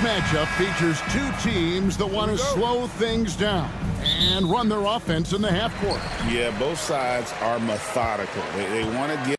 matchup features two teams that want to slow things down and run their offense in the half court. Yeah, both sides are methodical. They want to get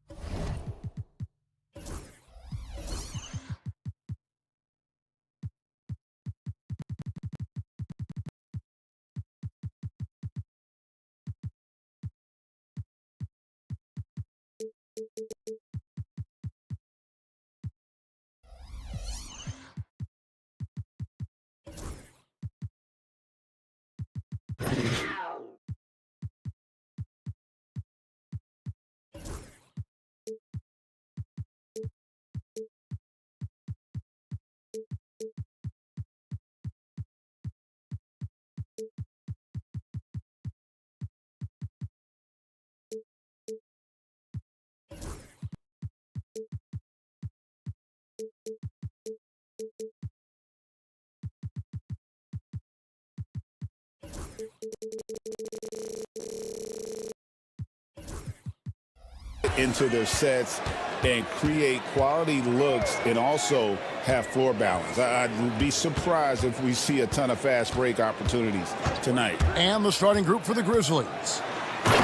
into their sets and create quality looks and also have floor balance. I'd be surprised if we see a ton of fast break opportunities tonight. And the starting group for the Grizzlies.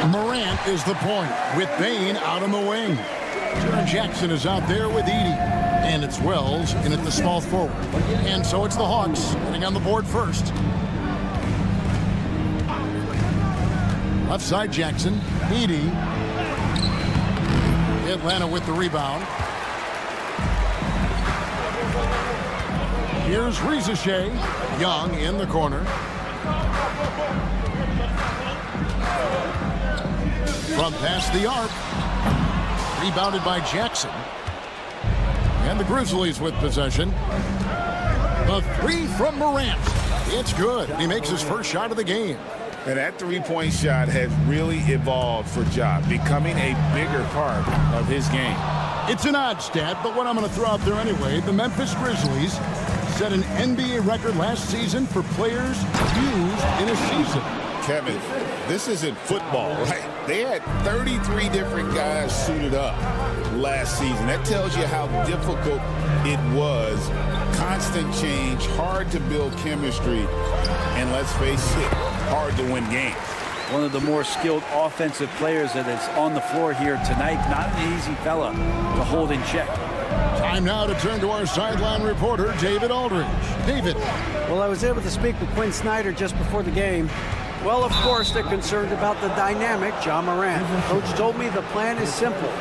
Morant is the point with Bane out on the wing. Jaren Jackson is out there with Edey. And it's Wells in at the small forward. And so it's the Hawks getting on the board first. Left side Jackson. Edey. Atlanta with the rebound. Here's Rizeshe. Young in the corner. From past the arc. Rebounded by Jackson. And the Grizzlies with possession. The three from Morant. It's good. He makes his first shot of the game. And that three-point shot has really evolved for Ja, becoming a bigger part of his game. It's an odd stat, but what I'm going to throw out there anyway, the Memphis Grizzlies set an NBA record last season for players used in a season. Kevin, this isn't football, right? They had 33 different guys suited up last season. That tells you how difficult it was. Constant change, hard to build chemistry, and let's face it, hard to win games. One of the more skilled offensive players that is on the floor here tonight. Not an easy fella to hold in check. Time now to turn to our sideline reporter, David Aldridge. David. Well, I was able to speak with Quinn Snyder just before the game. Well, of course, they're concerned about the dynamic Ja Morant. Coach told me the plan is simple.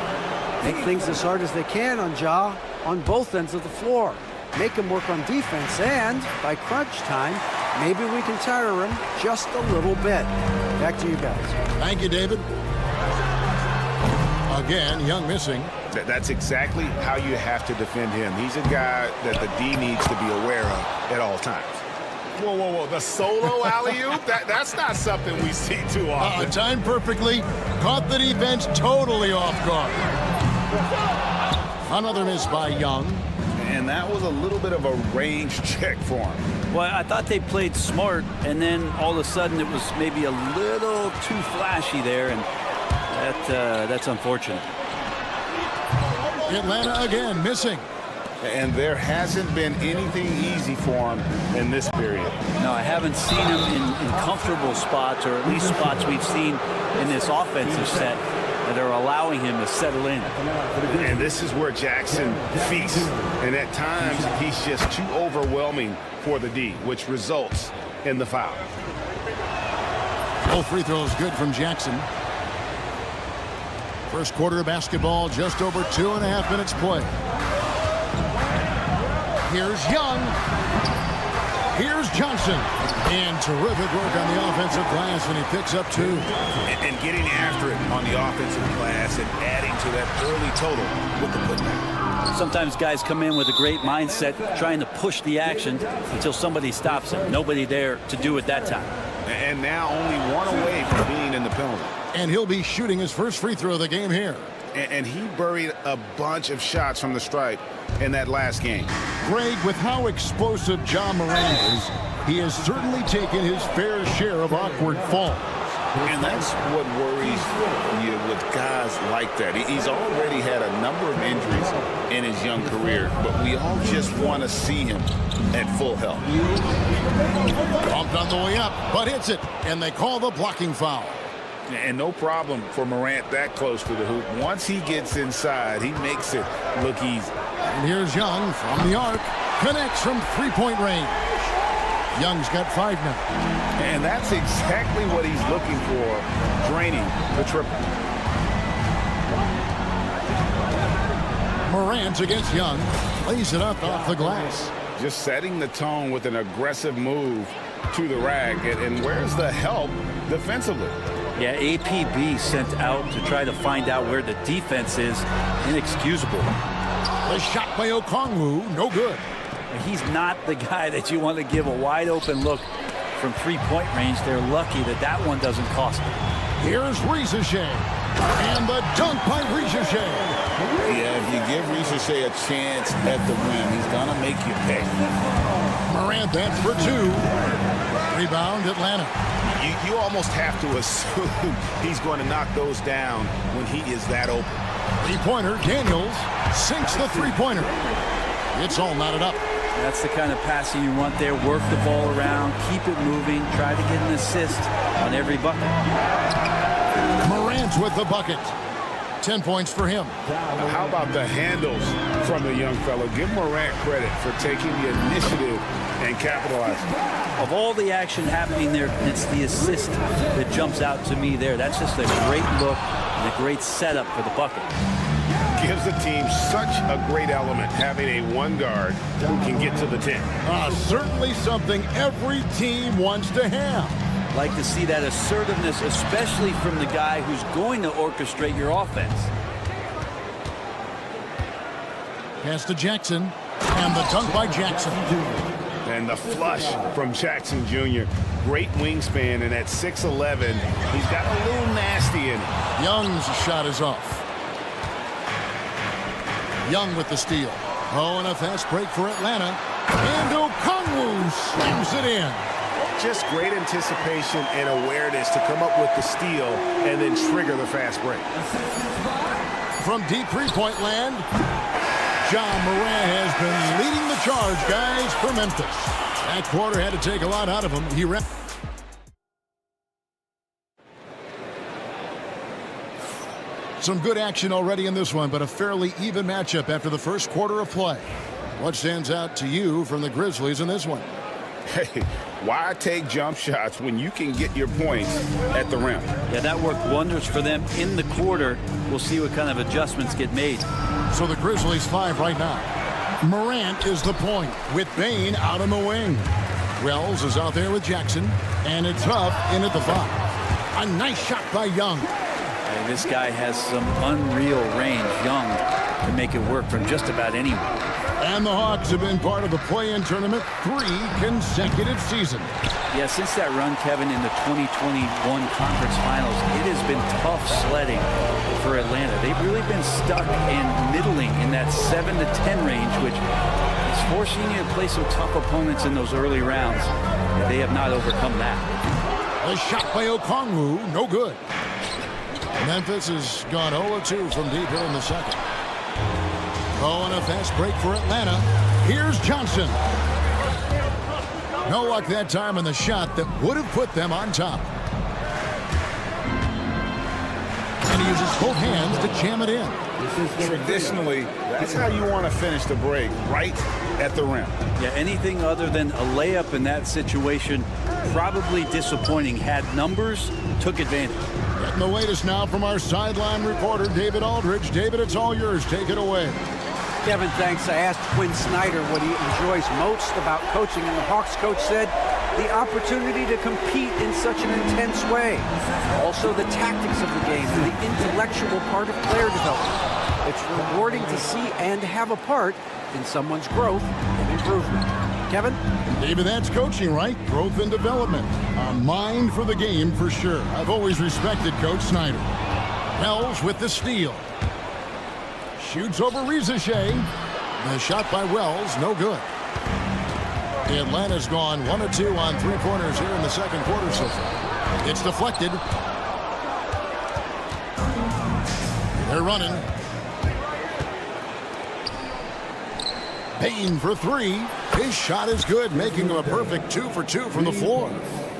Make things as hard as they can on Ja on both ends of the floor. Make him work on defense, and by crunch time, maybe we can tire him just a little bit. Back to you guys. Thank you, David. Again, Young missing. That's exactly how you have to defend him. He's a guy that the D needs to be aware of at all times. Whoa, whoa, whoa. The solo alley-oop? That's not something we see too often. Timed perfectly. Caught the defense totally off guard. Another miss by Young. And that was a little bit of a range check for him. Well, I thought they played smart, and then all of a sudden it was maybe a little too flashy there, and that's unfortunate. Atlanta again missing. And there hasn't been anything easy for him in this period. No, I haven't seen him in comfortable spots, or at least spots we've seen in this offensive set that are allowing him to settle in. And this is where Jackson feasts. And at times, he's just too overwhelming for the D, which results in the foul. Both free throws good from Jackson. First quarter of basketball, just over 2.5 minutes play. Here's Young. Here's Johnson. And terrific work on the offensive glass, and he picks up 2. And getting after it on the offensive glass and adding to that early total with the putback. Sometimes guys come in with a great mindset, trying to push the action until somebody stops them. Nobody there to do it that time. And now only one away from being in the penalty. And he'll be shooting his first free throw of the game here. And he buried a bunch of shots from the stripe in that last game. Greg, with how explosive Ja Morant is, he has certainly taken his fair share of awkward falls. And that's what worries you with guys like that. He's already had a number of injuries in his young career, but we all just want to see him at full health. Bumped on the way up, but hits it, and they call the blocking foul. And no problem for Morant that close to the hoop. Once he gets inside, he makes it look easy. And here's Young from the arc. Connects from three-point range. Young's got 5 now. And that's exactly what he's looking for, draining the triple. Morant against Young. Lays it up off the glass. Just setting the tone with an aggressive move to the rack. And where's the help defensively? Yeah, APB sent out to try to find out where the defense is. Inexcusable. The shot by Okongwu, no good. He's not the guy that you want to give a wide open look from three-point range. They're lucky that that one doesn't cost them. Here's Ricochet. And the dunk by Ricochet. Yeah, if you give Ricochet a chance at the rim, he's going to make you pay. Morant, that's for 2. Rebound, Atlanta. You almost have to assume he's going to knock those down when he is that open. Three-pointer, Daniels sinks the three-pointer. It's all knotted up. That's the kind of passing you want there. Work the ball around, keep it moving, try to get an assist on every bucket. Morant with the bucket. 10 points for him. How about the handles from the young fellow? Give Morant credit for taking the initiative and capitalizing. Of all the action happening there, it's the assist that jumps out to me there. That's just a great look and a great setup for the bucket. Gives the team such a great element having a one guard who can get to the 10. Certainly something every team wants to have. Like to see that assertiveness, especially from the guy who's going to orchestrate your offense. Pass to Jackson, and the dunk by Jackson. And the flush from Jackson Jr. Great wingspan, and at 6'11", he's got a little nasty in it. Young's shot is off. Young with the steal. Oh, and a fast break for Atlanta. And Okongwu slams it in. Just great anticipation and awareness to come up with the steal and then trigger the fast break. From deep three-point land, John Morant has been leading the charge, guys, for Memphis. That quarter had to take a lot out of him. He ran. Some good action already in this one, but a fairly even matchup after the first quarter of play. What stands out to you from the Grizzlies in this one? Hey, why take jump shots when you can get your points at the rim? Yeah, that worked wonders for them in the quarter. We'll see what kind of adjustments get made. So the Grizzlies 5 right now. Morant is the point with Bane out on the wing. Wells is out there with Jackson, and it's up in at the 5. A nice shot by Young. And this guy has some unreal range. Young can make it work from just about anyone. And the Hawks have been part of the play-in tournament 3 consecutive seasons. Yeah, since that run, Kevin, in the 2021 conference finals, it has been tough sledding for Atlanta. They've really been stuck and middling in that 7 to 10 range, which is forcing you to play some tough opponents in those early rounds. And they have not overcome that. A shot by Okongwu, no good. Memphis has gone 0-2 from deep here in the second. Oh, and a fast break for Atlanta. Here's Johnson. No luck that time on the shot that would have put them on top. And he uses both hands to jam it in. Traditionally, that's how you want to finish the break, right at the rim. Yeah, anything other than a layup in that situation, probably disappointing. Had numbers, took advantage. Getting the latest now from our sideline reporter, David Aldridge. David, it's all yours. Take it away. Kevin, thanks. I asked Quinn Snyder what he enjoys most about coaching, and the Hawks coach said the opportunity to compete in such an intense way. Also, the tactics of the game and the intellectual part of player development. It's rewarding to see and have a part in someone's growth and improvement. Kevin? David, that's coaching, right? Growth and development. A mind for the game for sure. I've always respected Coach Snyder. Wells with the steal. Shoots over Ricochet. The shot by Wells, no good. Atlanta's gone 1-2 on three-pointers here in the second quarter so far. It's deflected. They're running. Bain for three. His shot is good, making him a perfect 2 for 2 from the floor.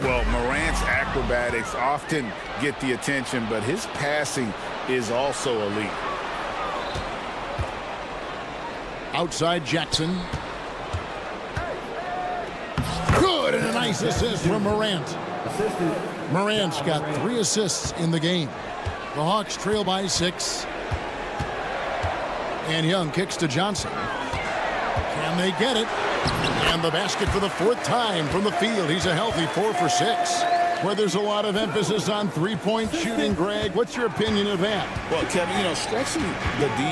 Well, Morant's acrobatics often get the attention, but his passing is also elite. Outside Jackson. Good, and a nice assist from Morant. Morant's got 3 assists in the game. The Hawks trail by 6. And Young kicks to Johnson. Can they get it? And the basket for the 4th time from the field. He's a healthy 4 for 6. Where there's a lot of emphasis on three-point shooting, Greg. What's your opinion of that? Well, Kevin, stretching the D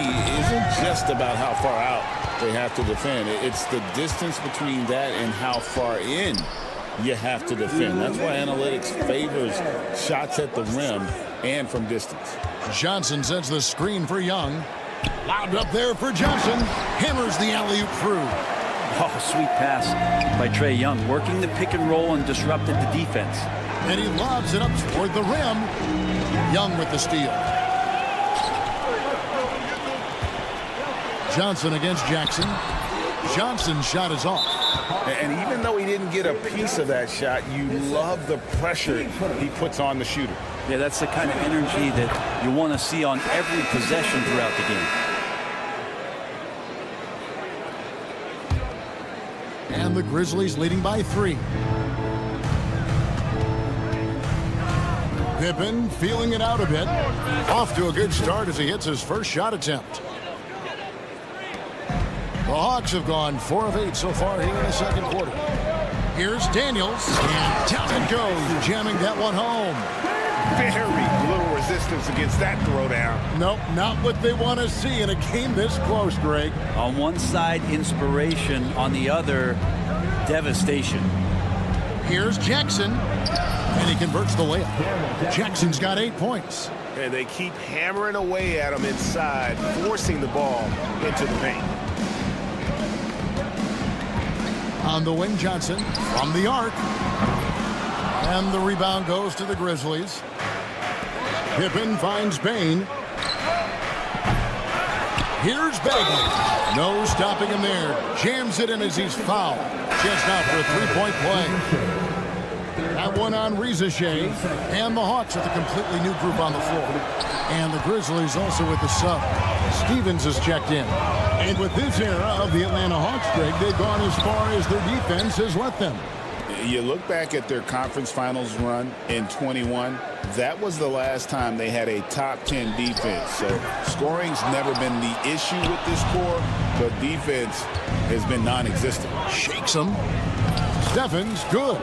isn't just about how far out they have to defend. It's the distance between that and how far in you have to defend. That's why analytics favors shots at the rim and from distance. Johnson sets the screen for Young. Lobbed up there for Johnson. Hammers the alley-oop through. Oh, sweet pass by Trae Young, working the pick and roll and disrupted the defense. And he lobs it up toward the rim. Young with the steal. Johnson against Jackson. Johnson's shot is off. And even though he didn't get a piece of that shot, you love the pressure he puts on the shooter. Yeah, that's the kind of energy that you want to see on every possession throughout the game. And the Grizzlies leading by 3. Pippen feeling it out a bit. Off to a good start as he hits his first shot attempt. The Hawks have gone 4 of 8 so far here in the second quarter. Here's Daniels, and down it goes, jamming that one home. Very little resistance against that throwdown. Nope, not what they want to see in a game this close, Greg. On one side, inspiration. On the other, devastation. Here's Jackson, and he converts the layup. Jackson's got 8 points. And they keep hammering away at him inside, forcing the ball into the paint. On the wing, Johnson from the arc. And the rebound goes to the Grizzlies. Pippen finds Bain. Here's Bagley. No stopping him there. Jams it in as he's fouled. Chance now for a 3-point play. That one on Rizachet. And the Hawks with a completely new group on the floor. And the Grizzlies also with the sub. Stevens has checked in. And with this era of the Atlanta Hawks, Greg, they've gone as far as their defense has let them. You look back at their conference finals run in 21, that was the last time they had a top 10 defense. So scoring's never been the issue with this core, but defense has been non-existent. Shakes them. Stefan's good.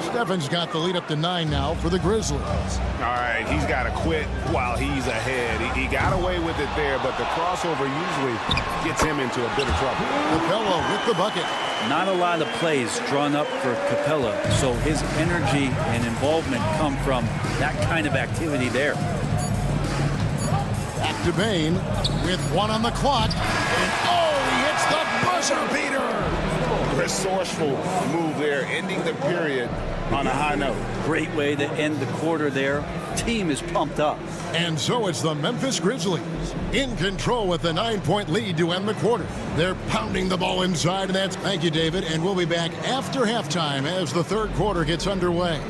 Stefan's got the lead up to 9 now for the Grizzlies. All right, he's got to quit while he's ahead. He got away with it there, but the crossover usually gets him into a bit of trouble. Capella with the bucket. Not a lot of plays drawn up for Capella, so his energy and involvement come from that kind of activity there. Back to Bain with 1 on the clock. And he hits the buzzer beater. Resourceful move there, ending the period on a high note. Great way to end the quarter there. Team is pumped up. And so it's the Memphis Grizzlies in control with a 9-point lead to end the quarter. They're pounding the ball inside, and that's thank you, David. And we'll be back after halftime as the third quarter gets underway.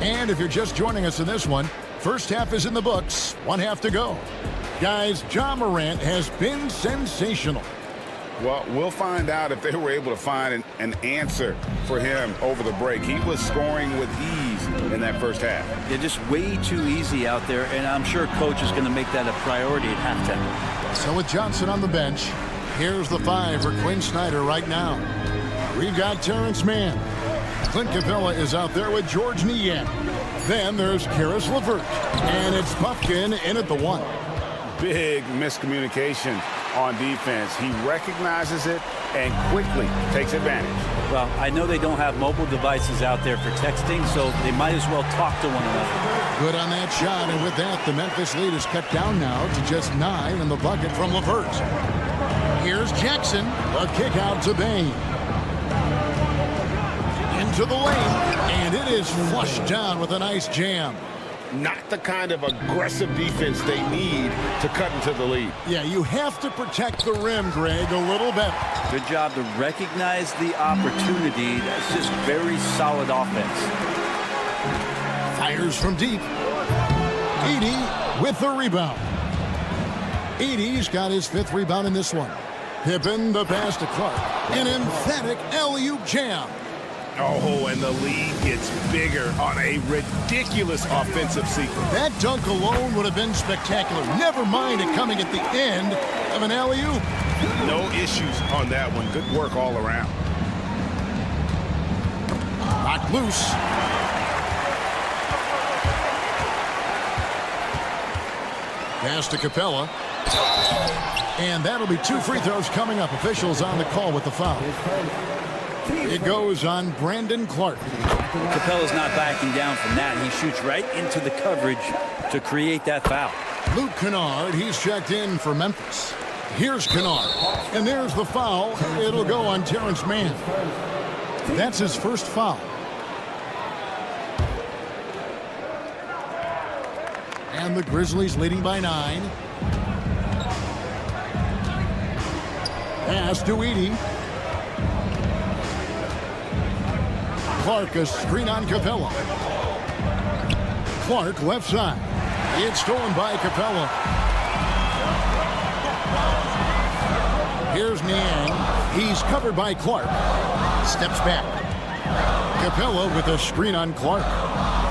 And if you're just joining us in this one, first half is in the books, 1 half to go. Guys, Ja Morant has been sensational. Well, we'll find out if they were able to find an answer for him over the break. He was scoring with ease in that first half. They're just way too easy out there, and I'm sure coach is going to make that a priority at halftime. So with Johnson on the bench, here's the 5 for Quinn Snyder right now. We've got Terrence Mann. Clint Capella is out there with George Niang. Then there's Karis LeVert. And it's Puffkin in at the 1. Big miscommunication on defense. He recognizes it and quickly takes advantage. Well, I know they don't have mobile devices out there for texting, so they might as well talk to one another. Good on that shot, and with that, the Memphis lead is cut down now to just 9 in the bucket from LeVert. Here's Jackson, a kick out to Bain. Into the lane, and it is flushed down with a nice jam. Not the kind of aggressive defense they need to cut into the lead. Yeah, you have to protect the rim, Greg, a little better. Good job to recognize the opportunity. That's just very solid offense. Fires from deep. Edey with the rebound. Edey's got his 5th rebound in this one. Pippen the pass to Clark. An emphatic alley-oop jam. Oh, and the lead gets bigger on a ridiculous offensive sequence. That dunk alone would have been spectacular. Never mind it coming at the end of an alley-oop. No issues on that one. Good work all around. Knocked loose. Pass to Capella. And that'll be 2 free throws coming up. Officials on the call with the foul. It goes on Brandon Clark. Capella's not backing down from that. He shoots right into the coverage to create that foul. Luke Kennard, he's checked in for Memphis. Here's Kennard. And there's the foul. It'll go on Terrence Mann. That's his first foul. And the Grizzlies leading by 9. Pass to Edey. Clark, a screen on Capella. Clark, left side. It's stolen by Capella. Here's Niang. He's covered by Clark. Steps back. Capella with a screen on Clark.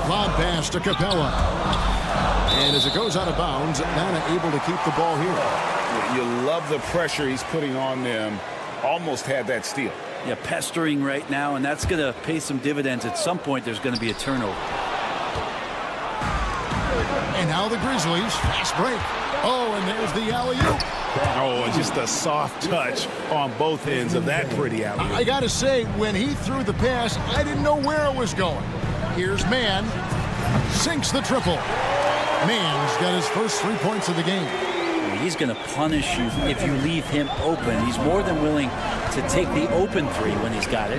Lob pass to Capella. And as it goes out of bounds, Atlanta able to keep the ball here. You love the pressure he's putting on them. Almost had that steal. Yeah, pestering right now, and that's going to pay some dividends. At some point, there's going to be a turnover. And now the Grizzlies, fast break. Oh, and there's the alley-oop. Oh, and just a soft touch on both ends of that pretty alley-oop. I got to say, when he threw the pass, I didn't know where it was going. Here's Mann. Sinks the triple. Mann's got his first 3 points of the game. He's going to punish you if you leave him open. He's more than willing to take the open 3 when he's got it.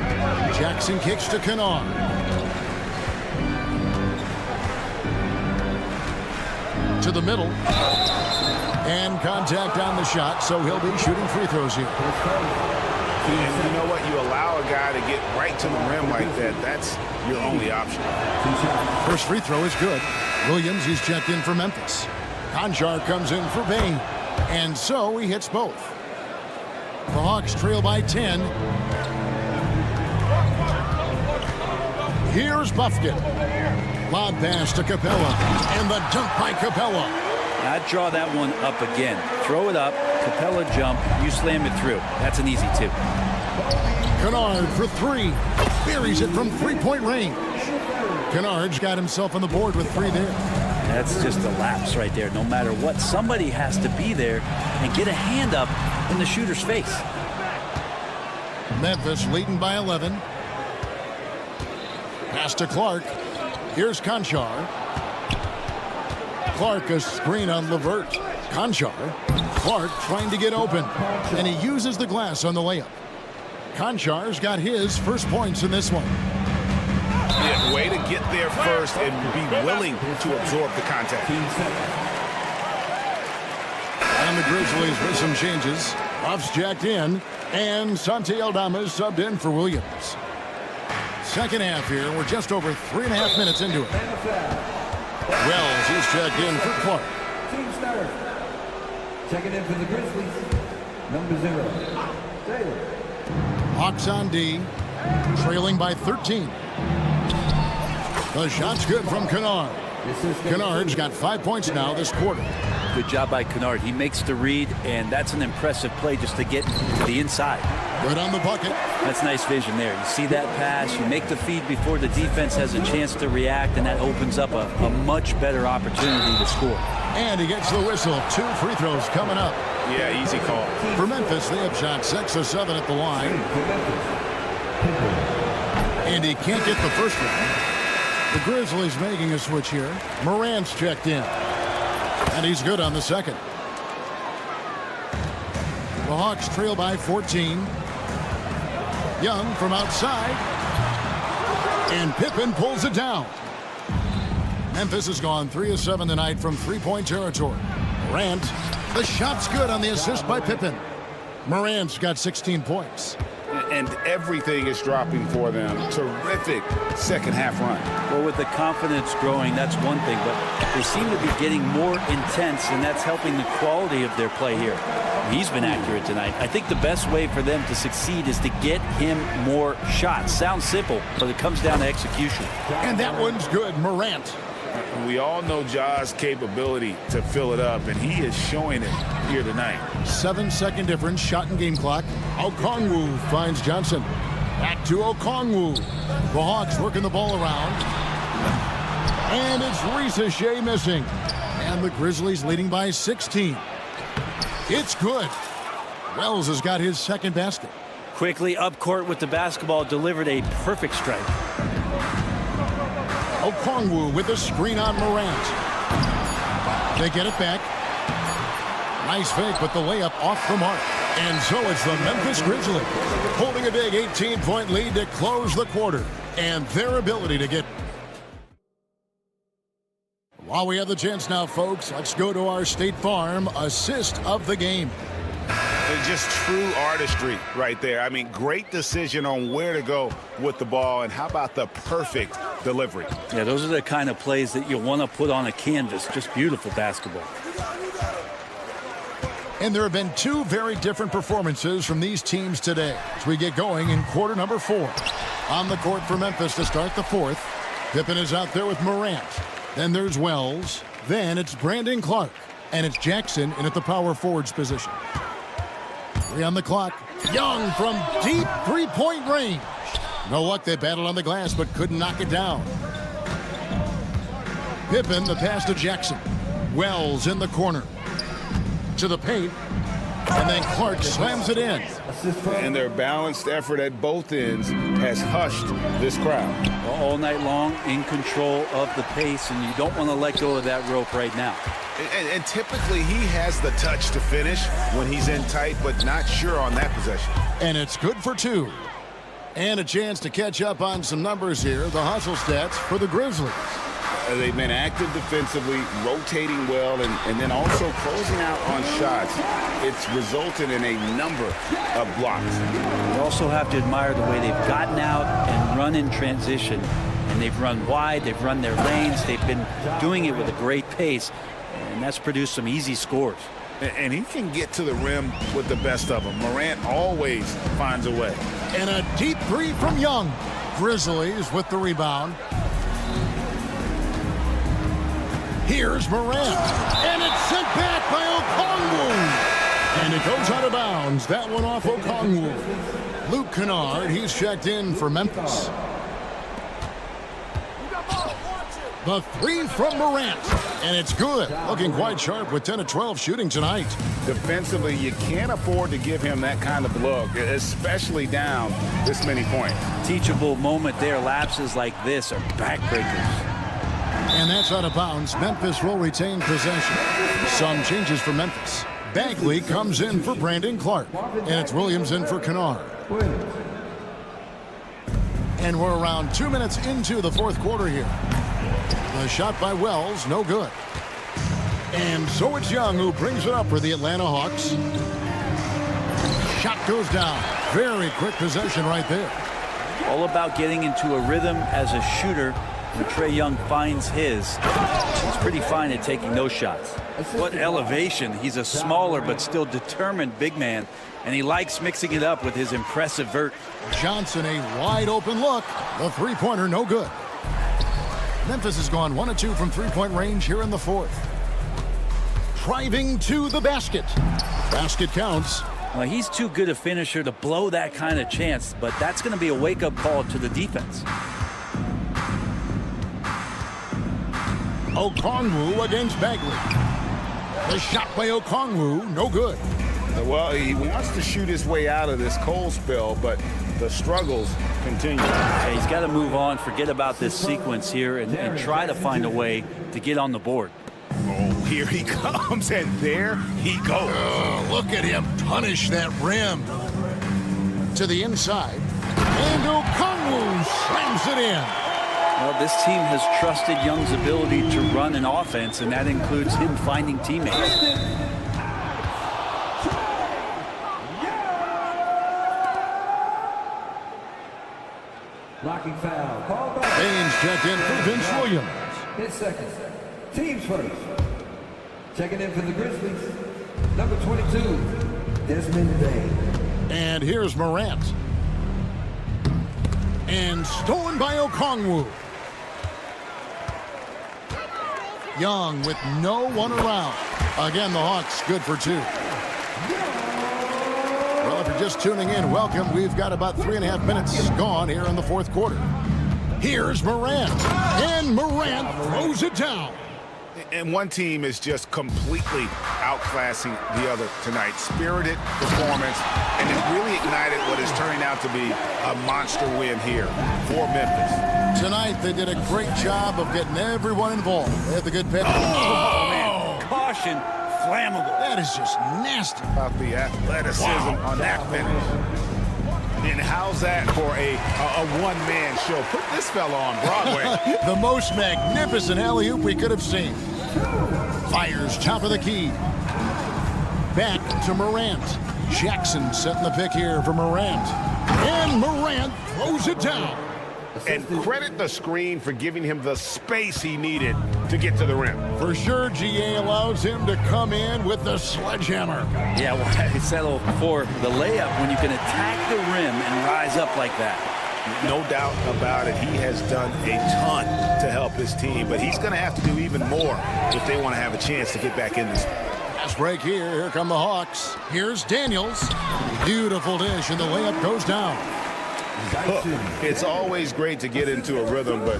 Jackson kicks to Kennard. To the middle. And contact on the shot, so he'll be shooting free throws here. And you know what? You allow a guy to get right to the rim like that. That's your only option. First free throw is good. Williams, he's checked in for Memphis. Conchar comes in for Bain. And so he hits both. The Hawks trail by 10. Here's Buffkin. Lob pass to Capella. And the dunk by Capella. I'd draw that one up again. Throw it up, Capella jump, you slam it through. That's an easy 2. Kennard for 3. Buries it from 3-point range. Kennard's got himself on the board with 3 there. That's just a lapse right there. No matter what, somebody has to be there and get a hand up in the shooter's face. Memphis leading by 11. Pass to Clark. Here's Conchar. Clark, a screen on LeVert. Conchar. Clark trying to get open. And he uses the glass on the layup. Conchar's got his first points in this one. Yeah, way to get there first and be willing to absorb the contact. And the Grizzlies with some changes. Ruff's jacked in. And Santi Aldama's subbed in for Williams. Second half here. We're just over 3.5 minutes into it. Wells is checked in for Clark. Team starter. Checking in for the Grizzlies. Number 0. Taylor. Hawks on D. Trailing by 13. The shot's good from Kennard. Kennard's got 5 points now this quarter. Good job by Kennard. He makes the read, and that's an impressive play just to get to the inside. Good on the bucket. That's nice vision there. You see that pass, you make the feed before the defense has a chance to react, and that opens up a much better opportunity to score. And he gets the whistle. 2 free throws coming up. Yeah, easy call. For Memphis, they have shot 6 of 7 at the line. And he can't get the first one. The Grizzlies making a switch here. Morant's checked in. And he's good on the second. The Hawks trail by 14. Young from outside. And Pippen pulls it down. Memphis has gone 3 of 7 tonight from three-point territory. Morant, the shot's good on the assist by Pippen. Morant's got 16 points. And everything is dropping for them. Terrific second half run. Well, with the confidence growing, that's one thing, but they seem to be getting more intense, and that's helping the quality of their play here. He's been accurate tonight. I think the best way for them to succeed is to get him more shots. Sounds simple, but it comes down to execution. And that one's good. Morant. We all know Ja's capability to fill it up, and he is showing it here tonight. 7-second difference, shot and game clock. Okongwu finds Johnson. Back to Okongwu. The Hawks working the ball around. And it's Ricochet missing. And the Grizzlies leading by 16. It's good. Wells has got his second basket. Quickly up court with the basketball, delivered a perfect strike. Okongwu with a screen on Morant. They get it back. Nice fake, but the layup off the mark. And so it's the Memphis Grizzlies holding a big 18-point lead to close the quarter. And their ability to get... While we have the chance now, folks, let's go to our State Farm assist of the game. Just true artistry right there. I mean, great decision on where to go with the ball, and how about the perfect delivery? Yeah, those are the kind of plays that you want to put on a canvas. Just beautiful basketball. And there have been 2 very different performances from these teams today as we get going in quarter number 4. On the court for Memphis to start the 4th. Pippen is out there with Morant. Then there's Wells. Then it's Brandon Clark. And it's Jackson in at the power forwards position. 3 on the clock. Young from deep three-point range. No luck, they battled on the glass but couldn't knock it down. Pippen, the pass to Jackson. Wells in the corner. To the paint. And then Clark slams it in. And their balanced effort at both ends has hushed this crowd. All night long, in control of the pace, and you don't want to let go of that rope right now. And typically he has the touch to finish when he's in tight, but not sure on that possession. And it's good for 2. And a chance to catch up on some numbers here. The hustle stats for the Grizzlies. They've been active defensively, rotating well, and then also closing out on shots. It's resulted in a number of blocks. You also have to admire the way they've gotten out and run in transition. And they've run wide, they've run their lanes, they've been doing it with a great pace. And that's produced some easy scores. And he can get to the rim with the best of them. Morant always finds a way. And a deep 3 from Young. Grizzlies with the rebound. Here's Morant. And it's sent back by Okongwu. And it goes out of bounds. That one off Okongwu. Luke Kennard, he's checked in for Memphis. The 3 from Morant. And it's good. Looking quite sharp with 10 of 12 shooting tonight. Defensively, you can't afford to give him that kind of look, especially down this many points. Teachable moment there. Lapses like this are backbreakers. And that's out of bounds. Memphis will retain possession. Some changes for Memphis. Bagley comes in for Brandon Clark. And it's Williams in for Kennard. And we're around 2 minutes into the 4th quarter here. The shot by Wells, no good. And so it's Young who brings it up for the Atlanta Hawks. Shot goes down. Very quick possession right there. All about getting into a rhythm as a shooter. When Trae Young finds his, he's pretty fine at taking those shots. What elevation. He's a smaller but still determined big man, and he likes mixing it up with his impressive vert. Johnson, a wide open look. The three-pointer, no good. Memphis has gone 1 of 2 from three-point range here in the 4th. Driving to the basket. Basket counts. Well, he's too good a finisher to blow that kind of chance, but that's going to be a wake-up call to the defense. Okongwu against Bagley. The shot by Okongwu, no good. Well, he wants to shoot his way out of this cold spell, but the struggles continue. Yeah, he's got to move on, forget about this sequence here, and try to find a way to get on the board. Oh, here he comes, and there he goes. Oh, look at him punish that rim. To the inside. And Okongwu slams it in. Well, this team has trusted Young's ability to run an offense, and that includes him finding teammates. Blocking foul. Called by Baines checked in for Vince Williams. his second. Teams first. Checking in for the Grizzlies. Number 22, Desmond Bain. And here's Morant. And stolen by Okongwu. Young with no one around. Again, the Hawks good for 2. Well, if you're just tuning in, welcome. We've got about 3.5 minutes gone here in the fourth quarter. Here's Morant. And Morant throws it down. And one team is just completely outclassing the other tonight. Spirited performance, and it really ignited what is turning out to be a monster win here for Memphis. Tonight, they did a great job of getting everyone involved. They had the good pick. Oh, man. Caution. Flammable. That is just nasty. About the athleticism on that finish. And how's that for a one-man show? Put this fella on Broadway. The most magnificent alley-oop we could have seen. Fires top of the key. Back to Morant. Jackson setting the pick here for Morant. And Morant throws it down. And credit the screen for giving him the space he needed to get to the rim. For sure, GA allows him to come in with the sledgehammer. Yeah, well, I settle for the layup when you can attack the rim and rise up like that. No doubt about it. He has done a ton to help his team, but he's going to have to do even more if they want to have a chance to get back in this. Fast break here. Here come the Hawks. Here's Daniels. Beautiful dish, and the layup goes down. It's always great to get into a rhythm, but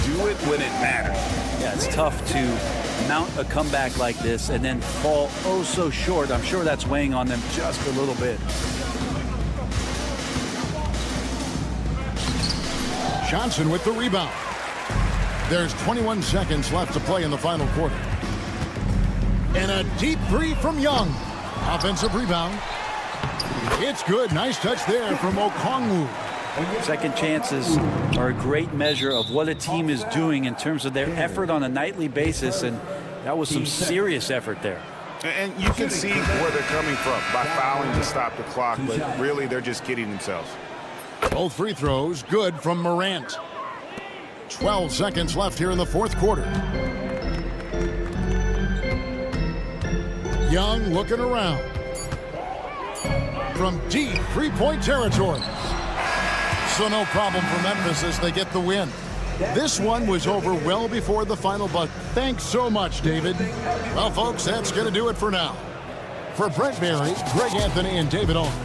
do it when it matters. Yeah, it's tough to mount a comeback like this and then fall oh so short. I'm sure that's weighing on them just a little bit. Johnson with the rebound. There's 21 seconds left to play in the final quarter. And a deep three from Young. Offensive rebound. It's good. Nice touch there from Okongwu. Second chances are a great measure of what a team is doing in terms of their effort on a nightly basis, and that was some serious effort there. And you can see where they're coming from by fouling to stop the clock, but really they're just kidding themselves. Both free throws good from Morant. 12 seconds left here in the fourth quarter. Young looking around. From deep three-point territory. So no problem for Memphis as they get the win. This one was over well before the final buzzer. Thanks so much, David. Well, folks, that's going to do it for now. For Brent Berry, Greg Anthony, and David Aldridge.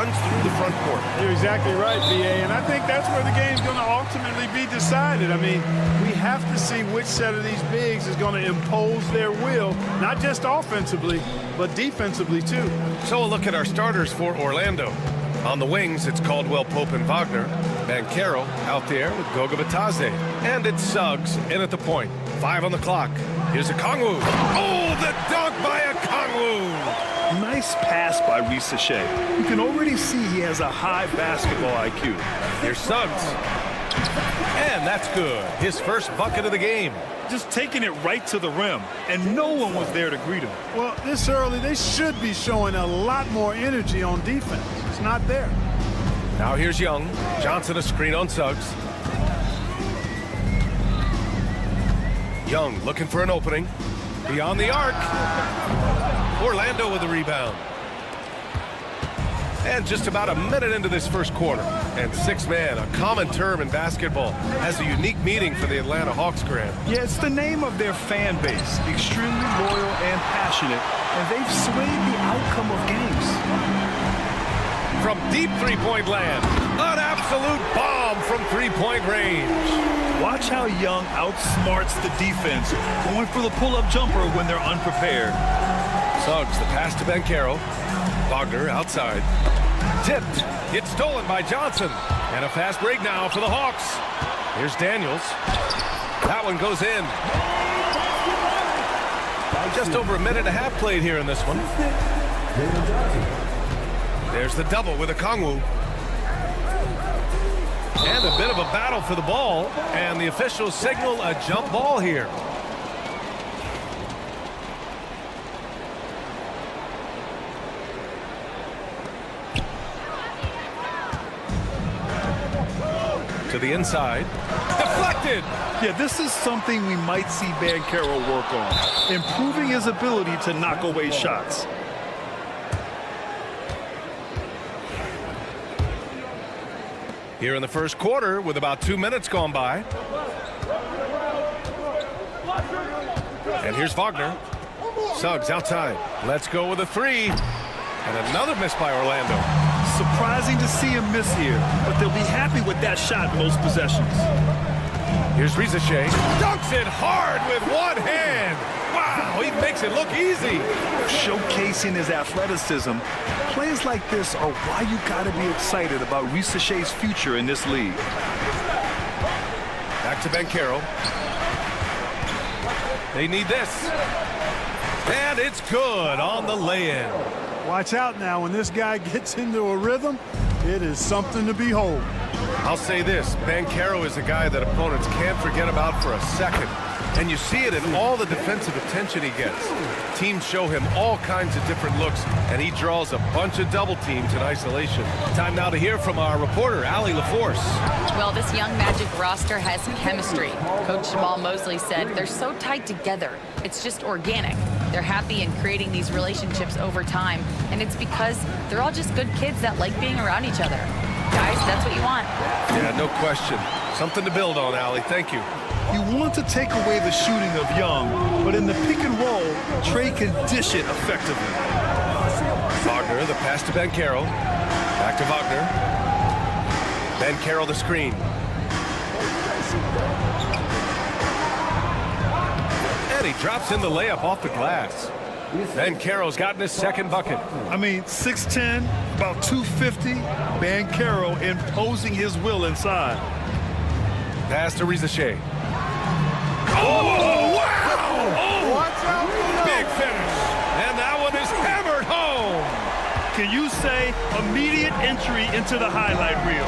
runs through the front court. You're exactly right, B.A., and I think that's where the game's going to ultimately be decided. I mean, we have to see which set of these bigs is going to impose their will, not just offensively, but defensively, too. So a look at our starters for Orlando. On the wings, it's Caldwell, Pope, and Wagner. Banchero out there with Goga Batadze. And it's Suggs in at the point. 5 on the clock. Here's a Kongwu. Oh, the dunk by a Kongwu! Nice pass by Risache. You can already see he has a high basketball IQ. Here's Suggs. And that's good. His first bucket of the game. Just taking it right to the rim, and no one was there to greet him. Well, this early, they should be showing a lot more energy on defense. It's not there. Now here's Young. Johnson a screen on Suggs. Young looking for an opening. Beyond the arc. Orlando with the rebound. And just about a minute into this first quarter. And 6-man, a common term in basketball, has a unique meaning for the Atlanta Hawks, Grant. Yeah, it's the name of their fan base. Extremely loyal and passionate. And they've swayed the outcome of games. From deep three-point land, an absolute bomb from three-point range. Watch how Young outsmarts the defense, going for the pull-up jumper when they're unprepared. Suggs, the pass to Banchero. Wagner outside. Tipped. It's stolen by Johnson. And a fast break now for the Hawks. Here's Daniels. That one goes in. Just over a minute and a half played here in this one. There's the double with a Kongwu. And a bit of a battle for the ball. And the officials signal a jump ball here. To the inside. Deflected! Yeah, this is something we might see Banchero work on. Improving his ability to knock away shots. Here in the first quarter with about 2 minutes gone by. And here's Wagner. Suggs outside. Let's go with a three. And another miss by Orlando. Surprising to see him miss here, but they'll be happy with that shot most possessions. Here's Risache. Dunks it hard with one hand. Wow, he makes it look easy. Showcasing his athleticism. Plays like this are why you gotta be excited about Risache's future in this league. Back to Banchero. They need this. And it's good on the lay-in. Watch out now, when this guy gets into a rhythm, it is something to behold. I'll say this, Banchero is a guy that opponents can't forget about for a second. And you see it in all the defensive attention he gets. Teams show him all kinds of different looks, and he draws a bunch of double teams in isolation. Time now to hear from our reporter, Allie LaForce. Well, this young Magic roster has chemistry. Coach Jamal Mosley said they're so tight together. It's just organic. They're happy in creating these relationships over time, and it's because they're all just good kids that like being around each other. Guys, that's what you want. Yeah, no question. Something to build on, Allie. Thank you. You want to take away the shooting of Young, but in the pick and roll, Trey can dish it effectively. Wagner, the pass to Banchero. Back to Wagner. Banchero, the screen. And he drops in the layup off the glass. Banchero's gotten his second bucket. I mean, 6'10", about 250. Banchero imposing his will inside. Pass to Risache. Oh, wow! Oh, big finish. And that one is hammered home. Can you say immediate entry into the highlight reel?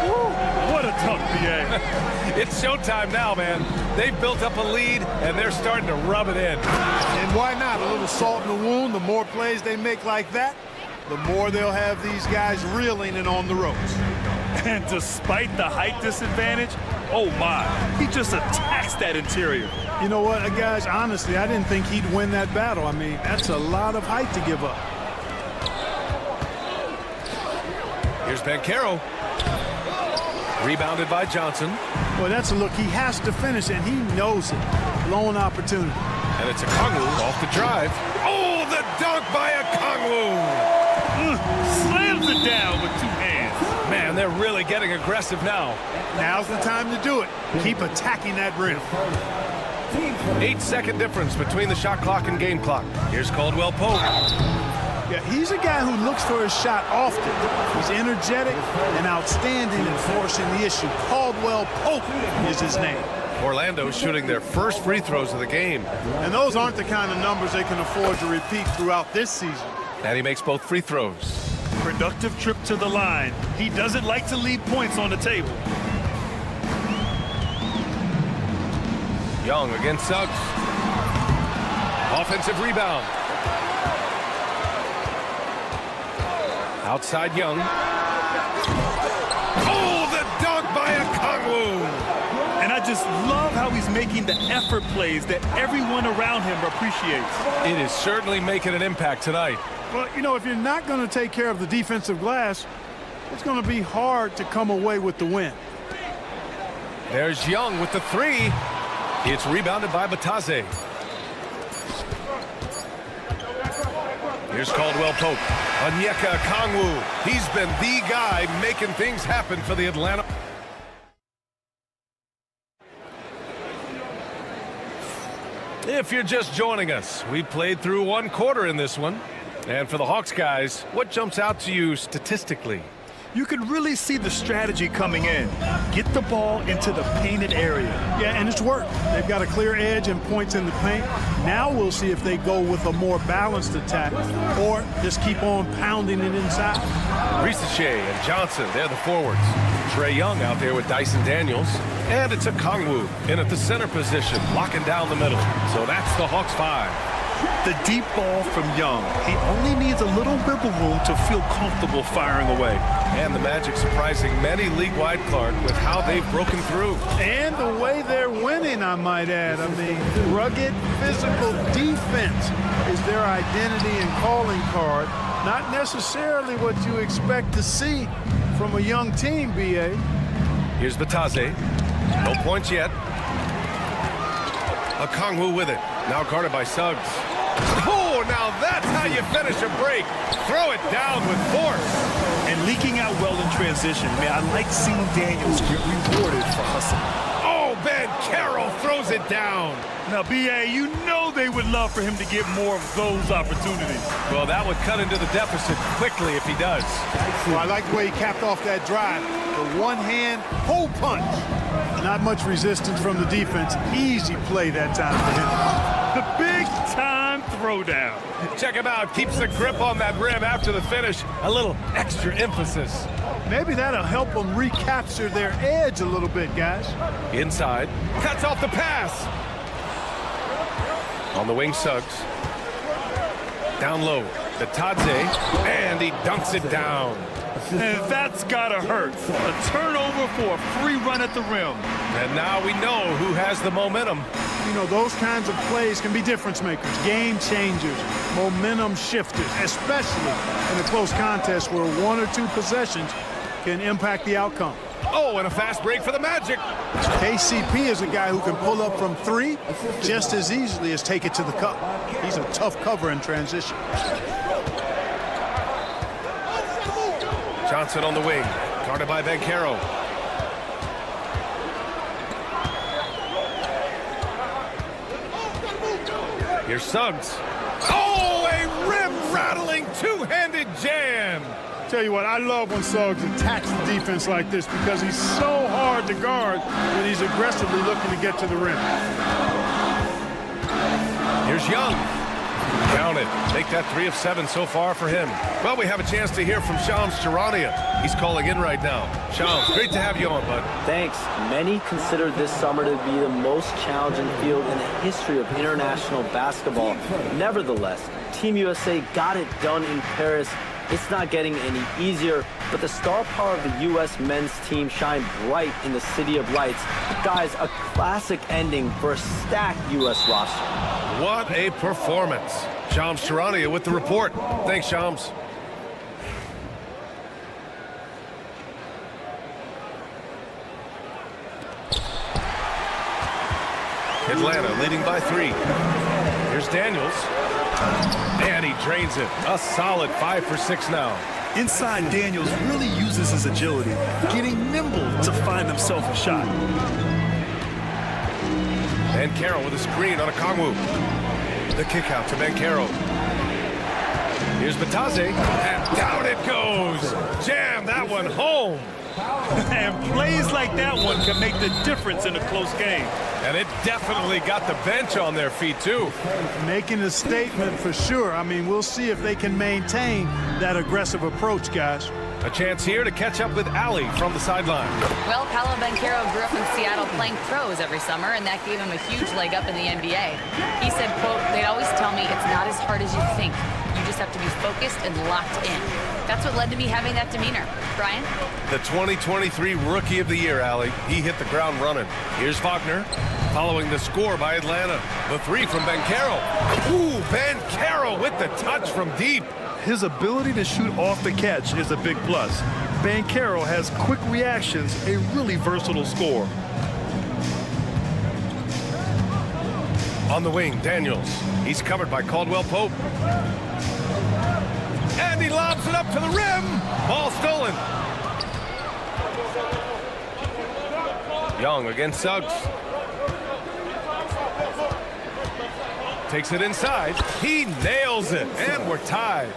Woo, what a tough BA. It's showtime now, man. They've built up a lead, and they're starting to rub it in. And why not? A little salt in the wound. The more plays they make like that, the more they'll have these guys reeling and on the ropes. And despite the height disadvantage, oh my, he just attacks that interior. You know what, guys, honestly, I didn't think he'd win that battle. I mean, that's a lot of height to give up. Here's Banchero. Rebounded by Johnson. Well, that's a look he has to finish, and he knows it. Blown opportunity. And it's a Kongwu off the drive. Oh, the dunk by a Kongwu. Slam holds it down with 2 hands. Man, they're really getting aggressive now. Now's the time to do it. Keep attacking that rim. 8-second difference between the shot clock and game clock. Here's Caldwell Pope. Yeah, he's a guy who looks for his shot often. He's energetic and outstanding in forcing the issue. Caldwell Pope is his name. Orlando shooting their first free throws of the game. And those aren't the kind of numbers they can afford to repeat throughout this season. And he makes both free throws. Productive trip to the line. He doesn't like to leave points on the table. Young against Suggs. Offensive rebound. Outside Young. Oh, the dunk by Okongwu. And I just love how he's making the effort plays that everyone around him appreciates. It is certainly making an impact tonight. Well, you know, if you're not going to take care of the defensive glass, it's going to be hard to come away with the win. There's Young with the 3. It's rebounded by Batase. Here's Caldwell Pope. Onyeka Okongwu. He's been the guy making things happen for the Atlanta. If you're just joining us, we played through 1 quarter in this one. And for the Hawks guys, what jumps out to you statistically? You can really see the strategy coming in. Get the ball into the painted area. Yeah, and it's worked. They've got a clear edge and points in the paint. Now we'll see if they go with a more balanced attack or just keep on pounding it inside. Ricochet and Johnson, they're the forwards. Trae Young out there with Dyson Daniels. And it's Okongwu in at the center position, locking down the middle. So that's the Hawks 5. The deep ball from Young. He only needs a little wiggle room to feel comfortable firing away. And the Magic surprising many league-wide, Clark, with how they've broken through. And the way they're winning, I might add. I mean, rugged physical defense is their identity and calling card. Not necessarily what you expect to see from a young team, B.A. Here's Batase. No points yet. Okongwu with it. Now guarded by Suggs. Oh, now that's how you finish a break. Throw it down with force. And leaking out well in transition. Man, I like seeing Daniels get rewarded for hustling. Oh, Ben Carroll throws it down. Now, B.A., you know they would love for him to get more of those opportunities. Well, that would cut into the deficit quickly if he does. Well, I like the way he capped off that drive. The one-hand hole punch. Not much resistance from the defense. Easy play that time for him. The big-time throwdown. Check him out. Keeps the grip on that rim after the finish. A little extra emphasis. Maybe that'll help them recapture their edge a little bit, guys. Inside. Cuts off the pass. On the wing, Suggs. Down low. Batase. And he dunks it down. And that's gotta hurt. A turnover for a free run at the rim. And now we know who has the momentum. You know, those kinds of plays can be difference makers, game changers, momentum shifters, especially in a close contest where 1 or 2 possessions can impact the outcome. Oh, and a fast break for the Magic. KCP is a guy who can pull up from 3 just as easily as take it to the cup. He's a tough cover in transition. Johnson on the wing, guarded by Banchero. Here's Suggs. Oh, a rim-rattling two-handed jam. Tell you what, I love when Suggs attacks the defense like this because he's so hard to guard when he's aggressively looking to get to the rim. Here's Young. Count it. Make that 3 of 7 so far for him. Well, we have a chance to hear from Shams Charania. He's calling in right now. Shams, great to have you on, bud. Thanks. Many consider this summer to be the most challenging field in the history of international basketball. Nevertheless, Team USA got it done in Paris. It's not getting any easier, but the star power of the U.S. men's team shined bright in the City of Lights. Guys, a classic ending for a stacked U.S. roster. What a performance. Shams Charania with the report. Thanks, Shams. Atlanta leading by 3. Here's Daniels. And he drains it. A solid 5 for 6 now. Inside, Daniels really uses his agility, getting nimble to find himself a shot. Bankero with a screen on a Kongwu. The kick out to Bankero. Here's Batase, and down it goes. Jam that one home. And plays like that one can make the difference in a close game. And it definitely got the bench on their feet, too. Making a statement for sure. I mean, we'll see if they can maintain that aggressive approach, guys. A chance here to catch up with Ali from the sideline. Well, Paolo Banchero grew up in Seattle playing pros every summer, and that gave him a huge leg up in the NBA. He said, quote, "They'd always tell me it's not as hard as you think. You just have to be focused and locked in." That's what led to me having that demeanor. Brian? The 2023 Rookie of the Year, Ali. He hit the ground running. Here's Faulkner, following the score by Atlanta. The three from Bankero. Ooh, Bankero with the touch from deep. His ability to shoot off the catch is a big plus. Bankero has quick reactions, a really versatile scorer. On the wing, Daniels. He's covered by Caldwell Pope. And he lobs it up to the rim. Ball stolen. Young against Suggs. Takes it inside. He nails it. And we're tied.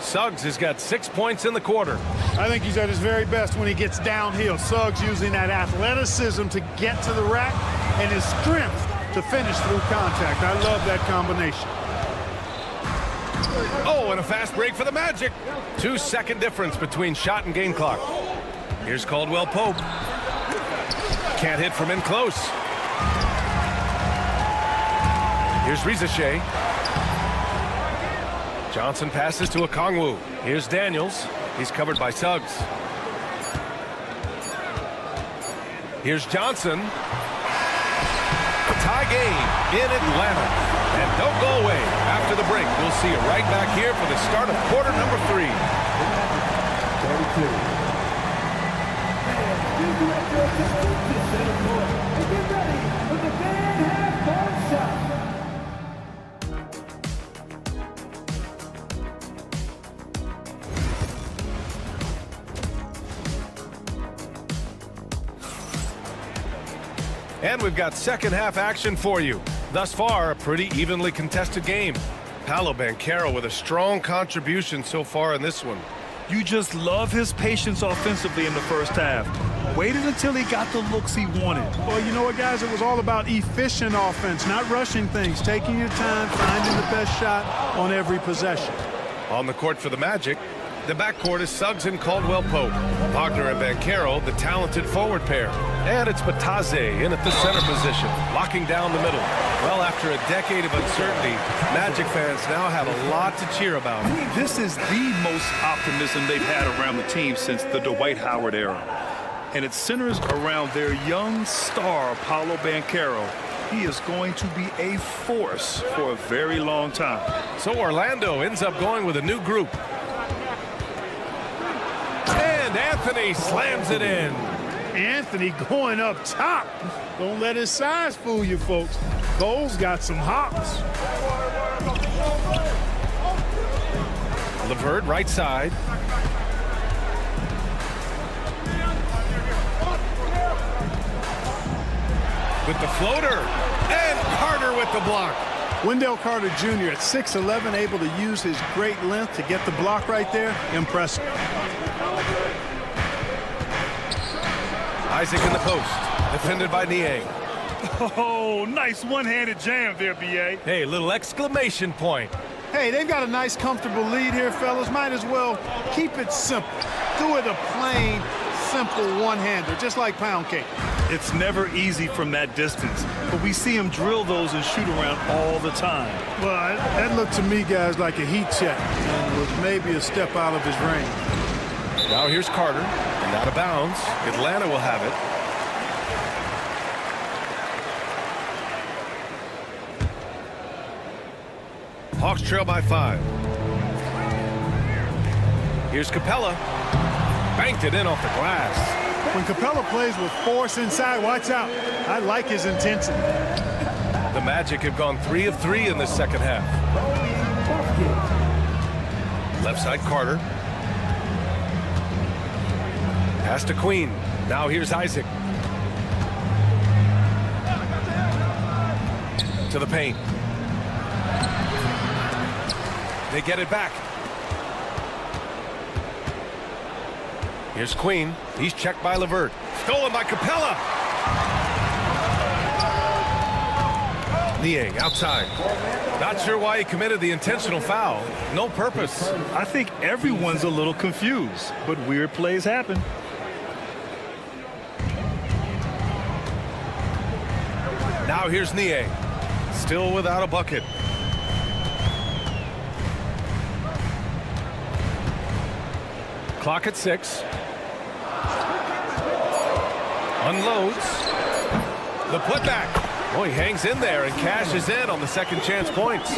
Suggs has got 6 points in the quarter. I think he's at his very best when he gets downhill. Suggs using that athleticism to get to the rack and his strength to finish through contact. I love that combination. Oh, and a fast break for the Magic. 2-second difference between shot and game clock. Here's Caldwell Pope. Can't hit from in close. Here's Rizashe. Johnson passes to Okongwu. Here's Daniels. He's covered by Suggs. Here's Johnson. A tie game in Atlanta. And don't go away. After the break, we'll see you right back here for the start of quarter number 3. 32. And we've got second half action for you. Thus far, a pretty evenly contested game. Paolo Banchero with a strong contribution so far in this one. You just love his patience offensively in the first half. Waited until he got the looks he wanted. Well, you know what, guys? It was all about efficient offense, not rushing things, taking your time, finding the best shot on every possession. On the court for the Magic, the backcourt is Suggs and Caldwell Pope. Wagner and Banchero, the talented forward pair. And it's Batase in at the center position, locking down the middle. Well, after a decade of uncertainty, Magic fans now have a lot to cheer about. This is the most optimism they've had around the team since the Dwight Howard era. And it centers around their young star, Paolo Banchero. He is going to be a force for a very long time. So Orlando ends up going with a new group. And Anthony slams it in. Anthony going up top. Don't let his size fool you, folks. Cole's got some hops. LeVert right side. With the floater. And Carter with the block. Wendell Carter Jr. at 6'11", able to use his great length to get the block right there. Impressive. Isaac in the post, defended by Niang. Oh, nice one-handed jam there, B.A. Hey, little exclamation point. Hey, they've got a nice, comfortable lead here, fellas. Might as well keep it simple. Do it a plain, simple one-hander, just like pound cake. It's never easy from that distance, but we see him drill those and shoot around all the time. Well, that looked to me, guys, like a heat check. And was maybe a step out of his range. Now here's Carter, and out of bounds. Atlanta will have it. Hawks trail by 5. Here's Capella. Banked it in off the glass. When Capella plays with force inside, watch out. I like his intensity. The Magic have gone 3 of 3 in this second half. Left side Carter. Pass to Queen. Now here's Isaac. To the paint. They get it back. Here's Queen. He's checked by LeVert. Stolen by Capella. Niang outside. Not sure why he committed the intentional foul. No purpose. I think everyone's a little confused, but weird plays happen. Now here's Niang. Still without a bucket. Clock at 6. Unloads. The putback. Oh, he hangs in there and cashes in on the second chance points.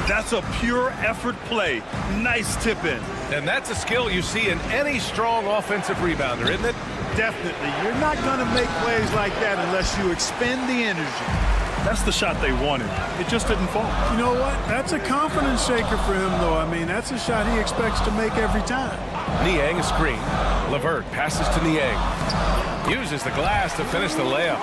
That's a pure effort play. Nice tip in. And that's a skill you see in any strong offensive rebounder, isn't it? Definitely. You're not going to make plays like that unless you expend the energy. That's the shot they wanted. It just didn't fall. You know what? That's a confidence shaker for him, though. I mean, that's a shot he expects to make every time. Niang a screen. LeVert passes to Niang. Uses the glass to finish the layup.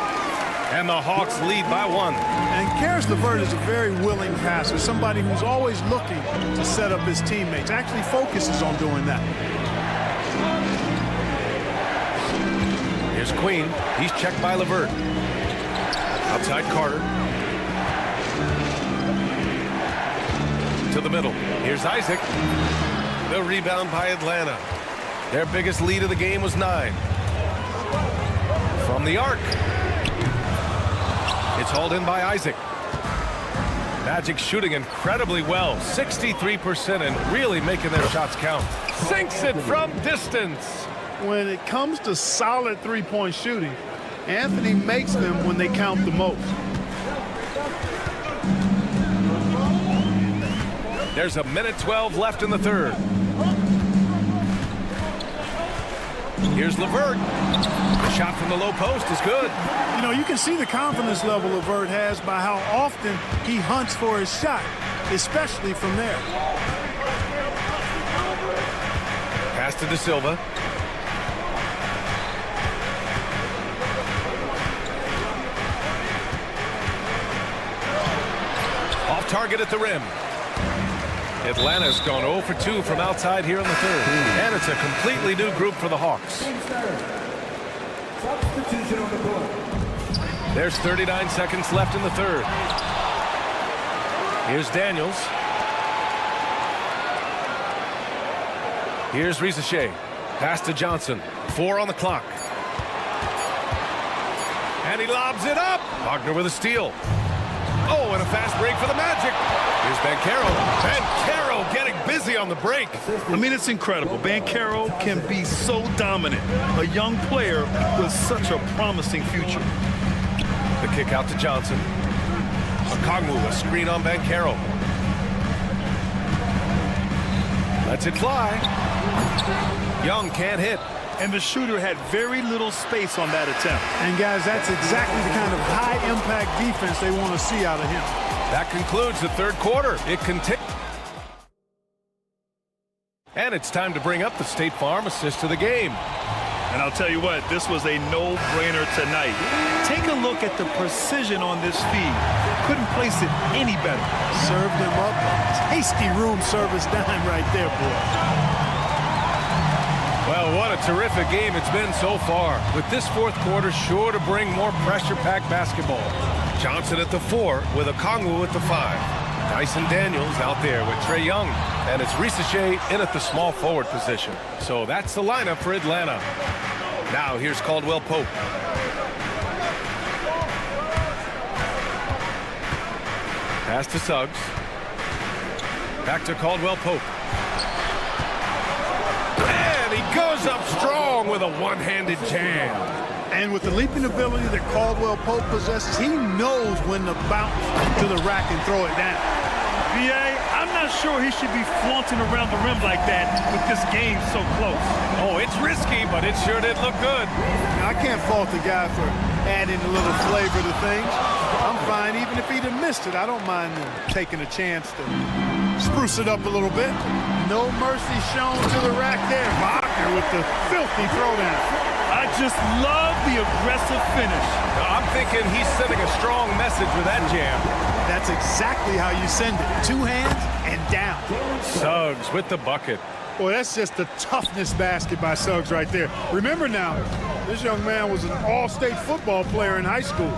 And the Hawks lead by 1. And Karis LeVert is a very willing passer, somebody who's always looking to set up his teammates, actually focuses on doing that. Here's Queen. He's checked by LeVert. Outside Carter. To the middle. Here's Isaac. The rebound by Atlanta. Their biggest lead of the game was 9. From the arc. It's hauled in by Isaac. Magic shooting incredibly well. 63% and really making their shots count. Sinks it from distance. When it comes to solid three-point shooting, Anthony makes them when they count the most. There's a minute 12 left in the third. Here's LeVert. The shot from the low post is good. You know, you can see the confidence level LeVert has by how often he hunts for his shot, especially from there. Pass to De Silva. Off target at the rim. Atlanta's gone 0 for 2 from outside here in the third. And it's a completely new group for the Hawks. There's 39 seconds left in the third. Here's Daniels. Here's Risacher. Pass to Johnson. 4 on the clock. And he lobs it up. Wagner with a steal. Oh, and a fast break for the Magic. Here's Banchero. Banchero getting busy on the break. I mean, it's incredible. Banchero can be so dominant. A young player with such a promising future. The kick out to Johnson. Okongwu, a screen on Banchero. Lets it fly. Young can't hit. And the shooter had very little space on that attempt. And guys, that's exactly the kind of high-impact defense they want to see out of him. That concludes the third quarter. It continues. And it's time to bring up the State Farm assist of the game. And I'll tell you what, this was a no-brainer tonight. Take a look at the precision on this feed. Couldn't place it any better. Served him up a tasty room service dime right there, boy. Well, what a terrific game it's been so far. With this fourth quarter sure to bring more pressure-packed basketball. Johnson at the 4 with Okongwu at the 5. Dyson Daniels out there with Trae Young. And it's Risacher in at the small forward position. So that's the lineup for Atlanta. Now here's Caldwell Pope. Pass to Suggs. Back to Caldwell Pope. And he goes up strong with a one-handed jam. And with the leaping ability that Caldwell Pope possesses, he knows when to bounce to the rack and throw it down. B.A., I'm not sure he should be flaunting around the rim like that with this game so close. Oh, it's risky, but it sure did look good. Now, I can't fault the guy for adding a little flavor to things. I'm fine even if he feet and missed it. I don't mind them taking a chance to spruce it up a little bit. No mercy shown to the rack there. Wagner with the filthy throwdown. I just love the aggressive finish. I'm thinking he's sending a strong message with that jam. That's exactly how you send it. 2 hands and down. Suggs with the bucket. Boy, that's just the toughness basket by Suggs right there. Remember now, this young man was an all-state football player in high school.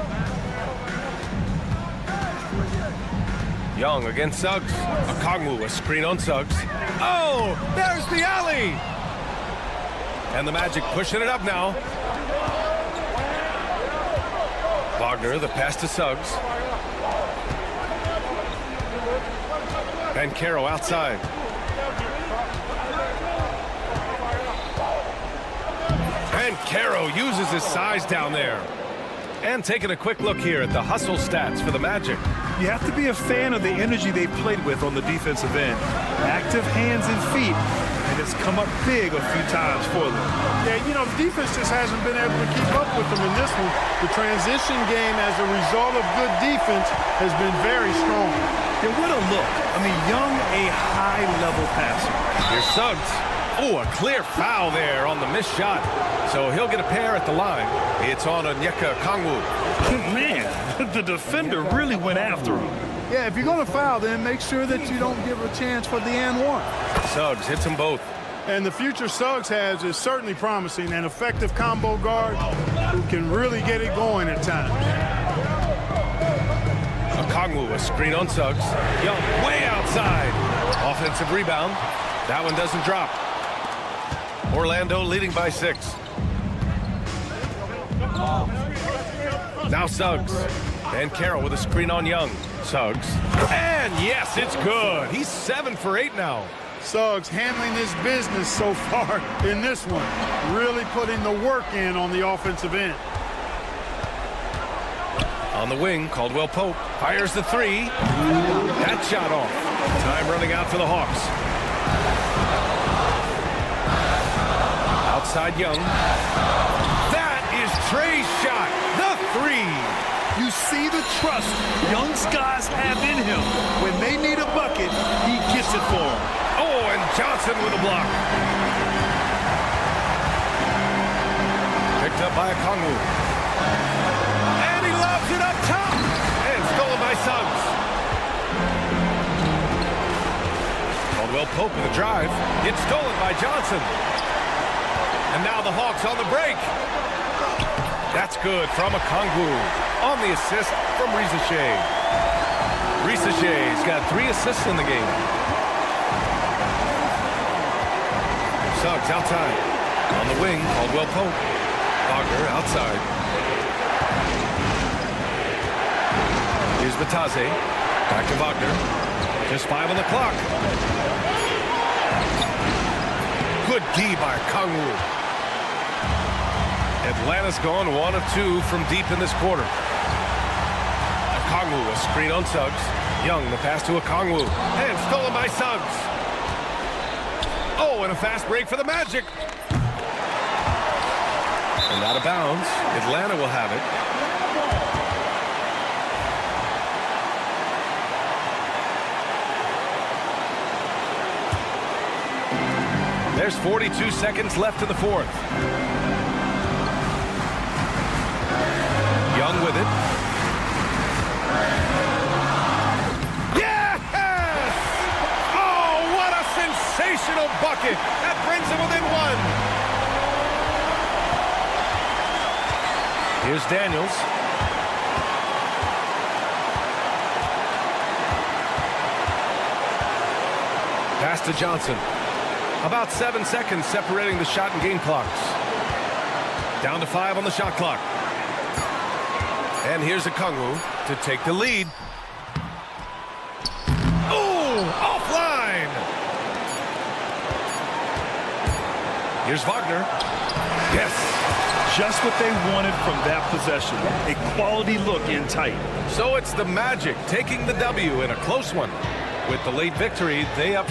Young against Suggs. Okongwu, a screen on Suggs. Oh, there's the alley! And the Magic pushing it up now. Wagner, the pass to Suggs. Banchero outside. Banchero uses his size down there. And taking a quick look here at the hustle stats for the Magic. You have to be a fan of the energy they've played with on the defensive end. Active hands and feet, and it's come up big a few times for them. Yeah, you know, the defense just hasn't been able to keep up with them in this one. The transition game as a result of good defense has been very strong. And what a look. I mean, Young, a high-level passer. Here's Suggs. Oh, a clear foul there on the missed shot. So he'll get a pair at the line. It's on Onyeka Okongwu. Man, the defender really went after him. Yeah, if you're going to foul, then make sure that you don't give a chance for the and one. Suggs hits them both. And the future Suggs has is certainly promising, an effective combo guard who can really get it going at times. Okongwu, a screen on Suggs. Young way outside. Offensive rebound. That one doesn't drop. Orlando leading by 6. Now Suggs. Banchero with a screen on Young. Suggs. And yes, it's good. He's 7 for 8 now. Suggs handling his business so far in this one. Really putting the work in on the offensive end. On the wing, Caldwell Pope fires the 3. That shot off. Time running out for the Hawks. Outside Young. That is Trey's shot. The 3. You see the trust young guys have in him. When they need a bucket, he gets it for them. Oh, and Johnson with a block. Picked up by Okongwu. And he lobs it up top. And stolen by Suggs. Caldwell Pope with a drive. It's stolen by Johnson. And now the Hawks on the break. That's good from Okongwu. On the assist from Risacher. Risacher's got 3 assists in the game. Suggs outside. On the wing, Caldwell Pope. Wagner outside. Here's Batase. Back to Wagner. Just 5 on the clock. Good D by Okongwu. Atlanta's gone 1 of 2 from deep in this quarter. Okongwu, a screen on Suggs. Young, the pass to Okongwu. And stolen by Suggs. Oh, and a fast break for the Magic. And out of bounds. Atlanta will have it. There's 42 seconds left in the 4th. Young with it. Yes! Oh, what a sensational bucket. That brings him within 1. Here's Daniels. Pass to Johnson. About 7 seconds separating the shot and game clocks. Down to 5 on the shot clock. And here's Okongwu to take the lead. Oh, offline! Here's Wagner. Yes! Just what they wanted from that possession. A quality look in tight. So it's the Magic taking the W in a close one. With the late victory, they up.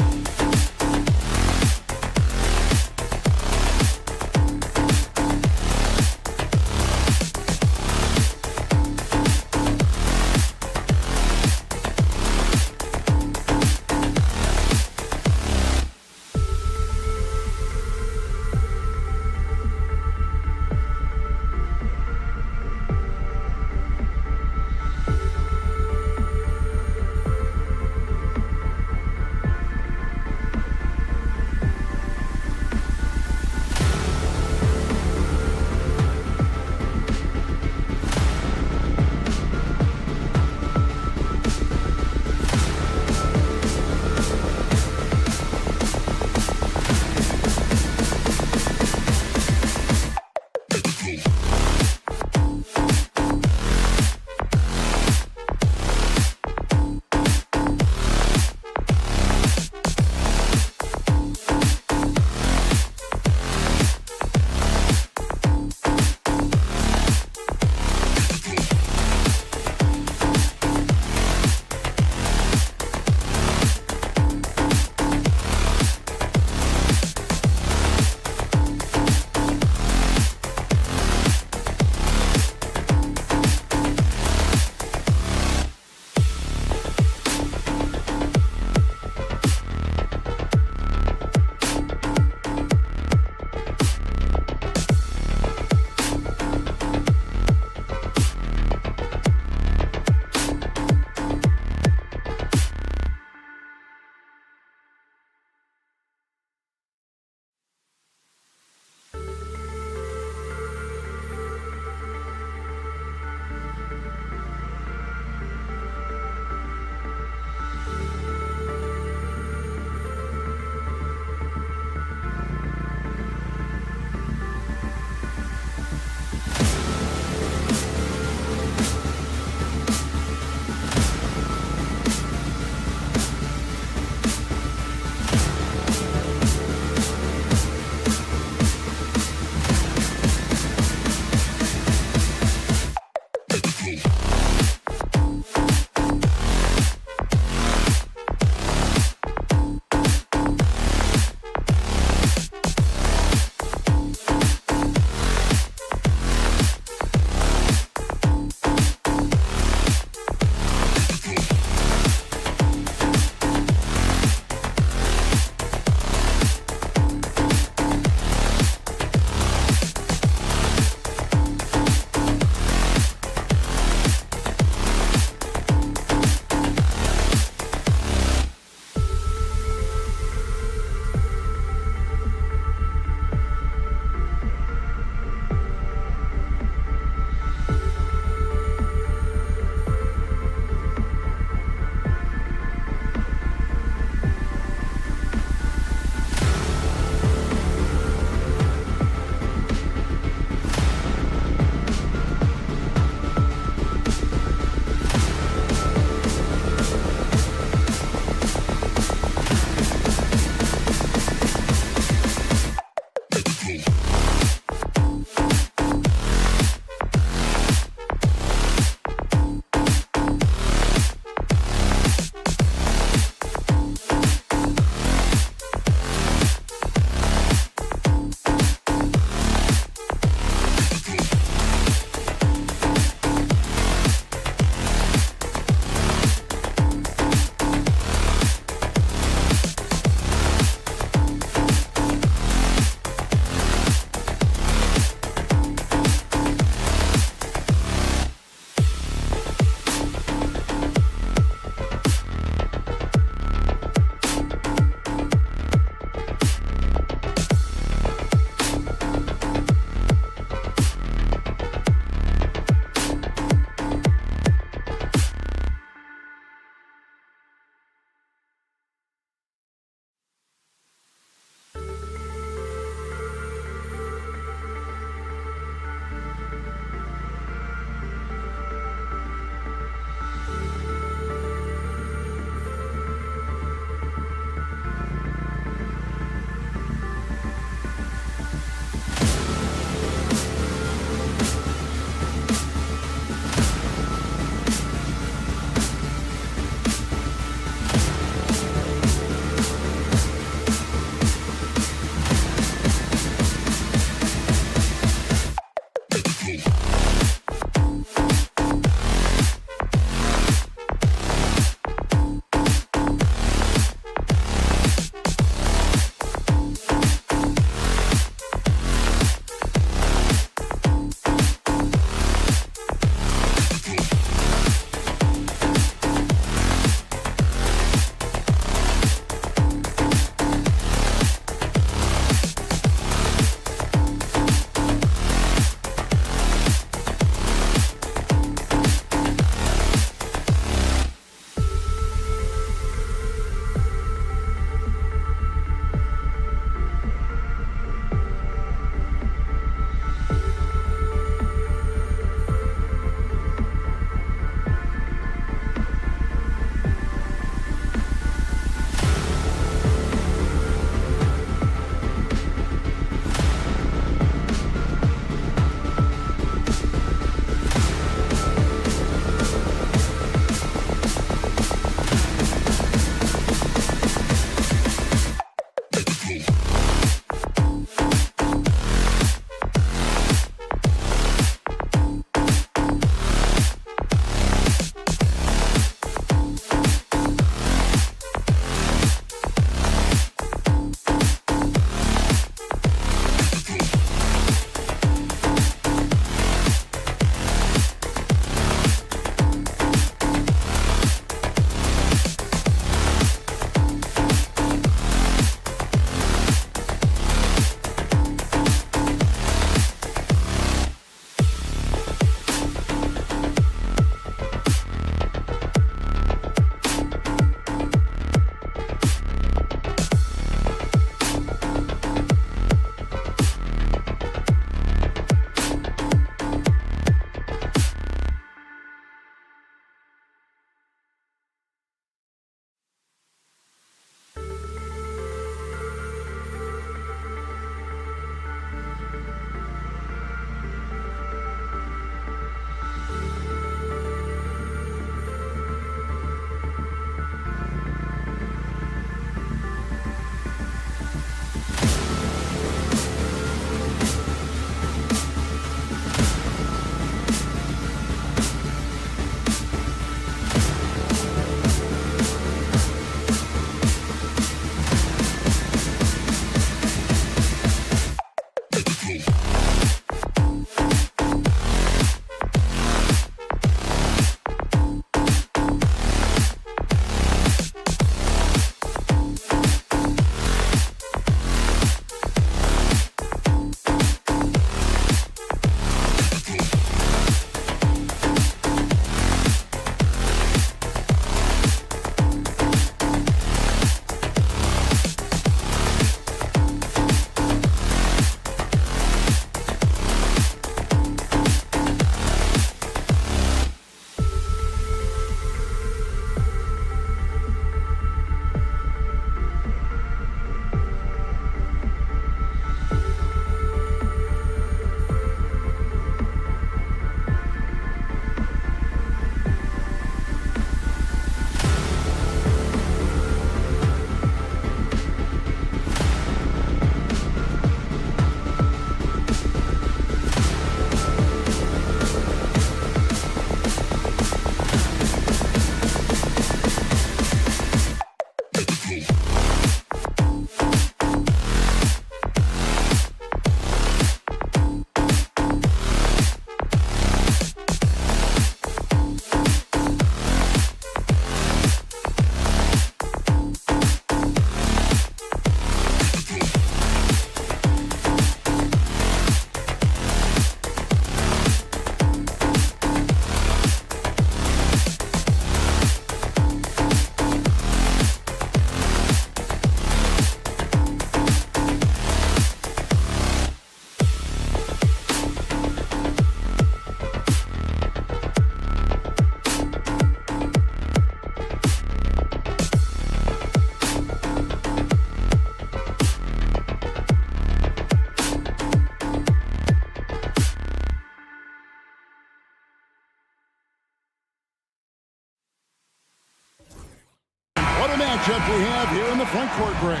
matchup we have here in the front court, Greg.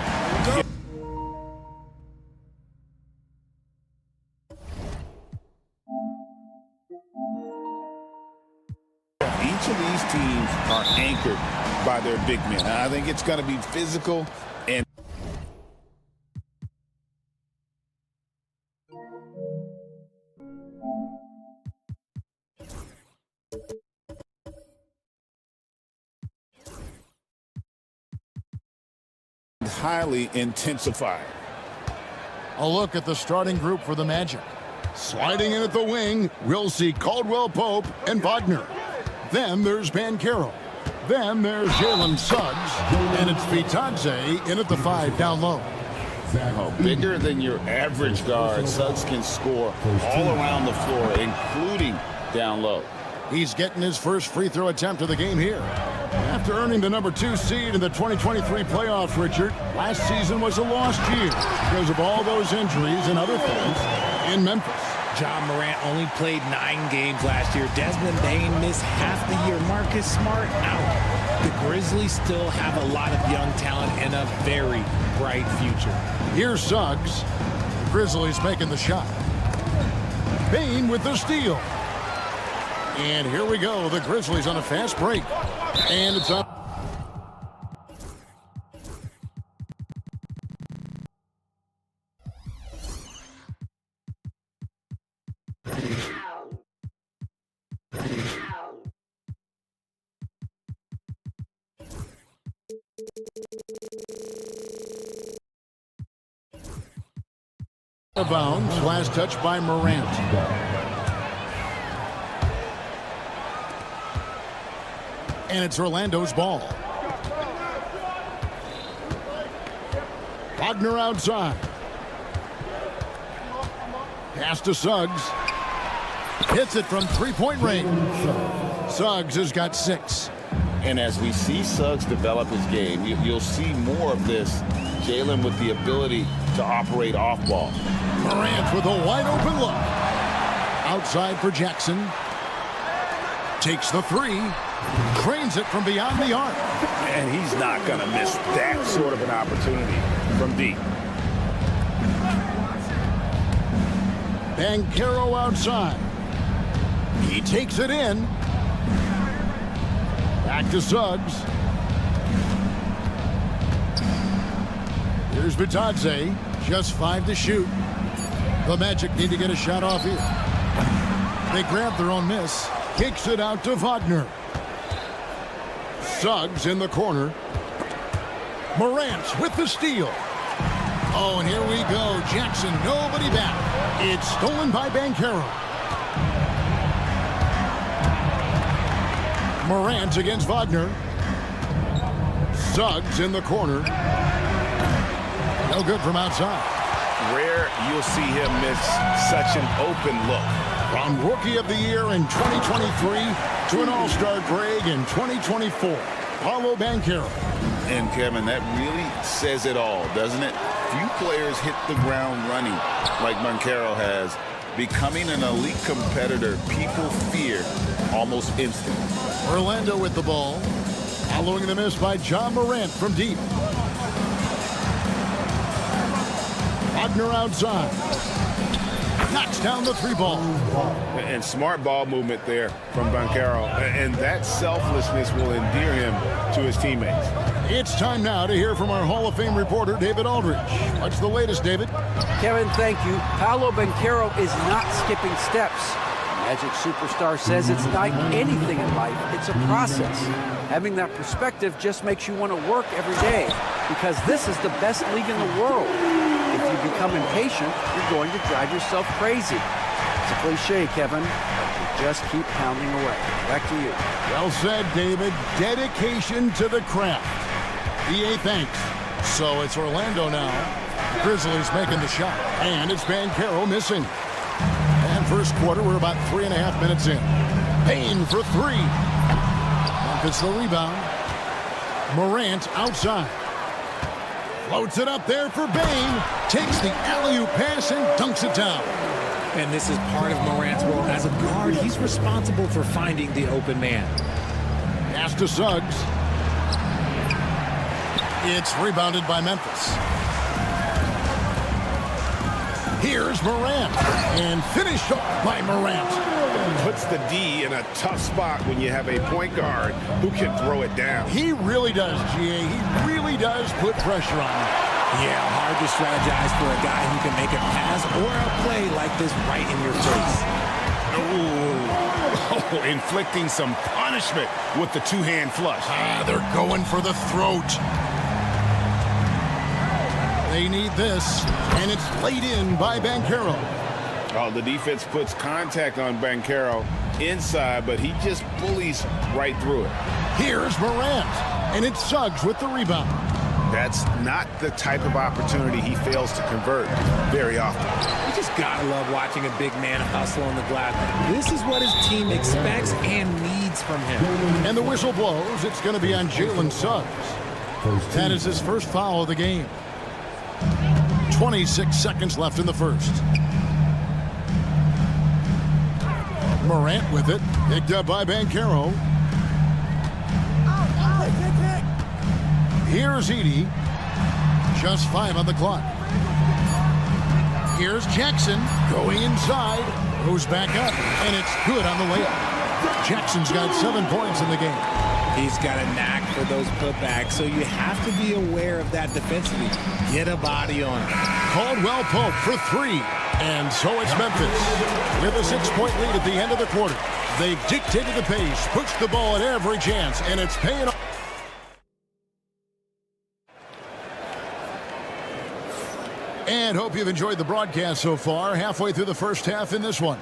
Each of these teams are anchored by their big men. I think it's going to be physical and highly intensified. A look at the starting group for the Magic. Sliding in at the wing, we'll see Caldwell Pope and Wagner. Then there's Banchero. Then there's Jalen Suggs. And it's Vitadze in at the 5 down low. Oh, bigger than your average guard, Suggs can score all around the floor, including down low. He's getting his first free throw attempt of the game here. After earning the number 2 seed in the 2023 playoffs, Richard, last season was a lost year because of all those injuries and other things in Memphis. John Morant only played 9 games last year. Desmond Bane missed half the year. Marcus Smart out. The Grizzlies still have a lot of young talent and a very bright future. Here's Suggs. The Grizzlies making the shot. Bane with the steal. And here we go. The Grizzlies on a fast break. And it's up. Bounds, last touch by Morant. And it's Orlando's ball. Wagner outside. Pass to Suggs. Hits it from three-point range. Suggs has got 6. And as we see Suggs develop his game, you'll see more of this. Jalen with the ability to operate off ball. Morant with a wide open look. Outside for Jackson. Takes the 3. Trains it from beyond the arc. And he's not going to miss that sort of an opportunity from deep. Banchero outside. He takes it in. Back to Suggs. Here's Vitadze. Just 5 to shoot. The Magic need to get a shot off here. They grab their own miss. Kicks it out to Wagner. Suggs in the corner. Morant with the steal. Oh, and here we go. Jackson, nobody back. It's stolen by Banchero. Morant against Wagner. Suggs in the corner. No good from outside. Rare you'll see him miss such an open look. From Rookie of the Year in 2023 to an All-Star Greg in 2024. Paulo Banchero. And Kevin, that really says it all, doesn't it? Few players hit the ground running like Banchero has. Becoming an elite competitor, people fear almost instantly. Orlando with the ball. Following the miss by John Morant from deep. Wagner outside. Knocks down the 3 ball. And smart ball movement there from Banchero. And that selflessness will endear him to his teammates. It's time now to hear from our Hall of Fame reporter, David Aldridge. What's the latest, David? Kevin, thank you. Paulo Banchero is not skipping steps. Magic superstar says it's like anything in life. It's a process. Having that perspective just makes you want to work every day because this is the best league in the world. If you become impatient, you're going to drive yourself crazy. It's a cliche, Kevin, but you just keep pounding away. Back to you. Well said, David. Dedication to the craft. EA thanks. So it's Orlando now. Grizzlies making the shot. And it's Banchero missing. And first quarter, we're about 3.5 minutes in. Payne for 3. Memphis the rebound. Morant outside. Floats it up there for Bane. Takes the alley-oop pass and dunks it down. And this is part of Morant's role. As a guard, he's responsible for finding the open man. Pass to Suggs. It's rebounded by Memphis. Here's Morant, and finished off by Morant. Puts the D in a tough spot when you have a point guard who can throw it down. He really does, GA. He really does put pressure on him. Yeah, hard to strategize for a guy who can make a pass or a play like this right in your face. Oh, inflicting some punishment with the two-hand flush. They're going for the throat. They need this, and it's laid in by Banchero. Oh, the defense puts contact on Banchero inside, but he just bullies right through it. Here's Morant, and it's Suggs with the rebound. That's not the type of opportunity he fails to convert very often. You just gotta love watching a big man hustle on the glass. This is what his team expects and needs from him. And the whistle blows. It's going to be on Jalen Suggs. That is his first foul of the game. 26 seconds left in the first. Morant with it, picked up by Banchero. Here's Edey. Just 5 on the clock. Here's Jackson going inside. Goes back up, and it's good on the layup. Jackson's got 7 points in the game. He's got a knack for those putbacks, so you have to be aware of that defensively. Get a body on him. Caldwell Pope for 3. And so it's Memphis with a 6-point lead at the end of the quarter. They've dictated the pace, pushed the ball at every chance, and it's paying off. And hope you've enjoyed the broadcast so far. Halfway through the first half in this one.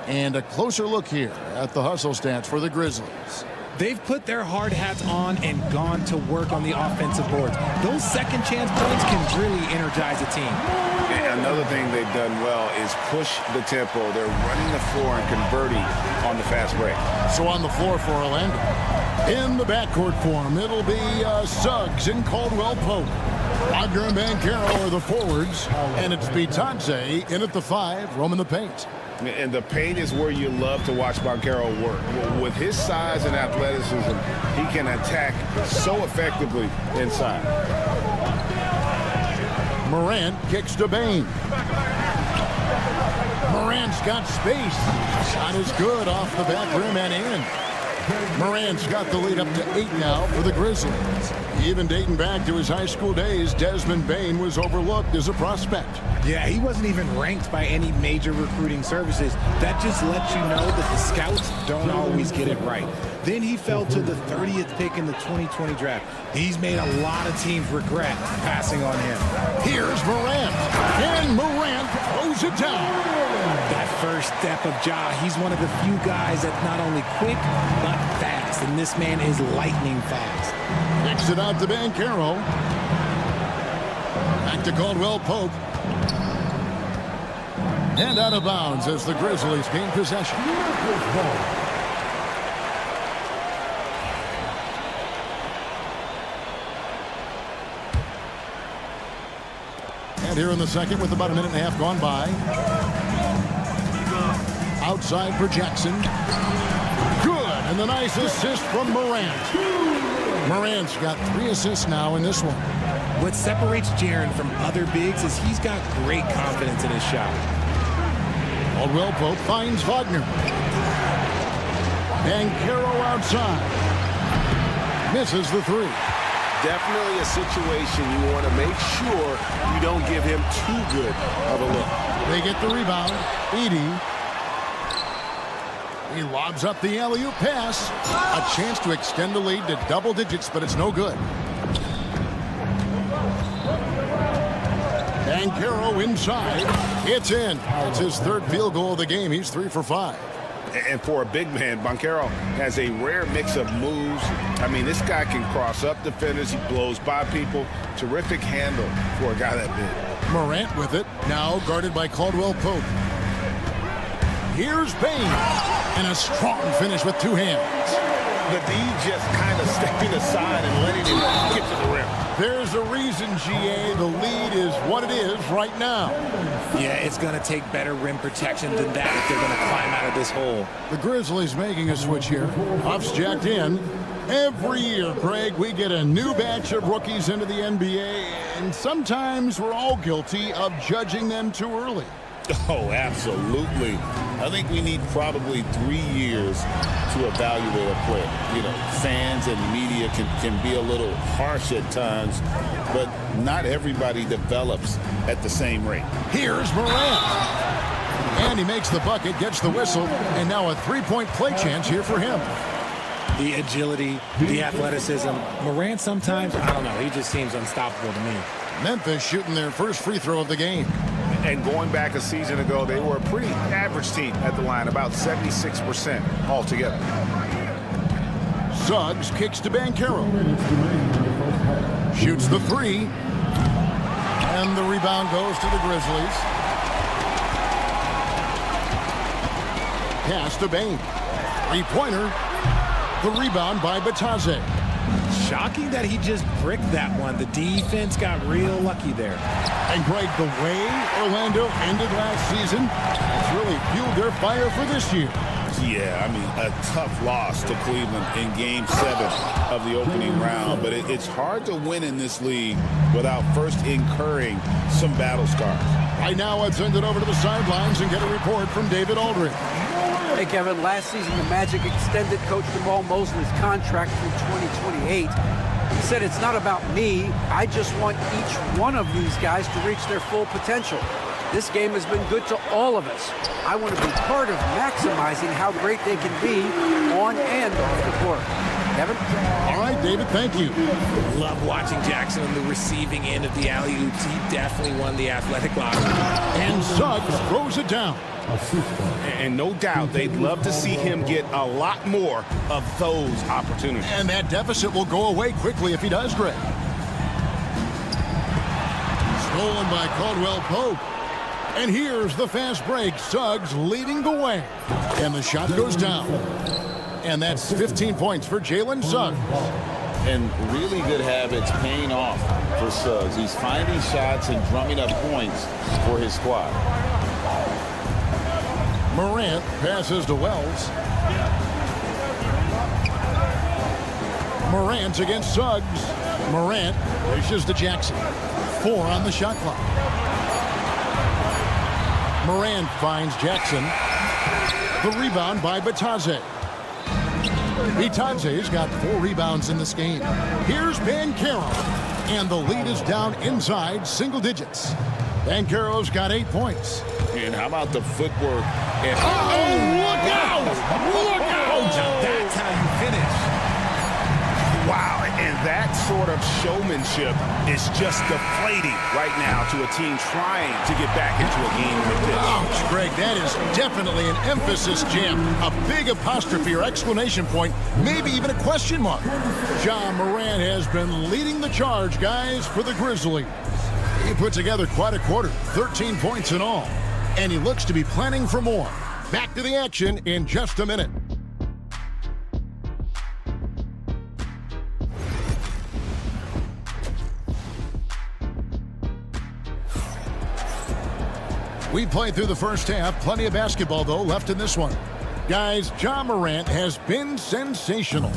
And a closer look here at the hustle stats for the Grizzlies. They've put their hard hats on and gone to work on the offensive boards. Those second chance points can really energize a team. And another thing they've done well is push the tempo. They're running the floor and converting on the fast break. So on the floor for Orlando. In the backcourt form, it'll be Suggs and Caldwell Pope. Wagner and Banchero are the forwards, and it's Bitadze in at the 5, roaming the paint. And the paint is where you love to watch Banchero work. With his size and athleticism, he can attack so effectively inside. Morant kicks to Bane. Morant's got space. Shot is good off the back rim and in. Morant's got the lead up to 8 now for the Grizzlies. Even dating back to his high school days, Desmond Bane was overlooked as a prospect. Yeah, he wasn't even ranked by any major recruiting services. That just lets you know that the scouts don't always get it right. Then he fell to the 30th pick in the 2020 draft. He's made a lot of teams regret passing on him. Here's Morant, and Morant throws it down. That first step of Ja, he's one of the few guys that's not only quick, but fast. And this man is lightning fast. Kicks it out to Banchero. Back to Caldwell Pope. And out of bounds as the Grizzlies gain possession. And here in the second with about a minute and a half gone by. Outside for Jackson. Good, and the nice assist from Morant. Morant's got 3 assists now in this one. What separates Jaren from other bigs is he's got great confidence in his shot. Caldwell Pope finds Wagner. Banchero outside. Misses the 3. Definitely a situation you want to make sure you don't give him too good of a look. They get the rebound. Edey. He lobs up the alley-oop pass. A chance to extend the lead to double digits, but it's no good. Banchero inside. It's in. It's his 3rd field goal of the game. He's 3 for 5. And for a big man, Banchero has a rare mix of moves. I mean, this guy can cross up defenders. He blows by people. Terrific handle for a guy that big. Morant with it. Now guarded by Caldwell Pope. Here's Bane. And a strong finish with 2 hands. The D just kind of stepping aside and letting him get to the rim. There's a reason, GA. The lead is what it is right now. Yeah, it's going to take better rim protection than that if they're going to climb out of this hole. The Grizzlies making a switch here. Puff's jacked in. Every year, Greg, we get a new batch of rookies into the NBA, and sometimes we're all guilty of judging them too early. Oh, absolutely. I think we need probably 3 years to evaluate a player. You know, fans and media can be a little harsh at times, but not everybody develops at the same rate. Here's Morant. And he makes the bucket, gets the whistle, and now a three-point play chance here for him. The agility, the athleticism. Morant sometimes, I don't know, he just seems unstoppable to me. Memphis shooting their first free throw of the game. And going back a season ago, they were a pretty average team at the line, about 76% altogether. Suggs kicks to Banchero. Shoots the three. And the rebound goes to the Grizzlies. Pass to Bane. Three-pointer. The rebound by Batadze. Shocking that he just bricked that one. The defense got real lucky there. And Greg, the way Orlando ended last season has really fueled their fire for this year. Yeah, I mean, a tough loss to Cleveland in Game 7 of the opening round, but it's hard to win in this league without first incurring some battle scars. Right now, let's send it over to the sidelines and get a report from David Aldridge. Hey, Kevin, last season the Magic extended Coach Jamal Mosley's contract through 2028. He said, it's not about me. I just want each one of these guys to reach their full potential. This game has been good to all of us. I want to be part of maximizing how great they can be on and off the court. Kevin? All right, David, thank you. Love watching Jackson on the receiving end of the alley-oops. He definitely won the athletic locker. And Suggs throws it down. And no doubt they'd love to see him get a lot more of those opportunities. And that deficit will go away quickly if he does, Greg. Stolen by Caldwell Pope. And here's the fast break. Suggs leading the way. And the shot goes down. And that's 15 points for Jalen Suggs. And really good habits paying off for Suggs. He's finding shots and drumming up points for his squad. Morant passes to Wells. Morant against Suggs. Morant pushes to Jackson. 4 on the shot clock. Morant finds Jackson. The rebound by Batadze. Batadze's got 4 rebounds in this game. Here's Banchero. And the lead is down inside single digits. Banchero's got 8 points. And how about the footwork? And look out! Look out! That's how you finish. Wow, and that sort of showmanship is just deflating right now to a team trying to get back into a game like this. Ouch, Greg, that is definitely an emphasis jam. A big apostrophe or exclamation point, maybe even a question mark. Ja Morant has been leading the charge, guys, for the Grizzlies. He put together quite a quarter, 13 points in all. And he looks to be planning for more. Back to the action in just a minute. We played through the first half. Plenty of basketball, though, left in this one. Guys, Ja Morant has been sensational.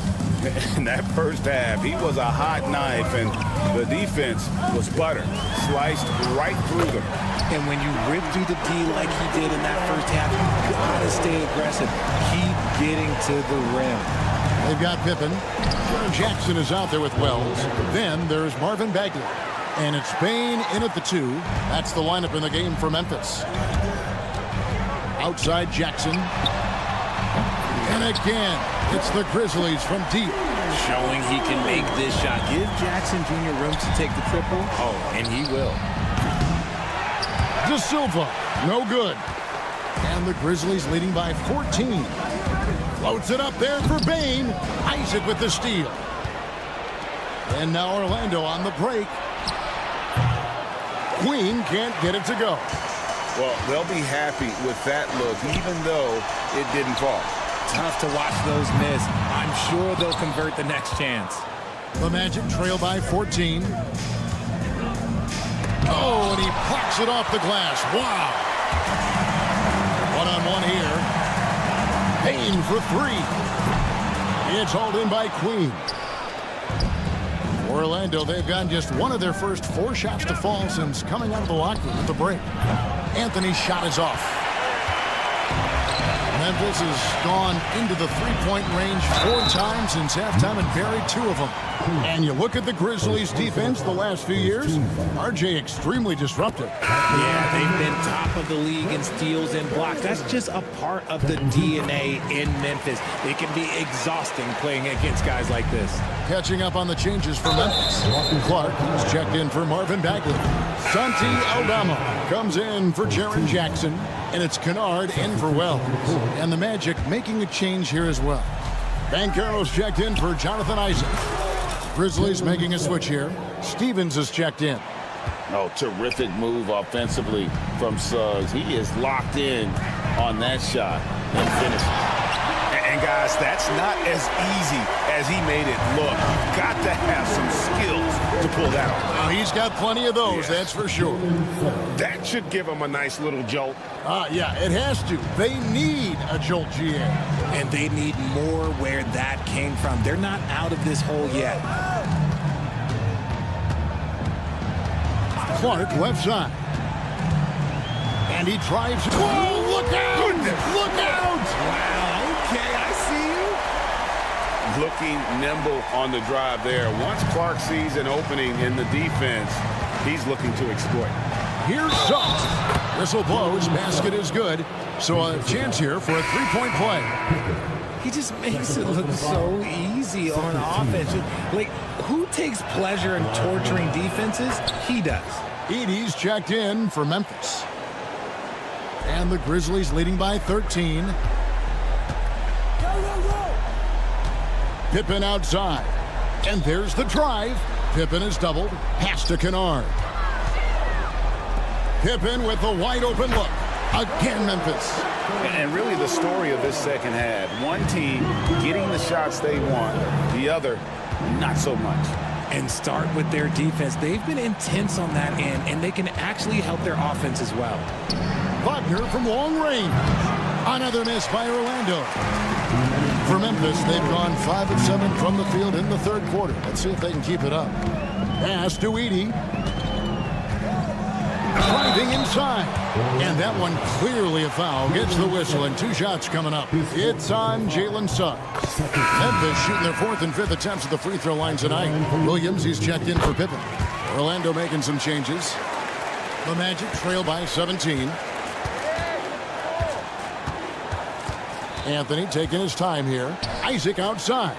In that first half, he was a hot knife, and the defense was butter. Sliced right through them. And when you rip through the D like he did in that first half, you gotta stay aggressive. Keep getting to the rim. They've got Pippen. Jackson is out there with Wells. Then there's Marvin Bagley. And it's Bane in at the 2. That's the lineup in the game for Memphis. Outside Jackson. And again, it's the Grizzlies from deep. Showing he can make this shot. Give Jackson Jr. room to take the triple. Oh, and he will. De Silva, no good. And the Grizzlies leading by 14. Floats it up there for Bane. Isaac with the steal. And now Orlando on the break. Queen can't get it to go. Well, they'll be happy with that look, even though it didn't fall. Tough to watch those miss. I'm sure they'll convert the next chance. The Magic trail by 14. Oh, and he plucks it off the glass. Wow. One-on-one here. Payne for 3. It's hauled in by Queen. Orlando, they've gotten just one of their first 4 shots to fall since coming out of the locker room at the break. Anthony's shot is off. Memphis has gone into the three-point range 4 times since halftime and buried 2 of them. And you look at the Grizzlies' defense the last few years, RJ extremely disruptive. Yeah, they've been top of the league in steals and blocks. That's just a part of the DNA in Memphis. It can be exhausting playing against guys like this. Catching up on the changes for Memphis. Clark, he's checked in for Marvin Bagley. Santi Aldama comes in for Jaren Jackson. And it's Kennard in for Wells. And the Magic making a change here as well. Banchero's checked in for Jonathan Isaac. Grizzlies making a switch here. Stevens is checked in. Oh, terrific move offensively from Suggs. He is locked in on that shot and finishes. And guys, that's not as easy as he made it look. You've got to have some skills to pull that off. He's got plenty of those, that's for sure. That should give him a nice little jolt. Yeah, it has to. They need a jolt, GA. And they need more where that came from. They're not out of this hole yet. Clark, left side. And he drives. Whoa, look out! Goodness. Look out! Wow, okay, I see you. Looking nimble on the drive there. Once Clark sees an opening in the defense, he's looking to exploit. Here's Suggs. Whistle blows, basket is good. So a chance here for a three-point play. He just makes it look so easy on offense. Like, who takes pleasure in torturing defenses? He does. Edey's checked in for Memphis. And the Grizzlies leading by 13. Pippen outside. And there's the drive. Pippen is doubled. Pass to Kennard. Pippen with the wide open look. Again, Memphis. And really the story of this second half. One team getting the shots they want. The other, not so much. And start with their defense. They've been intense on that end, and they can actually help their offense as well. Wagner from long range. Another miss by Orlando. For Memphis, they've gone 5 of 7 from the field in the third quarter. Let's see if they can keep it up. Pass to Edey. Driving inside. And that one clearly a foul. Gets the whistle and 2 shots coming up. It's on Jalen Suggs. Memphis shooting their 4th and 5th attempts at the free throw line tonight. Williams, he's checked in for Pippen. Orlando making some changes. The Magic trail by 17. Anthony taking his time here. Isaac outside.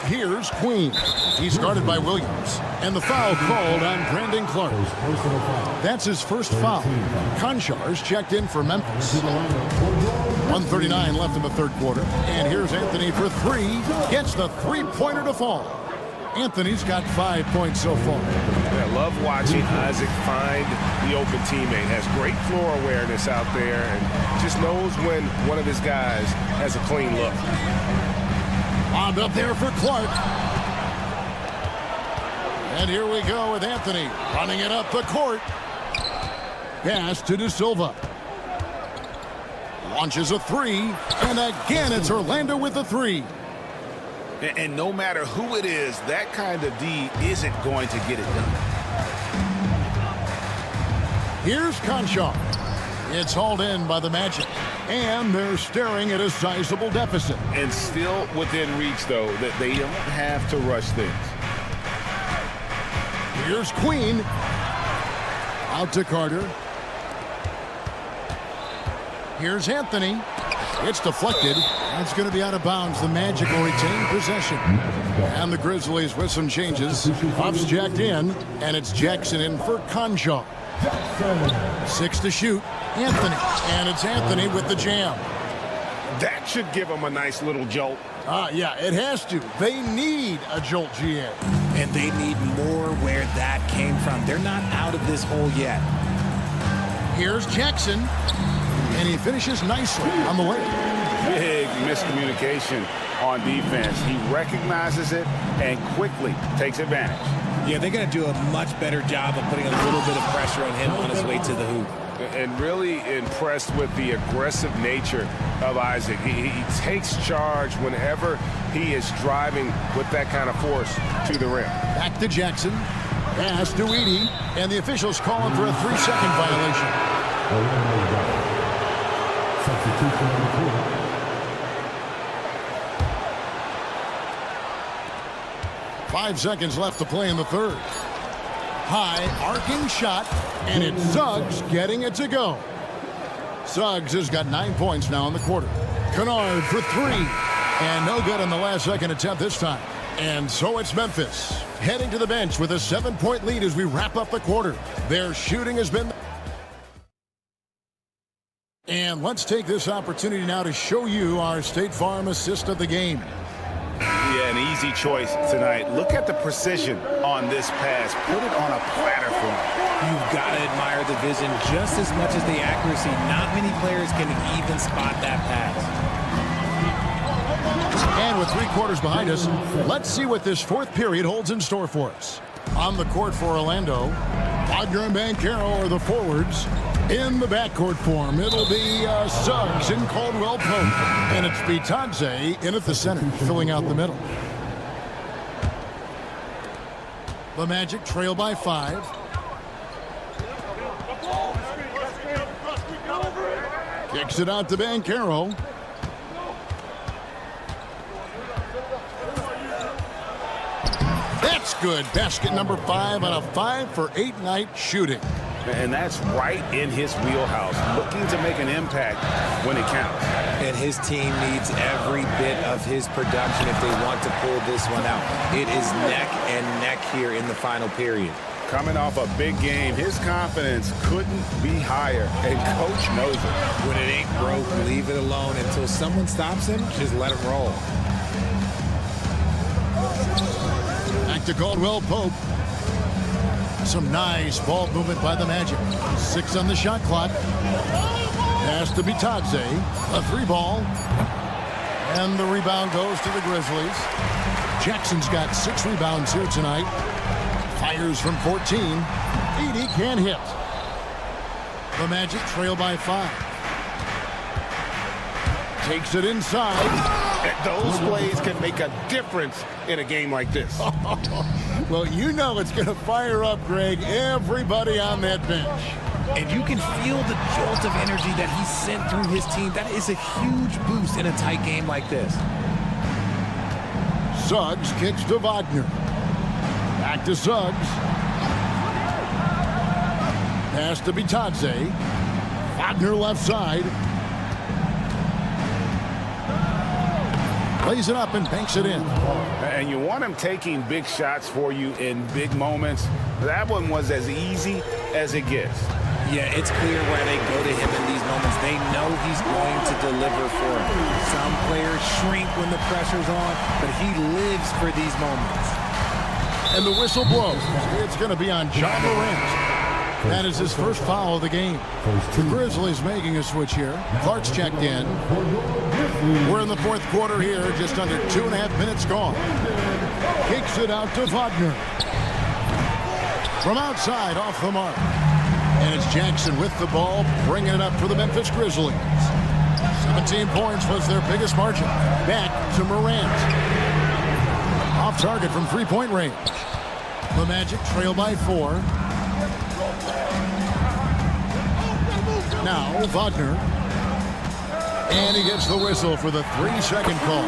Here's Queen. He's guarded by Williams. And the foul called on Brandon Clark. That's his first foul. Konchar's checked in for Memphis. 1:39 left in the third quarter. And here's Anthony for 3. Gets the three-pointer to fall. Anthony's got 5 points so far. I love watching Isaac find the open teammate. Has great floor awareness out there and just knows when one of his guys has a clean look. Lobbed up there for Clark. And here we go with Anthony running it up the court. Pass to De Silva. Launches a 3. And again, it's Orlando with the 3. And no matter who it is, that kind of D isn't going to get it done. Here's Konchar. It's hauled in by the Magic. And they're staring at a sizable deficit. And still within reach, though, that they don't have to rush things. Here's Queen. Out to Carter. Here's Anthony. It's deflected. That's going to be out of bounds. The Magic will retain possession. And the Grizzlies with some changes. Puff's jacked in. And it's Jackson in for Konchar. 6 to shoot. Anthony. And it's Anthony with the jam. That should give them a nice little jolt. Yeah, it has to. They need a jolt, GA. And they need more where that came from. They're not out of this hole yet. Here's Jackson. And he finishes nicely on the way. Big miscommunication on defense. He recognizes it and quickly takes advantage. Yeah, they're going to do a much better job of putting a little bit of pressure on him on his way to the hoop. And really impressed with the aggressive nature of Isaac. He takes charge whenever he is driving with that kind of force to the rim. Back to Jackson. Pass to Edey. And the officials call him for a 3-second violation. Substitution number 4. 5 seconds left to play in the third. High, arcing shot, and it's Suggs getting it to go. Suggs has got 9 points now in the quarter. Kennard for 3, and no good on the last second attempt this time. And so it's Memphis, heading to the bench with a 7-point lead as we wrap up the quarter. Their shooting has been... And let's take this opportunity now to show you our State Farm assist of the game. Yeah, an easy choice tonight. Look at the precision on this pass. Put it on a platter for him. You've got to admire the vision just as much as the accuracy. Not many players can even spot that pass. And with 3 quarters behind us, let's see what this fourth period holds in store for us. On the court for Orlando, Wagner and Banchero are the forwards. In the backcourt form, it'll be Suggs and Caldwell Pope. And it's Bitadze in at the center, filling out the middle. The Magic trail by 5. Kicks it out to Banchero. That's good. Basket number 5 on a 5 for 8 night shooting. And that's right in his wheelhouse, looking to make an impact when it counts. And his team needs every bit of his production if they want to pull this one out. It is neck and neck here in the final period. Coming off a big game, his confidence couldn't be higher, and Coach knows it. When it ain't broke, leave it alone until someone stops him. Just let him roll. Back to Caldwell Pope. Some nice ball movement by the Magic. 6 on the shot clock. Pass to Bitadze. A 3-ball. And the rebound goes to the Grizzlies. Jackson's got 6 rebounds here tonight. Fires from 14. Edey can't hit. The Magic trail by 5. Takes it inside. Those plays can make a difference in a game like this. Well, you know it's going to fire up, Greg, everybody on that bench. And you can feel the jolt of energy that he sent through his team. That is a huge boost in a tight game like this. Suggs kicks to Wagner. Back to Suggs. Pass to Bitadze. Wagner left side. Plays it up and banks it in. And you want him taking big shots for you in big moments. That one was as easy as it gets. Yeah, it's clear why they go to him in these moments. They know he's going to deliver for them. Some players shrink when the pressure's on, but he lives for these moments. And the whistle blows. It's going to be on Ja Morant. That is his first foul of the game. The Grizzlies making a switch here. Clark's checked in. We're in the fourth quarter here, just under 2.5 minutes gone. Kicks it out to Wagner. From outside, off the mark. And it's Jackson with the ball, bringing it up for the Memphis Grizzlies. 17 points was their biggest margin. Back to Morant. Off target from 3-point range. The Magic trail by 4. Now Wagner. And he gets the whistle for the 3-second call.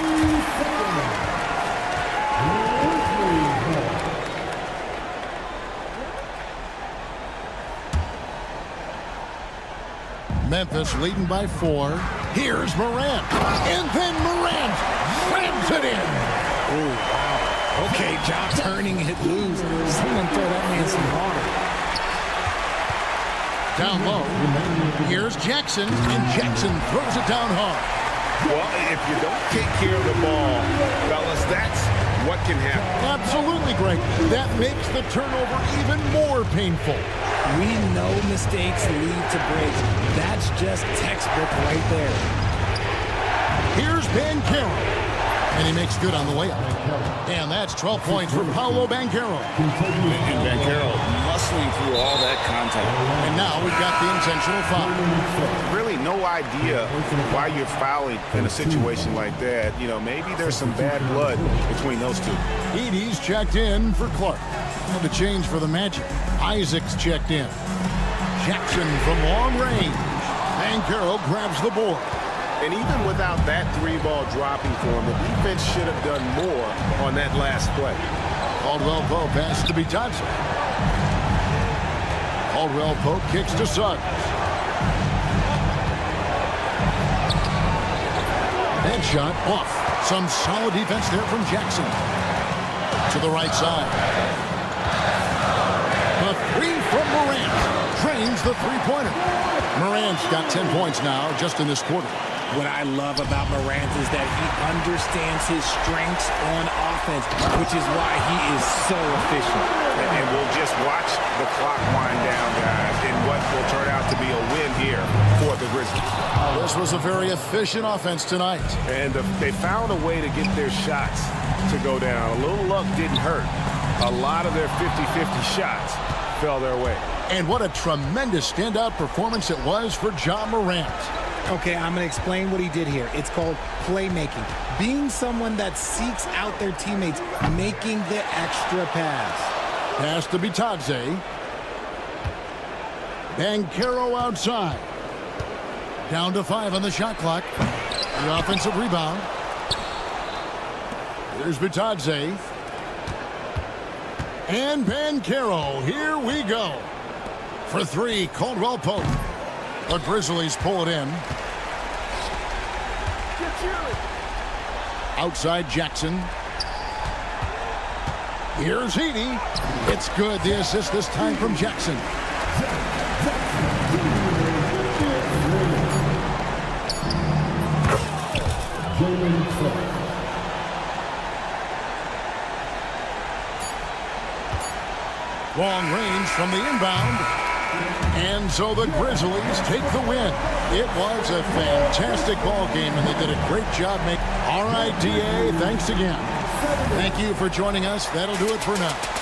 Memphis leading by 4. Here's Morant. And then Morant slams it in. Oh, wow. Okay, Ja turning it loose. Someone throw that man some water. Down low. Here's Jackson, and Jackson throws it down hard. Well, if you don't take care of the ball, fellas, that's what can happen. Absolutely, Greg. That makes the turnover even more painful. We know mistakes lead to breaks. That's just textbook right there. Here's Banchero. And he makes good on the layup. And that's 12 points for Paolo Banchero. And Banchero must wrestling through all that contact. And now we've got the intentional foul. Really no idea why you're fouling in a situation like that. You know, maybe there's some bad blood between those two. Edey's checked in for Clark. And the change for the Magic. Isaac's checked in. Jackson from long range. Banchero grabs the board. And even without that three-ball dropping for him, the defense should have done more on that last play. Caldwell Pope pass to Bitadze. Caldwell Pope kicks to Suggs. Head shot off. Some solid defense there from Jackson. To the right side. The three from Morant. Trains the three-pointer. Morant's got 10 points now just in this quarter. What I love about Morant is that he understands his strengths on offense, which is why he is so efficient. And we'll just watch the clock wind down, guys, in what will turn out to be a win here for the Grizzlies. This was a very efficient offense tonight. And they found a way to get their shots to go down. A little luck didn't hurt. A lot of their 50-50 shots fell their way. And what a tremendous standout performance it was for Ja Morant. Okay, I'm going to explain what he did here. It's called playmaking. Being someone that seeks out their teammates, making the extra pass. Pass to Bitadze. Banchero outside. Down to 5 on the shot clock. The offensive rebound. Here's Bitadze. And Banchero. Here we go. For 3, Caldwell Pope. The Grizzlies pull it in. Outside Jackson. Here's Edey. It's good. The assist this time from Jackson. Long range from the inbound. And so the Grizzlies take the win. It was a fantastic ball game, and they did a great job making. All right, DA, thanks again. Thank you for joining us. That'll do it for now.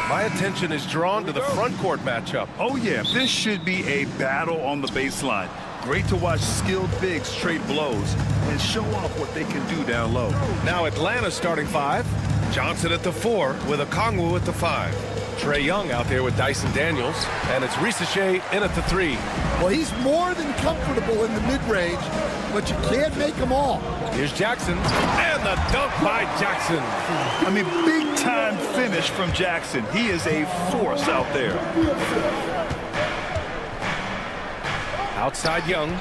My attention is drawn to the front court matchup. Oh, yeah, this should be a battle on the baseline. Great to watch skilled bigs trade blows and show off what they can do down low. Now Atlanta's starting 5. Johnson at the 4 with Okongwu at the 5. Trae Young out there with Dyson Daniels, and it's Ricochet in at the 3. Well, he's more than comfortable in the mid-range, but you can't make them all. Here's Jackson, and the dunk by Jackson. I mean, big-time finish from Jackson. He is a force out there. Outside Young.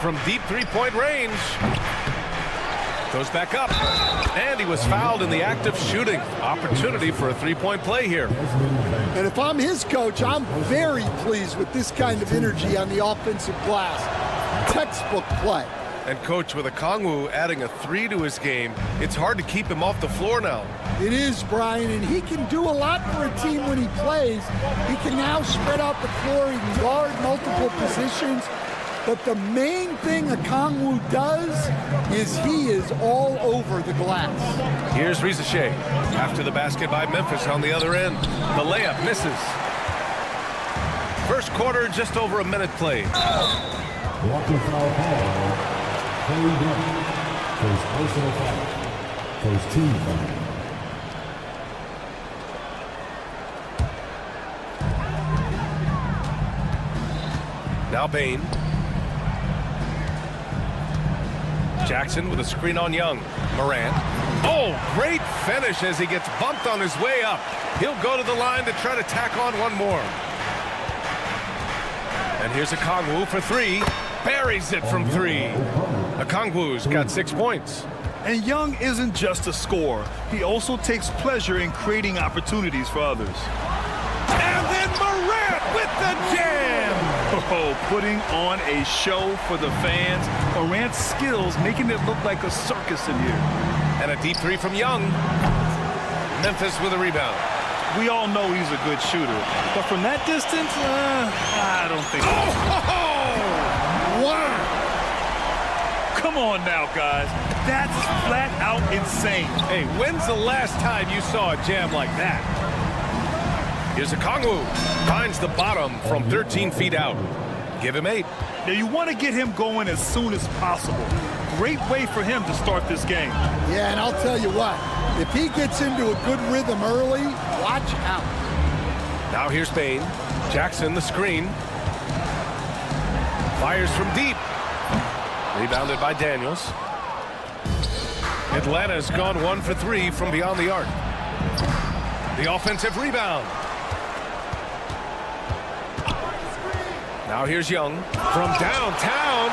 From deep three-point range. Goes back up. And he was fouled in the act of shooting. Opportunity for a three-point play here. And if I'm his coach, I'm very pleased with this kind of energy on the offensive glass. Textbook play. And coach, with Okongwu adding a 3 to his game, it's hard to keep him off the floor now. It is, Brian, and he can do a lot for a team when he plays. He can now spread out the floor, he can guard multiple positions. But the main thing Okongwu does is he is all over the glass. Here's Ricochet. After the basket by Memphis on the other end. The layup misses. First quarter, just over a minute played. Walker foul call. First personal foul. First team foul. Now Bain. Jackson with a screen on Young. Morant. Oh, great finish as he gets bumped on his way up. He'll go to the line to try to tack on one more. And here's Okongwu for 3. Buries it from 3. Okongwu's got 6 points. And Young isn't just a scorer. He also takes pleasure in creating opportunities for others. And then Morant with the jam! Oh, putting on a show for the fans. Morant's skills making it look like a circus in here. And a deep 3 from Young. Memphis with a rebound. We all know he's a good shooter. But from that distance, I don't think so. Wow! Come on now, guys. That's flat out insane. Hey, when's the last time you saw a jam like that? Here's Okongwu. Finds the bottom from 13 feet out. Give him 8. Now, you want to get him going as soon as possible. Great way for him to start this game. Yeah, and I'll tell you what. If he gets into a good rhythm early, watch out. Now here's Bain. Jackson, the screen. Fires from deep. Rebounded by Daniels. Atlanta's gone 1 for 3 from beyond the arc. The offensive rebound. Now here's Young from downtown.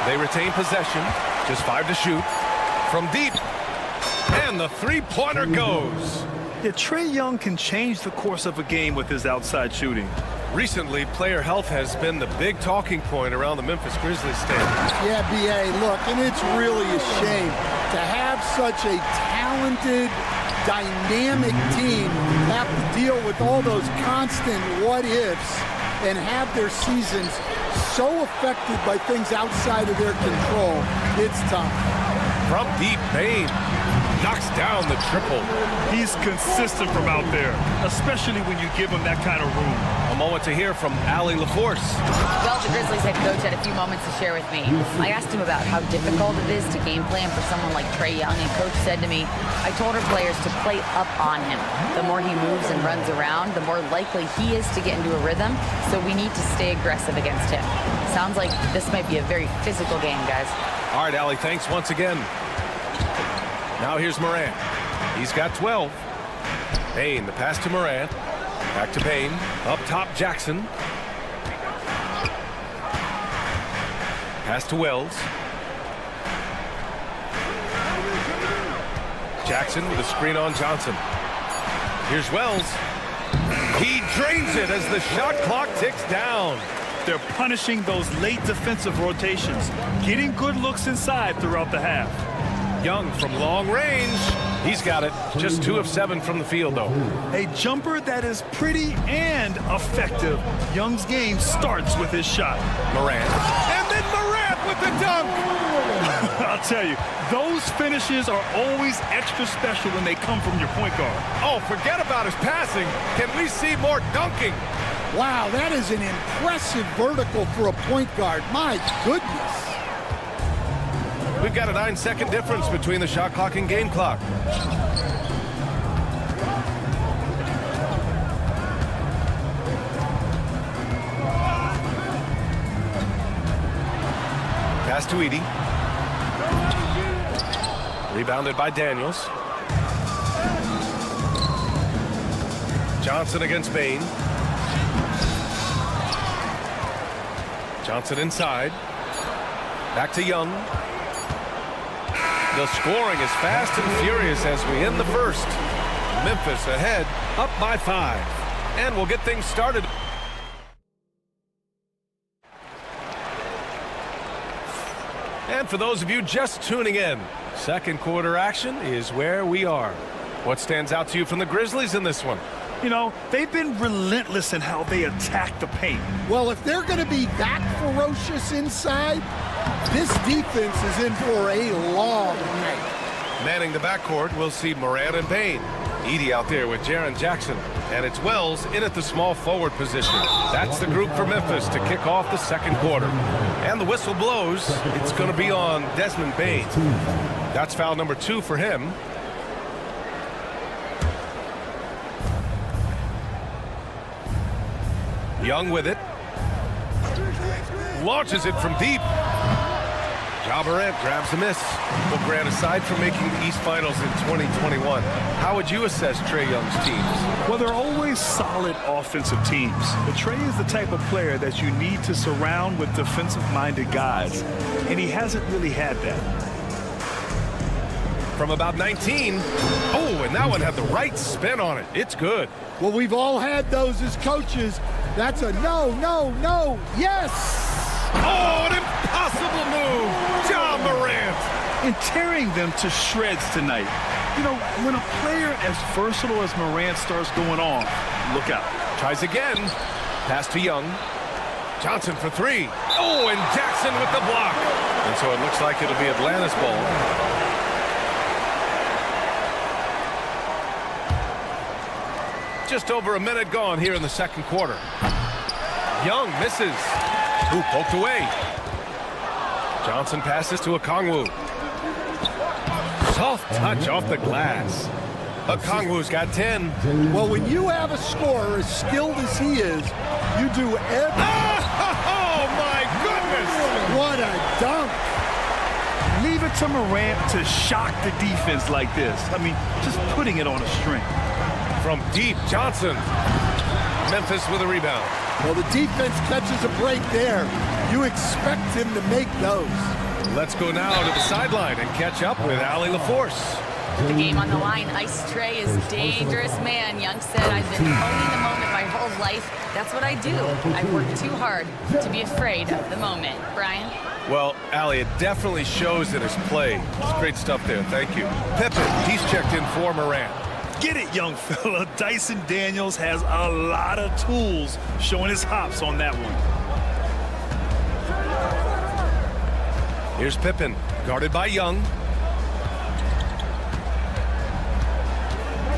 They retain possession. Just 5 to shoot. From deep. And the three-pointer goes. Yeah, Trae Young can change the course of a game with his outside shooting. Recently, player health has been the big talking point around the Memphis Grizzlies stand. Yeah, B.A., look, and it's really a shame to have such a talented, dynamic team have to deal with all those constant what-ifs and have their seasons so affected by things outside of their control. It's tough. From deep, Bain knocks down the triple. He's consistent from out there, especially when you give him that kind of room. A moment to hear from Allie LaForce. Well, the Grizzlies head coach had a few moments to share with me. I asked him about how difficult it is to game plan for someone like Trae Young, and coach said to me, I told our players to play up on him. The more he moves and runs around, the more likely he is to get into a rhythm, so we need to stay aggressive against him. Sounds like this might be a very physical game, guys. All right, Allie, thanks once again. Now here's Morant. He's got 12. Bain, the pass to Morant. Back to Bain. Up top, Jackson. Pass to Wells. Jackson with a screen on Johnson. Here's Wells. He drains it as the shot clock ticks down. They're punishing those late defensive rotations, getting good looks inside throughout the half. Young from long range. He's got it. Just 2 of 7 from the field, though. A jumper that is pretty and effective. Young's game starts with his shot. Morant. And then Morant with the dunk. A I'll tell you, those finishes are always extra special when they come from your point guard. Oh, forget about his passing. Can we see more dunking? Wow, that is an impressive vertical for a point guard. My goodness. We've got a 9-second difference between the shot clock and game clock. Pass to Edey. Rebounded by Daniels. Johnson against Bain. Johnson inside. Back to Young. The scoring is fast and furious as we end the first. Memphis ahead, up by 5. And we'll get things started. And for those of you just tuning in, second quarter action is where we are. What stands out to you from the Grizzlies in this one? You know, they've been relentless in how they attack the paint. Well, if they're going to be that ferocious inside, this defense is in for a long night. Manning the backcourt, we'll see Morant and Bain. Edey out there with Jaren Jackson. And it's Wells in at the small forward position. That's the group for Memphis to kick off the second quarter. And the whistle blows. It's going to be on Desmond Bain. That's foul number 2 for him. Young with it. Launches it from deep. Ja Morant grabs the miss. Well, Grant, aside from making the East Finals in 2021, how would you assess Trae Young's teams? Well, they're always solid offensive teams. But Trae is the type of player that you need to surround with defensive-minded guys. And he hasn't really had that. From about 19. Oh, and that one had the right spin on it. It's good. Well, we've all had those as coaches. That's a no, no, no, yes! Oh, an impossible move! Ja Morant! And tearing them to shreds tonight. You know, when a player as versatile as Morant starts going on, look out. Tries again. Pass to Young. Johnson for 3. Oh, and Jackson with the block. And so it looks like it'll be Atlanta's ball. Just over a minute gone here in the second quarter. Young misses. Ooh, poked away. Johnson passes to Okongwu. Soft touch off the glass. Okongwu's got 10. Well, when you have a scorer as skilled as he is, you do everything. Oh, my goodness! What a dunk! Leave it to Morant to shock the defense like this. I mean, just putting it on a string. From deep, Johnson. Memphis with a rebound. Well, the defense catches a break there. You expect him to make those. Let's go now to the sideline and catch up with Allie LaForce. The game on the line. Ice Trae is dangerous, man. Young said, I've been owning the moment my whole life. That's what I do. I've worked too hard to be afraid of the moment. Brian? Well, Allie, it definitely shows in his play. It's great stuff there. Thank you. Pippen, he's checked in for Morant. Get it, young fella. Dyson Daniels has a lot of tools, showing his hops on that one. Here's Pippen, guarded by Young.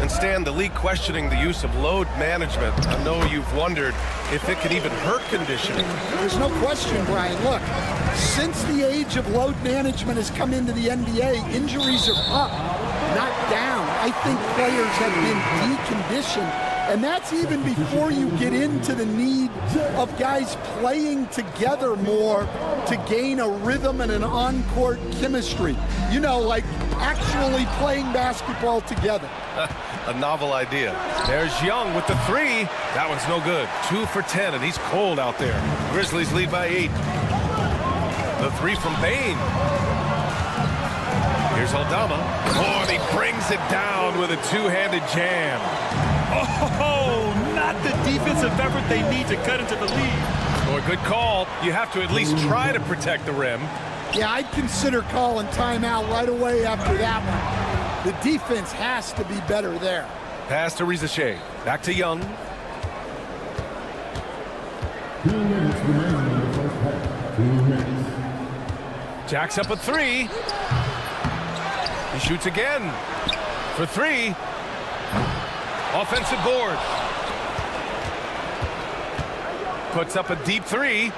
And Stan, the league questioning the use of load management. I know you've wondered if it could even hurt conditioning. There's no question, Brian. Look, since the age of load management has come into the NBA, injuries are up, not down. I think players have been deconditioned, and that's even before you get into the need of guys playing together more to gain a rhythm and an on-court chemistry. You know, like actually playing basketball together. A novel idea. There's Young with the 3. That one's no good. 2 for 10, and he's cold out there. Grizzlies lead by 8. The 3 from Bain. Here's Aldama. Oh, and he brings it down with a two-handed jam. Oh, not the defensive effort they need to cut into the lead. Oh, a good call. You have to at least try to protect the rim. Yeah, I'd consider calling timeout right away after that one. The defense has to be better there. Pass to Rizachet. Back to Young. 2 minutes remaining in the first half. 2 minutes. Jacks up a 3. He shoots again for 3. Offensive board. Puts up a deep 3.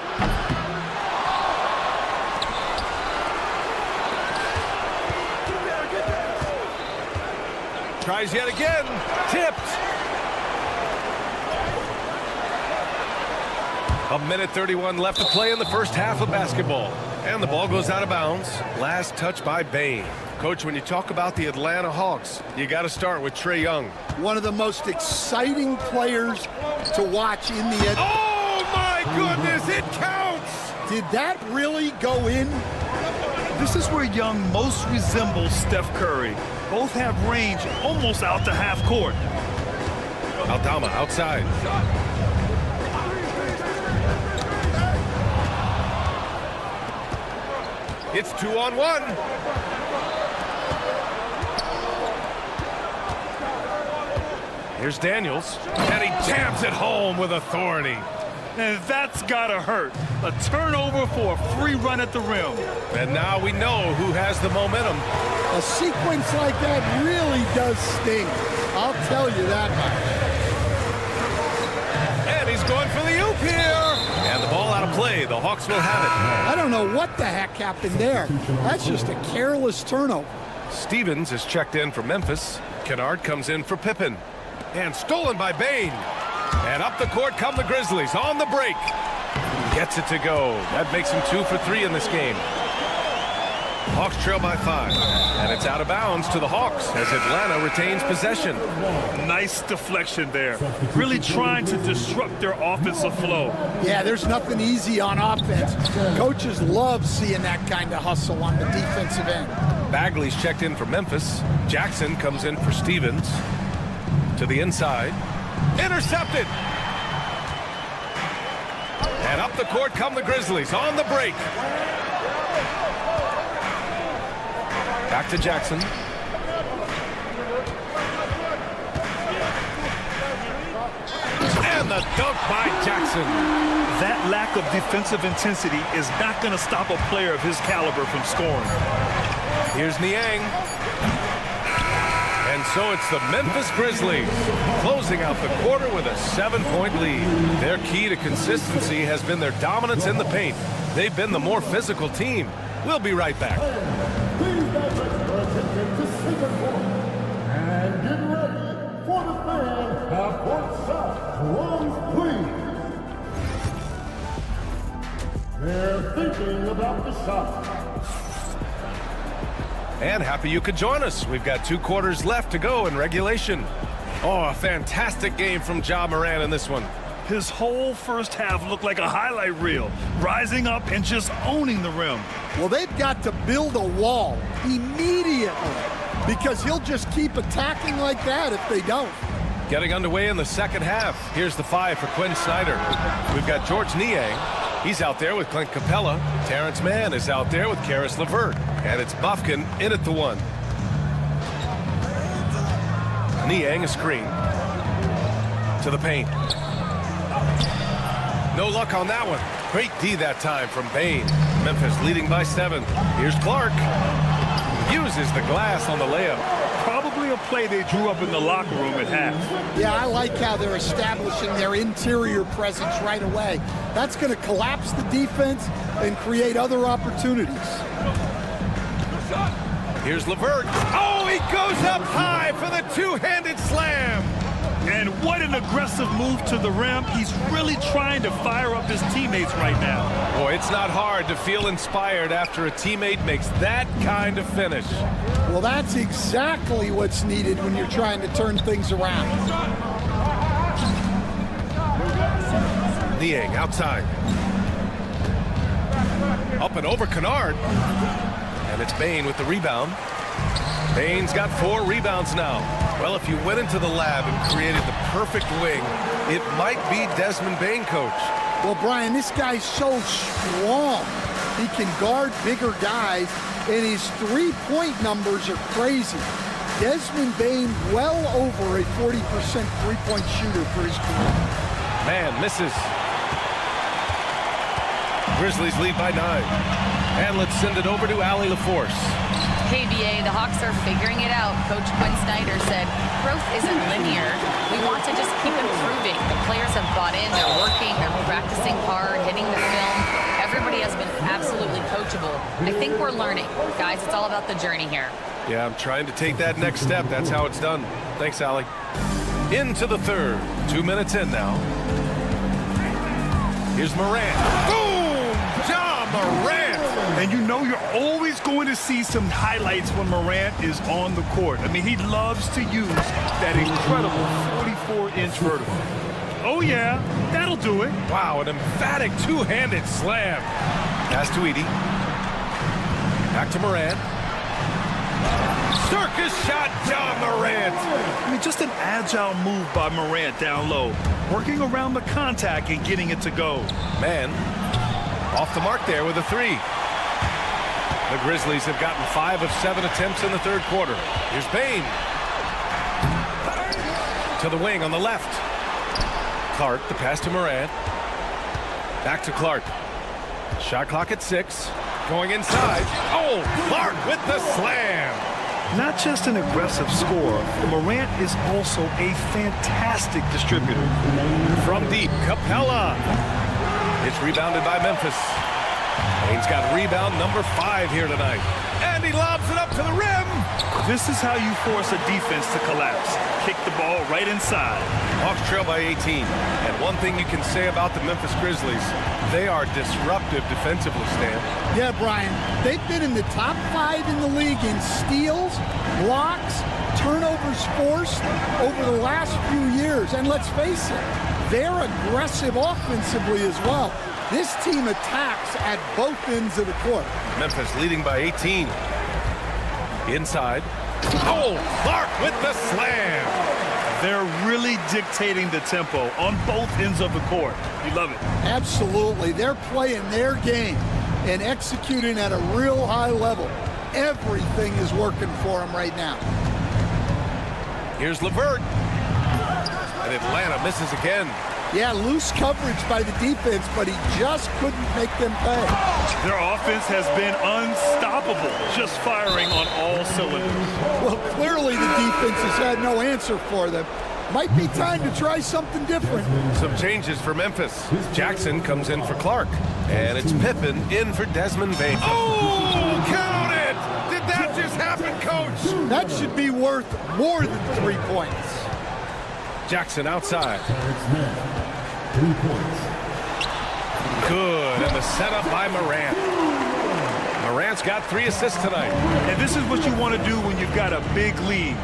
Tries yet again. Tipped. 1:31 left to play in the first half of basketball. And the ball goes out of bounds. Last touch by Bane. Coach, when you talk about the Atlanta Hawks, you got to start with Trae Young. One of the most exciting players to watch in the... Oh, my goodness, it counts! Did that really go in? This is where Young most resembles Steph Curry. Both have range almost out to half court. Aldama outside. It's 2-on-1. Here's Daniels, and he jams it home with authority. And that's gotta hurt. A turnover for a free run at the rim. And now we know who has the momentum. A sequence like that really does sting. I'll tell you that much. And he's going for the oop here. And the ball out of play. The Hawks will have it. I don't know what the heck happened there. That's just a careless turnover. Stevens is checked in for Memphis. Kennard comes in for Pippen. And stolen by Bane. And up the court come the Grizzlies on the break. Gets it to go. That makes him 2 for 3 in this game. Hawks trail by 5. And it's out of bounds to the Hawks as Atlanta retains possession. Nice deflection there. Really trying to disrupt their offensive flow. Yeah, there's nothing easy on offense. Coaches love seeing that kind of hustle on the defensive end. Bagley's checked in for Memphis. Jackson comes in for Stevens. To the inside. Intercepted. And up the court come the Grizzlies on the break. Back to Jackson. And the dunk by Jackson. That lack of defensive intensity is not going to stop a player of his caliber from scoring. Here's Niang. And so it's the Memphis Grizzlies closing out the quarter with a 7-point lead. Their key to consistency has been their dominance in the paint. They've been the more physical team. We'll be right back. And get ready for the fan half-court shot. Runs, please. They're thinking about the shot. And happy you could join us. We've got 2 quarters left to go in regulation. Oh, a fantastic game from Ja Morant in this one. His whole first half looked like a highlight reel, rising up and just owning the rim. Well, they've got to build a wall immediately because he'll just keep attacking like that if they don't. Getting underway in the second half. Here's the 5 for Quinn Snyder. We've got George Niang. He's out there with Clint Capella. Terrence Mann is out there with Karis LeVert. And it's Bufkin in at the 1. Niang a screen. To the paint. No luck on that one. Great D that time from Bane. Memphis leading by 7. Here's Clark. Uses the glass on the layup. Probably a play they drew up in the locker room at half. Yeah, I like how they're establishing their interior presence right away. That's going to collapse the defense and create other opportunities. Here's LeVert. Oh, he goes up high for the 2-handed slam. And what an aggressive move to the rim. He's really trying to fire up his teammates right now. Boy, it's not hard to feel inspired after a teammate makes that kind of finish. Well, that's exactly what's needed when you're trying to turn things around. Niang outside. Up and over Kennard. And it's Bane with the rebound. Bane's got 4 rebounds now. Well, if you went into the lab and created the perfect wing, it might be Desmond Bane, Coach. Well, Brian, this guy's so strong. He can guard bigger guys, and his three-point numbers are crazy. Desmond Bane well over a 40% three-point shooter for his career. Man misses. Grizzlies lead by 9. And let's send it over to Allie LaForce. Hey, BA, the Hawks are figuring it out. Coach Quinn Snyder said, growth isn't linear. We want to just keep improving. The players have bought in. They're working. They're practicing hard, hitting the film. Everybody has been absolutely coachable. I think we're learning. Guys, it's all about the journey here. Yeah, I'm trying to take that next step. That's how it's done. Thanks, Allie. Into the third. 2 minutes in now. Here's Morant. Boom! Ja Morant! And you know you're always going to see some highlights when Morant is on the court. I mean, he loves to use that incredible 44-inch vertical. Oh, yeah, that'll do it. Wow, an emphatic two-handed slam. Pass to Edey. Back to Morant. Circus shot, Ja Morant. I mean, just an agile move by Morant down low, working around the contact and getting it to go. Man, off the mark there with a three. The Grizzlies have gotten 5 of 7 attempts in the third quarter. Here's Bane. To the wing on the left. Clark, the pass to Morant. Back to Clark. Shot clock at 6. Going inside. Oh, Clark with the slam. Not just an aggressive scorer, Morant is also a fantastic distributor. From deep, Capella. It's rebounded by Memphis. Bane's got rebound number 5 here tonight. And he lobs it up to the rim. This is how you force a defense to collapse. Kick the ball right inside. Hawks trail by 18. And one thing you can say about the Memphis Grizzlies, they are disruptive defensively, Stan. Yeah, Brian, they've been in the top 5 in the league in steals, blocks, turnovers forced over the last few years. And let's face it, they're aggressive offensively as well. This team attacks at both ends of the court. Memphis leading by 18. Inside. Oh, Clark with the slam. They're really dictating the tempo on both ends of the court. You love it. Absolutely. They're playing their game and executing at a real high level. Everything is working for them right now. Here's LeVert. And Atlanta misses again. Yeah, loose coverage by the defense, but he just couldn't make them pay. Their offense has been unstoppable, just firing on all cylinders. Well, clearly the defense has had no answer for them. Might be time to try something different. Some changes for Memphis. Jackson comes in for Clark. And it's Pippen in for Desmond Bane. Oh, count it! Did that just happen, Coach? That should be worth more than 3 points. Jackson outside. 3 points. Good, and the setup by Morant. Morant's got 3 assists tonight. And this is what you want to do when you've got a big lead.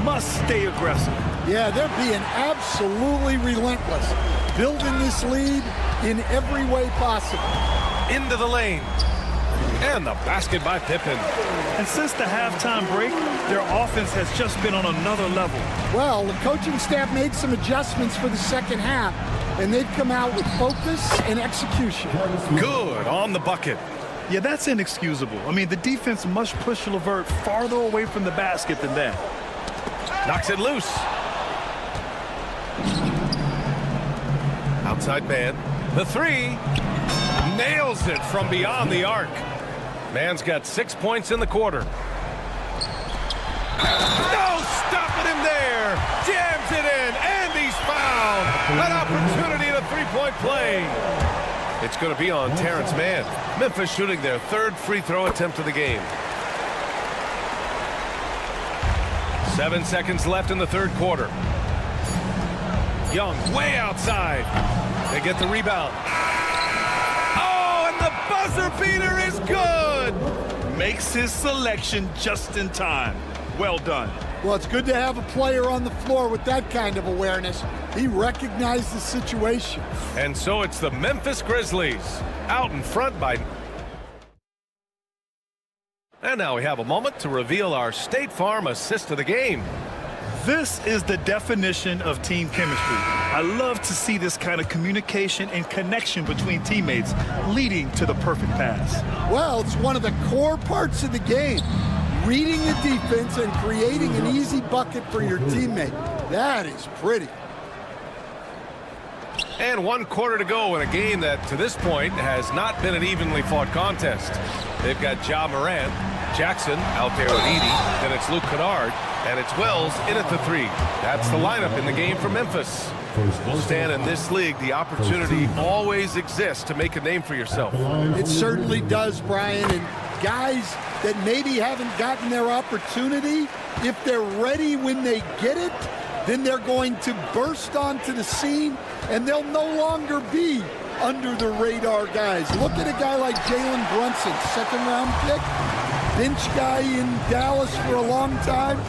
Must stay aggressive. Yeah, they're being absolutely relentless, building this lead in every way possible. Into the lane. And the basket by Pippen. And since the halftime break, their offense has just been on another level. Well, the coaching staff made some adjustments for the second half, and they've come out with focus and execution. Good on the bucket. Yeah, that's inexcusable. I mean, the defense must push LeVert farther away from the basket than that. Knocks it loose. Outside man. The 3. Nails it from beyond the arc. Man's got 6 points in the quarter. No stopping him there. Jams it in, and he's fouled. An opportunity at a three-point play. It's going to be on Terrence Mann. Memphis shooting their 3rd free throw attempt of the game. 7 seconds left in the 3rd quarter. Young way outside. They get the rebound. The buzzer beater is good. Makes his selection just in time. Well done. Well, it's good to have a player on the floor with that kind of awareness. He recognized the situation. And so it's the Memphis Grizzlies out in front by... And now we have a moment to reveal our State Farm assist of the game. This is the definition of team chemistry. I love to see this kind of communication and connection between teammates leading to the perfect pass. Well, it's one of the core parts of the game. Reading the defense and creating an easy bucket for your teammate. That is pretty. And 1 quarter to go in a game that, to this point, has not been an evenly fought contest. They've got Ja Morant. Jackson out there with Edey. Then it's Luke Kennard. And it's Wells in at the 3. That's the lineup in the game for Memphis. Stan, in this league, the opportunity always exists to make a name for yourself. It certainly does, Brian. And guys that maybe haven't gotten their opportunity, if they're ready when they get it, then they're going to burst onto the scene, and they'll no longer be under the radar guys. Look at a guy like Jalen Brunson, second-round pick, bench guy in Dallas for a long time,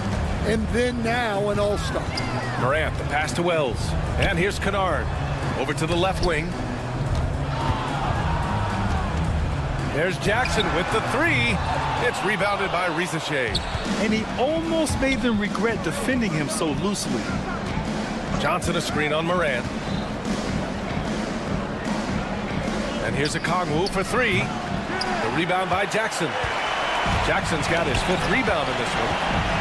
and then now an all-star. Morant, the pass to Wells. And here's Kennard. Over to the left wing. There's Jackson with the 3. It's rebounded by Rizachet. And he almost made them regret defending him so loosely. Johnson a screen on Morant. And here's a Kongwu for 3. The rebound by Jackson. Jackson's got his 5th rebound in this one.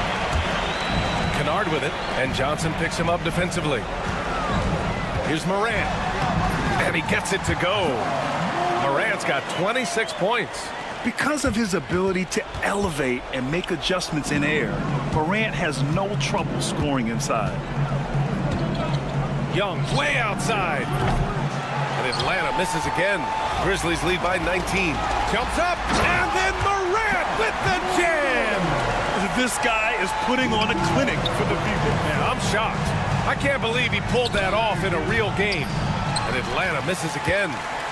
Kennard with it, and Johnson picks him up defensively. Here's Morant, and he gets it to go. Morant's got 26 points. Because of his ability to elevate and make adjustments in air, Morant has no trouble scoring inside. Young way outside. And Atlanta misses again. Grizzlies lead by 19. Jumps up, and then Morant with the jam. This guy is putting on a clinic for the people. Yeah, I'm shocked. I can't believe he pulled that off in a real game. And Atlanta misses again.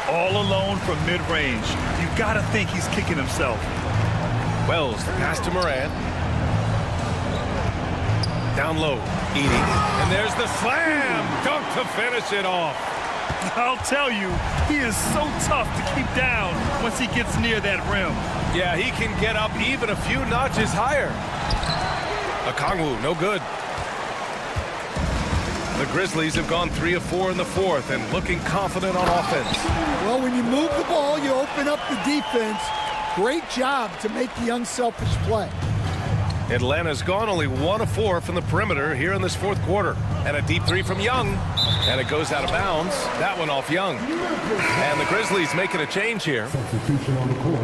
All alone from mid-range. You gotta think he's kicking himself. Wells, the pass to Morant. Down low, Edey. And there's the slam dunk to finish it off. I'll tell you, he is so tough to keep down once he gets near that rim. Yeah, he can get up even a few notches higher. A Kongwu, no good. The Grizzlies have gone 3 of 4 in the 4th and looking confident on offense. Well, when you move the ball, you open up the defense. Great job to make the unselfish play. Atlanta's gone only 1 of 4 from the perimeter here in this 4th quarter. And a deep 3 from Young. And it goes out of bounds. That one off Young. And the Grizzlies making a change here. Substitution on the court.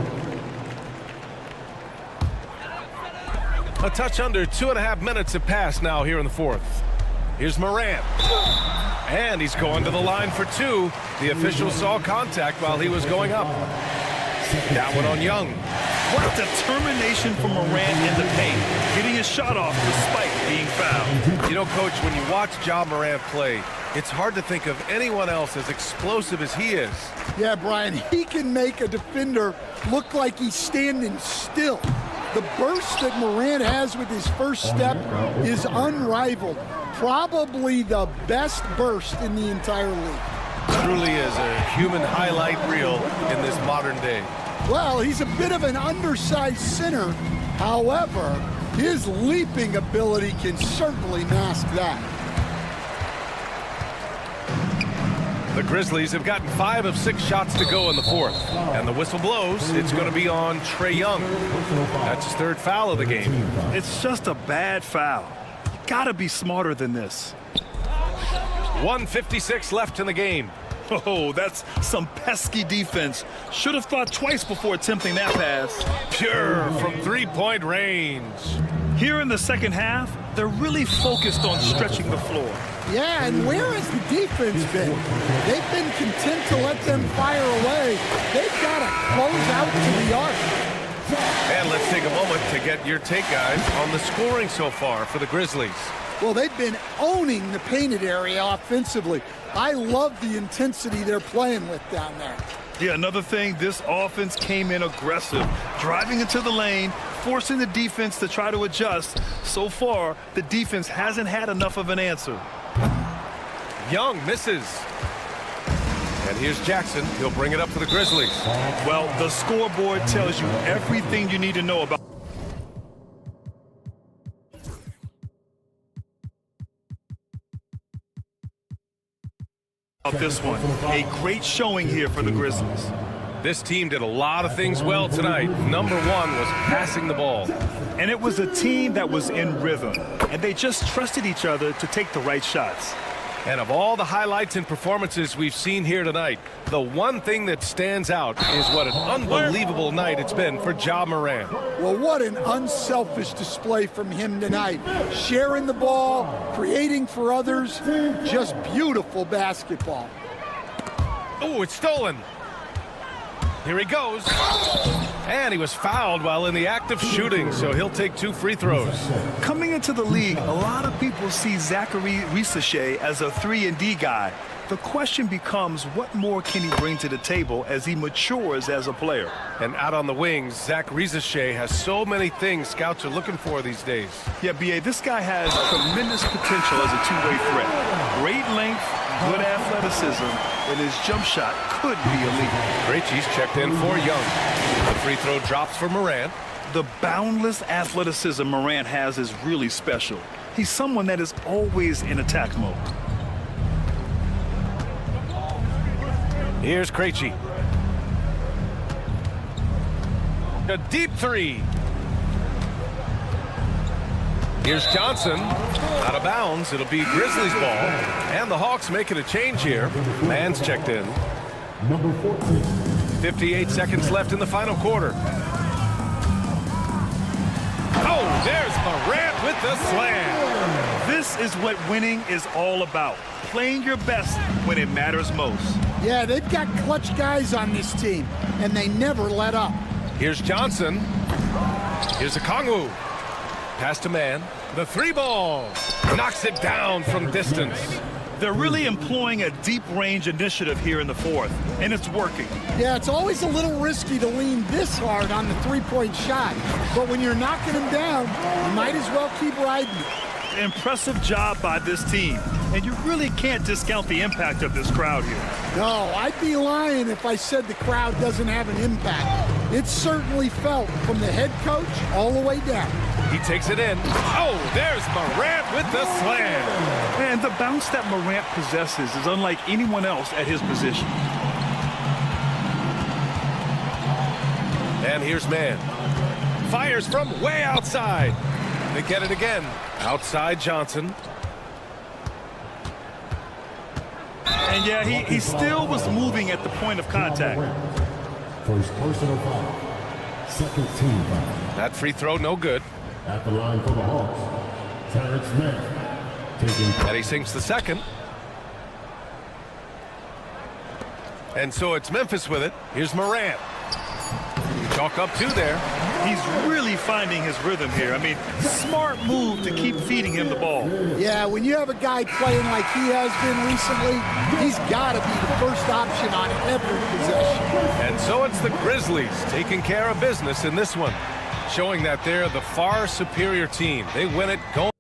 A touch under 2.5 minutes have passed now here in the 4th. Here's Morant. And he's going to the line for 2. The official saw contact while he was going up. That one on Young. What determination from Morant in the paint, getting his shot off despite being fouled. You know, Coach, when you watch Ja Morant play, it's hard to think of anyone else as explosive as he is. Yeah, Brian, he can make a defender look like he's standing still. The burst that Morant has with his first step is unrivaled. Probably the best burst in the entire league. Truly is a human highlight reel in this modern day. Well, he's a bit of an undersized center. However, his leaping ability can certainly mask that. The Grizzlies have gotten 5 of 6 shots to go in the 4th. And the whistle blows. It's going to be on Trae Young. That's his 3rd foul of the game. It's just a bad foul. You gotta be smarter than this. 1:56 left in the game. Oh, that's some pesky defense. Should have thought twice before attempting that pass. Pure from 3-point range. Here in the second half, they're really focused on stretching the floor. Yeah, and where has the defense been? They've been content to let them fire away. They've got to close out to the arc. And let's take a moment to get your take, guys, on the scoring so far for the Grizzlies. Well, they've been owning the painted area offensively. I love the intensity they're playing with down there. Yeah, another thing, this offense came in aggressive, driving into the lane, forcing the defense to try to adjust. So far, the defense hasn't had enough of an answer. Young misses. And here's Jackson. He'll bring it up for the Grizzlies. Well, the scoreboard tells you everything you need to know about this one. A great showing here for the Grizzlies. This team did a lot of things well tonight. Number 1 was passing the ball. And it was a team that was in rhythm, and they just trusted each other to take the right shots. And of all the highlights and performances we've seen here tonight, the one thing that stands out is what an unbelievable night it's been for Ja Morant. Well, what an unselfish display from him tonight. Sharing the ball, creating for others, just beautiful basketball. Oh, it's stolen. Here he goes. And he was fouled while in the act of shooting, so he'll take 2 free throws. Coming into the league, a lot of people see Zachary Risacher as a 3-and-D guy. The question becomes, what more can he bring to the table as he matures as a player? And out on the wings, Zach Risacher has so many things scouts are looking for these days. Yeah, B.A., this guy has tremendous potential as a two-way threat. Great length, good athleticism, and his jump shot could be elite. Krejci's checked in for Young. The free throw drops for Morant. The boundless athleticism Morant has is really special. He's someone that is always in attack mode. Here's Krejci. A deep 3. Here's Johnson. Out of bounds. It'll be Grizzlies ball. And the Hawks making a change here. Mann's checked in. Number 14. 58 seconds left in the final quarter. Oh, there's Morant with the slam. This is what winning is all about. Playing your best when it matters most. Yeah, they've got clutch guys on this team, and they never let up. Here's Johnson. Here's Okongwu. Pass to Mann. The 3-ball. Knocks it down from distance. They're really employing a deep-range initiative here in the fourth, and it's working. Yeah, it's always a little risky to lean this hard on the three-point shot, but when you're knocking them down, you might as well keep riding it. Impressive job by this team, and you really can't discount the impact of this crowd here. No, I'd be lying if I said the crowd doesn't have an impact. It's certainly felt from the head coach all the way down. He takes it in. Oh, there's Morant with the slam. And the bounce that Morant possesses is unlike anyone else at his position. And here's Mann. Fires from way outside. They get it again. Outside Johnson. And yeah, he still was moving at the point of contact. First personal foul. Second team foul. That free throw no good. At the line for the Hawks, Terrence Mann. And he sinks the second. And so it's Memphis with it. Here's Morant. Chalk up 2 there. He's really finding his rhythm here. I mean, smart move to keep feeding him the ball. Yeah, when you have a guy playing like he has been recently, he's got to be the first option on every possession. And so it's the Grizzlies taking care of business in this one, showing that they're the far superior team. They win it going.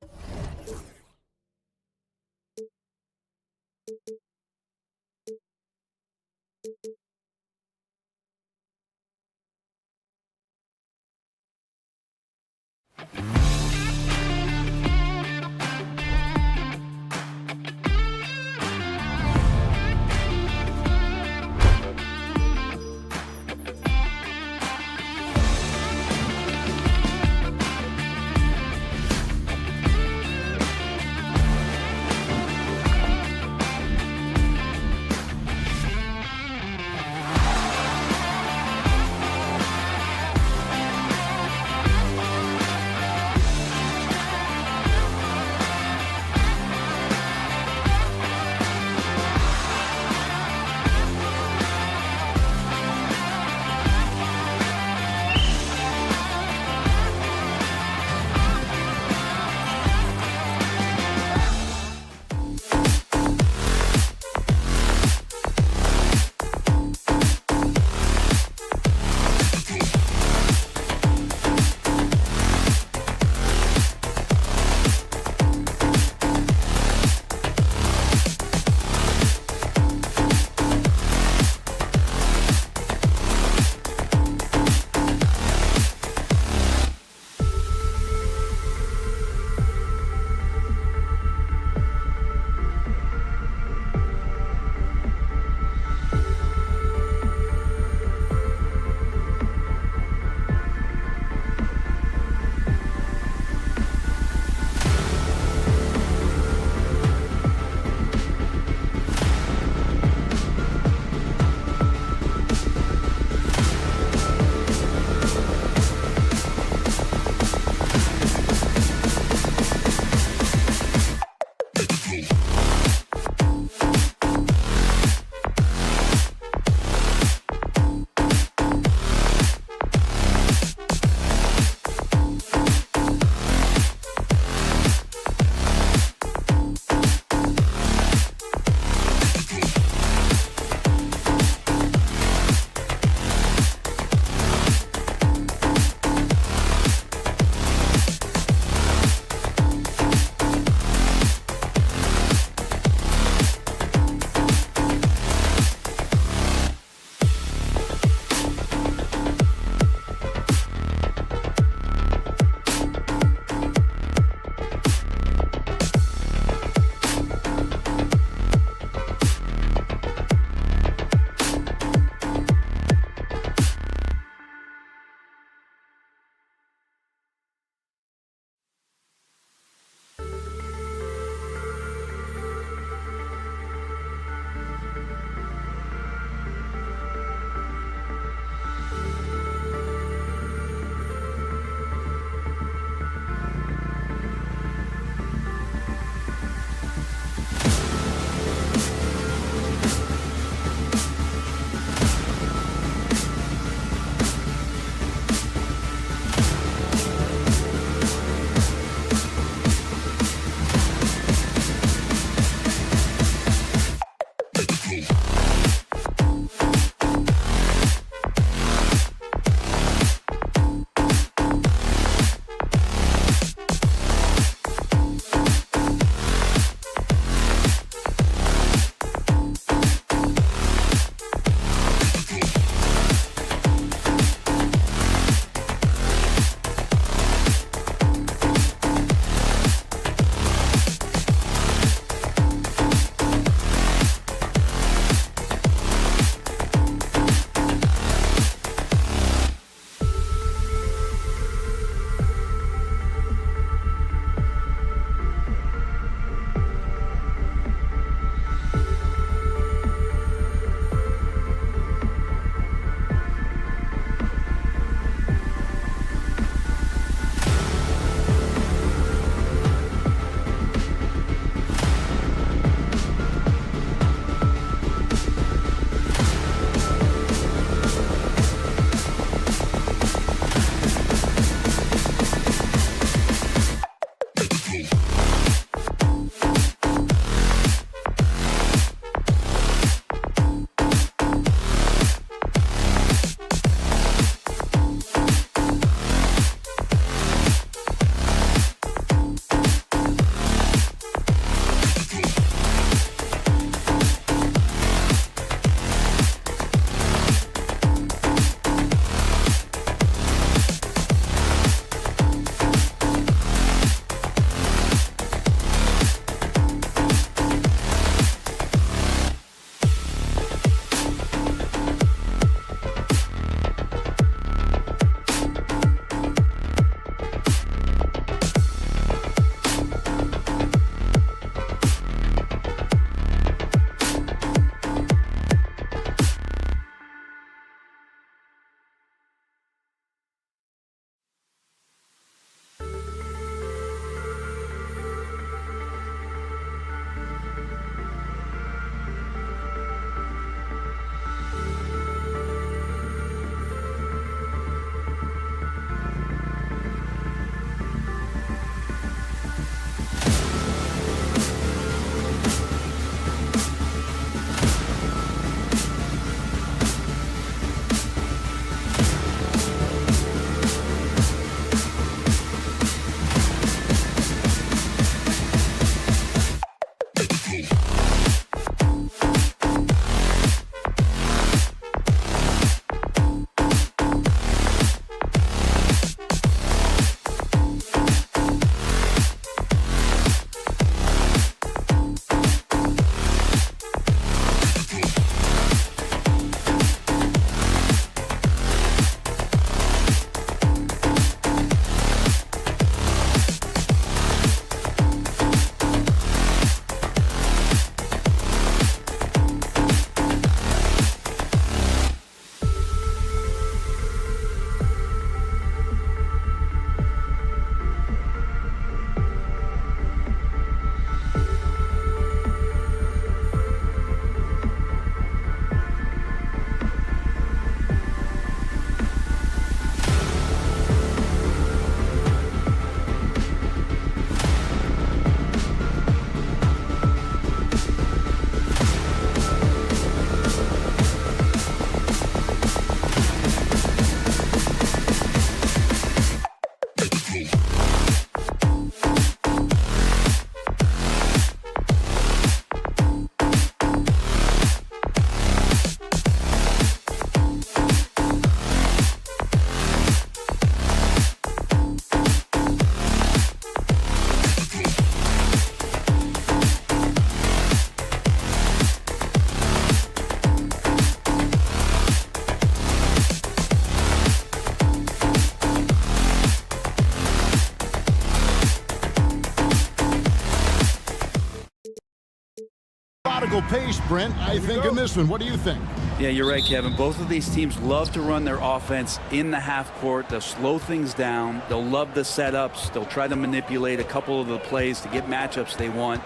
pace, Brent, I think, in this one. What do you think? Yeah, you're right, Kevin. Both of these teams love to run their offense in the half court. They'll slow things down. They'll love the setups. They'll try to manipulate a couple of the plays to get matchups they want.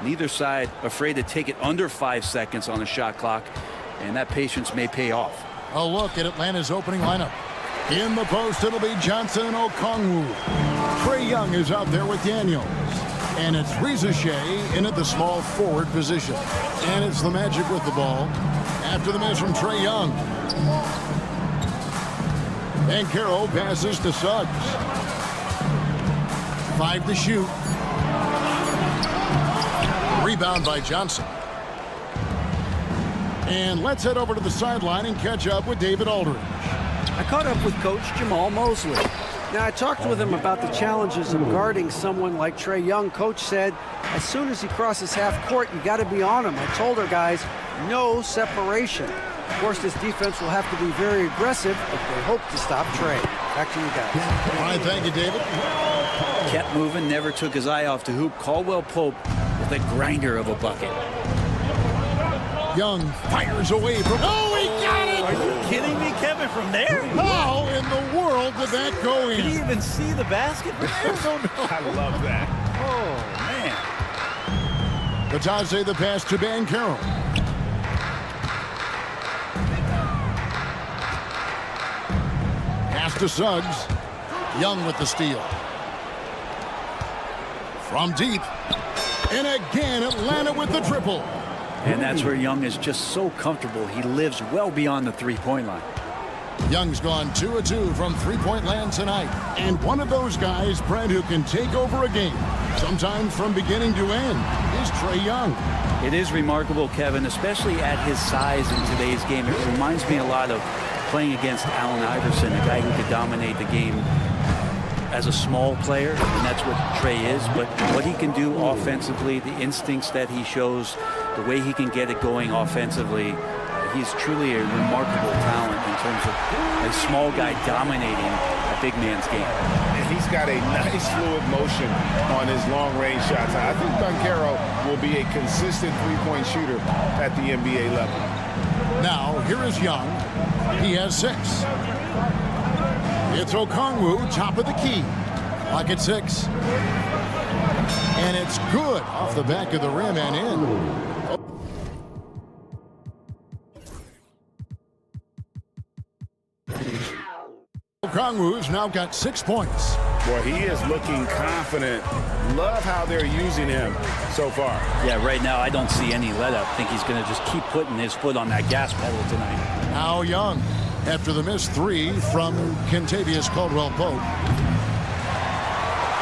Neither side afraid to take it under 5 seconds on the shot clock, and that patience may pay off. A look at Atlanta's opening lineup. In the post, it'll be Johnson and Okongwu. Trae Young is out there with Daniels. And it's Reza Shea in at the small forward position. And it's the Magic with the ball after the miss from Trae Young. And Carroll passes to Suggs. 5 to shoot. Rebound by Johnson. And let's head over to the sideline and catch up with David Aldridge. I caught up with Coach Jamal Mosley. Now, I talked with him about the challenges of guarding someone like Trae Young. Coach said, as soon as he crosses half court, you got to be on him. I told our guys, no separation. Of course, this defense will have to be very aggressive if they hope to stop Trae. Back to you guys. All right, thank you, David. Kept moving, never took his eye off the hoop. Caldwell Pope with a grinder of a bucket. Young fires away from... Oh, he got it! Are you kidding me, Kevin, from there? How in the world did that go in? Did he even see the basket? I love that. Oh, man. Batase the pass to Banchero. Pass to Suggs. Young with the steal. From deep. And again, Atlanta with the triple. And that's where Young is just so comfortable. He lives well beyond the three-point line. Young's gone 2 of 2 from three-point land tonight. And one of those guys, Brent, who can take over a game, sometimes from beginning to end, is Trae Young. It is remarkable, Kevin, especially at his size in today's game. It reminds me a lot of playing against Allen Iverson, a guy who could dominate the game as a small player, and that's what Trae is. But what he can do offensively, the instincts that he shows, the way he can get it going offensively, he's truly a remarkable talent in terms of a small guy dominating a big man's game. And he's got a nice fluid motion on his long-range shots. I think Banchero will be a consistent three-point shooter at the NBA level. Now, here is Young. He has 6. It's Okongwu, top of the key. Clock at 6. And it's good off the back of the rim and in. Okongwu's now got 6 points. Boy, he is looking confident. Love how they're using him so far. Yeah, right now I don't see any let up. I think he's going to just keep putting his foot on that gas pedal tonight. Now Young, after the missed 3 from Kentavious Caldwell-Pope.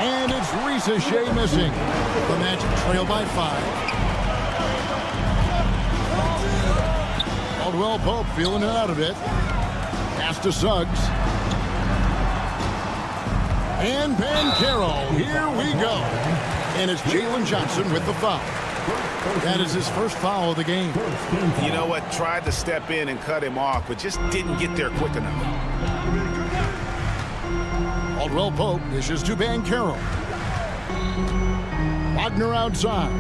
And it's Reza Shea missing. The Magic trail by 5. Caldwell-Pope feeling it out a bit. Pass to Suggs. And Banchero, here we go. And it's Jalen Johnson with the foul. That is his first foul of the game. You know what? Tried to step in and cut him off, but just didn't get there quick enough. Caldwell-Pope dishes to Banchero. Wagner outside.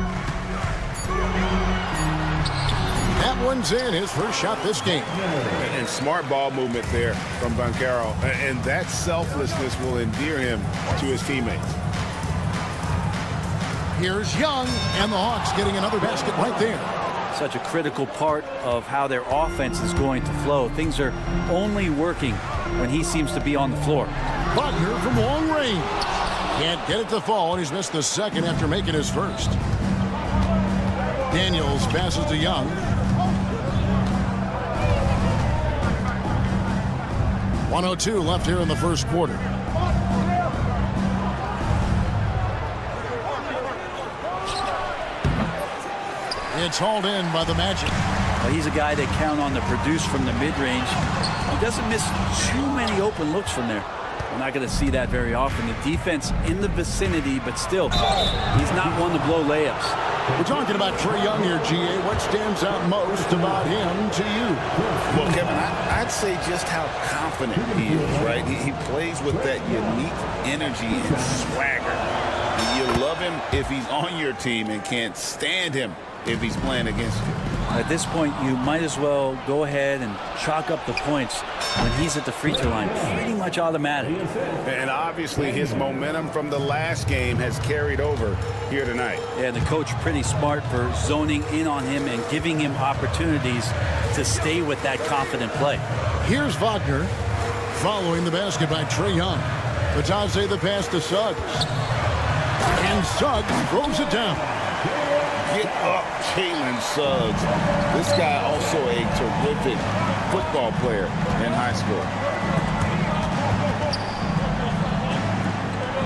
That one's in, his first shot this game. And smart ball movement there from Banchero. And that selflessness will endear him to his teammates. Here's Young, and the Hawks getting another basket right there. Such a critical part of how their offense is going to flow. Things are only working when he seems to be on the floor. Wagner from long range. Can't get it to fall, and he's missed the second after making his first. Daniels passes to Young. .102 left here in the first quarter. It's hauled in by the Magic. Well, he's a guy they count on to produce from the mid-range. He doesn't miss too many open looks from there. We're not going to see that very often. The defense in the vicinity, but still, he's not one to blow layups. We're talking about Trae Young here, GA. What stands out most about him to you? Well, Kevin, I'd say just how confident he is, right? He plays with that unique energy and swagger. You love him if he's on your team and can't stand him if he's playing against you. At this point, you might as well go ahead and chalk up the points when he's at the free throw line. Pretty much automatic. And obviously his momentum from the last game has carried over here tonight. Yeah, the coach pretty smart for zoning in on him and giving him opportunities to stay with that confident play. Here's Wagner following the basket by Trae Young. Batase the pass to Suggs. And Suggs throws it down. Get up, Jalen Suggs. This guy also a terrific football player in high school.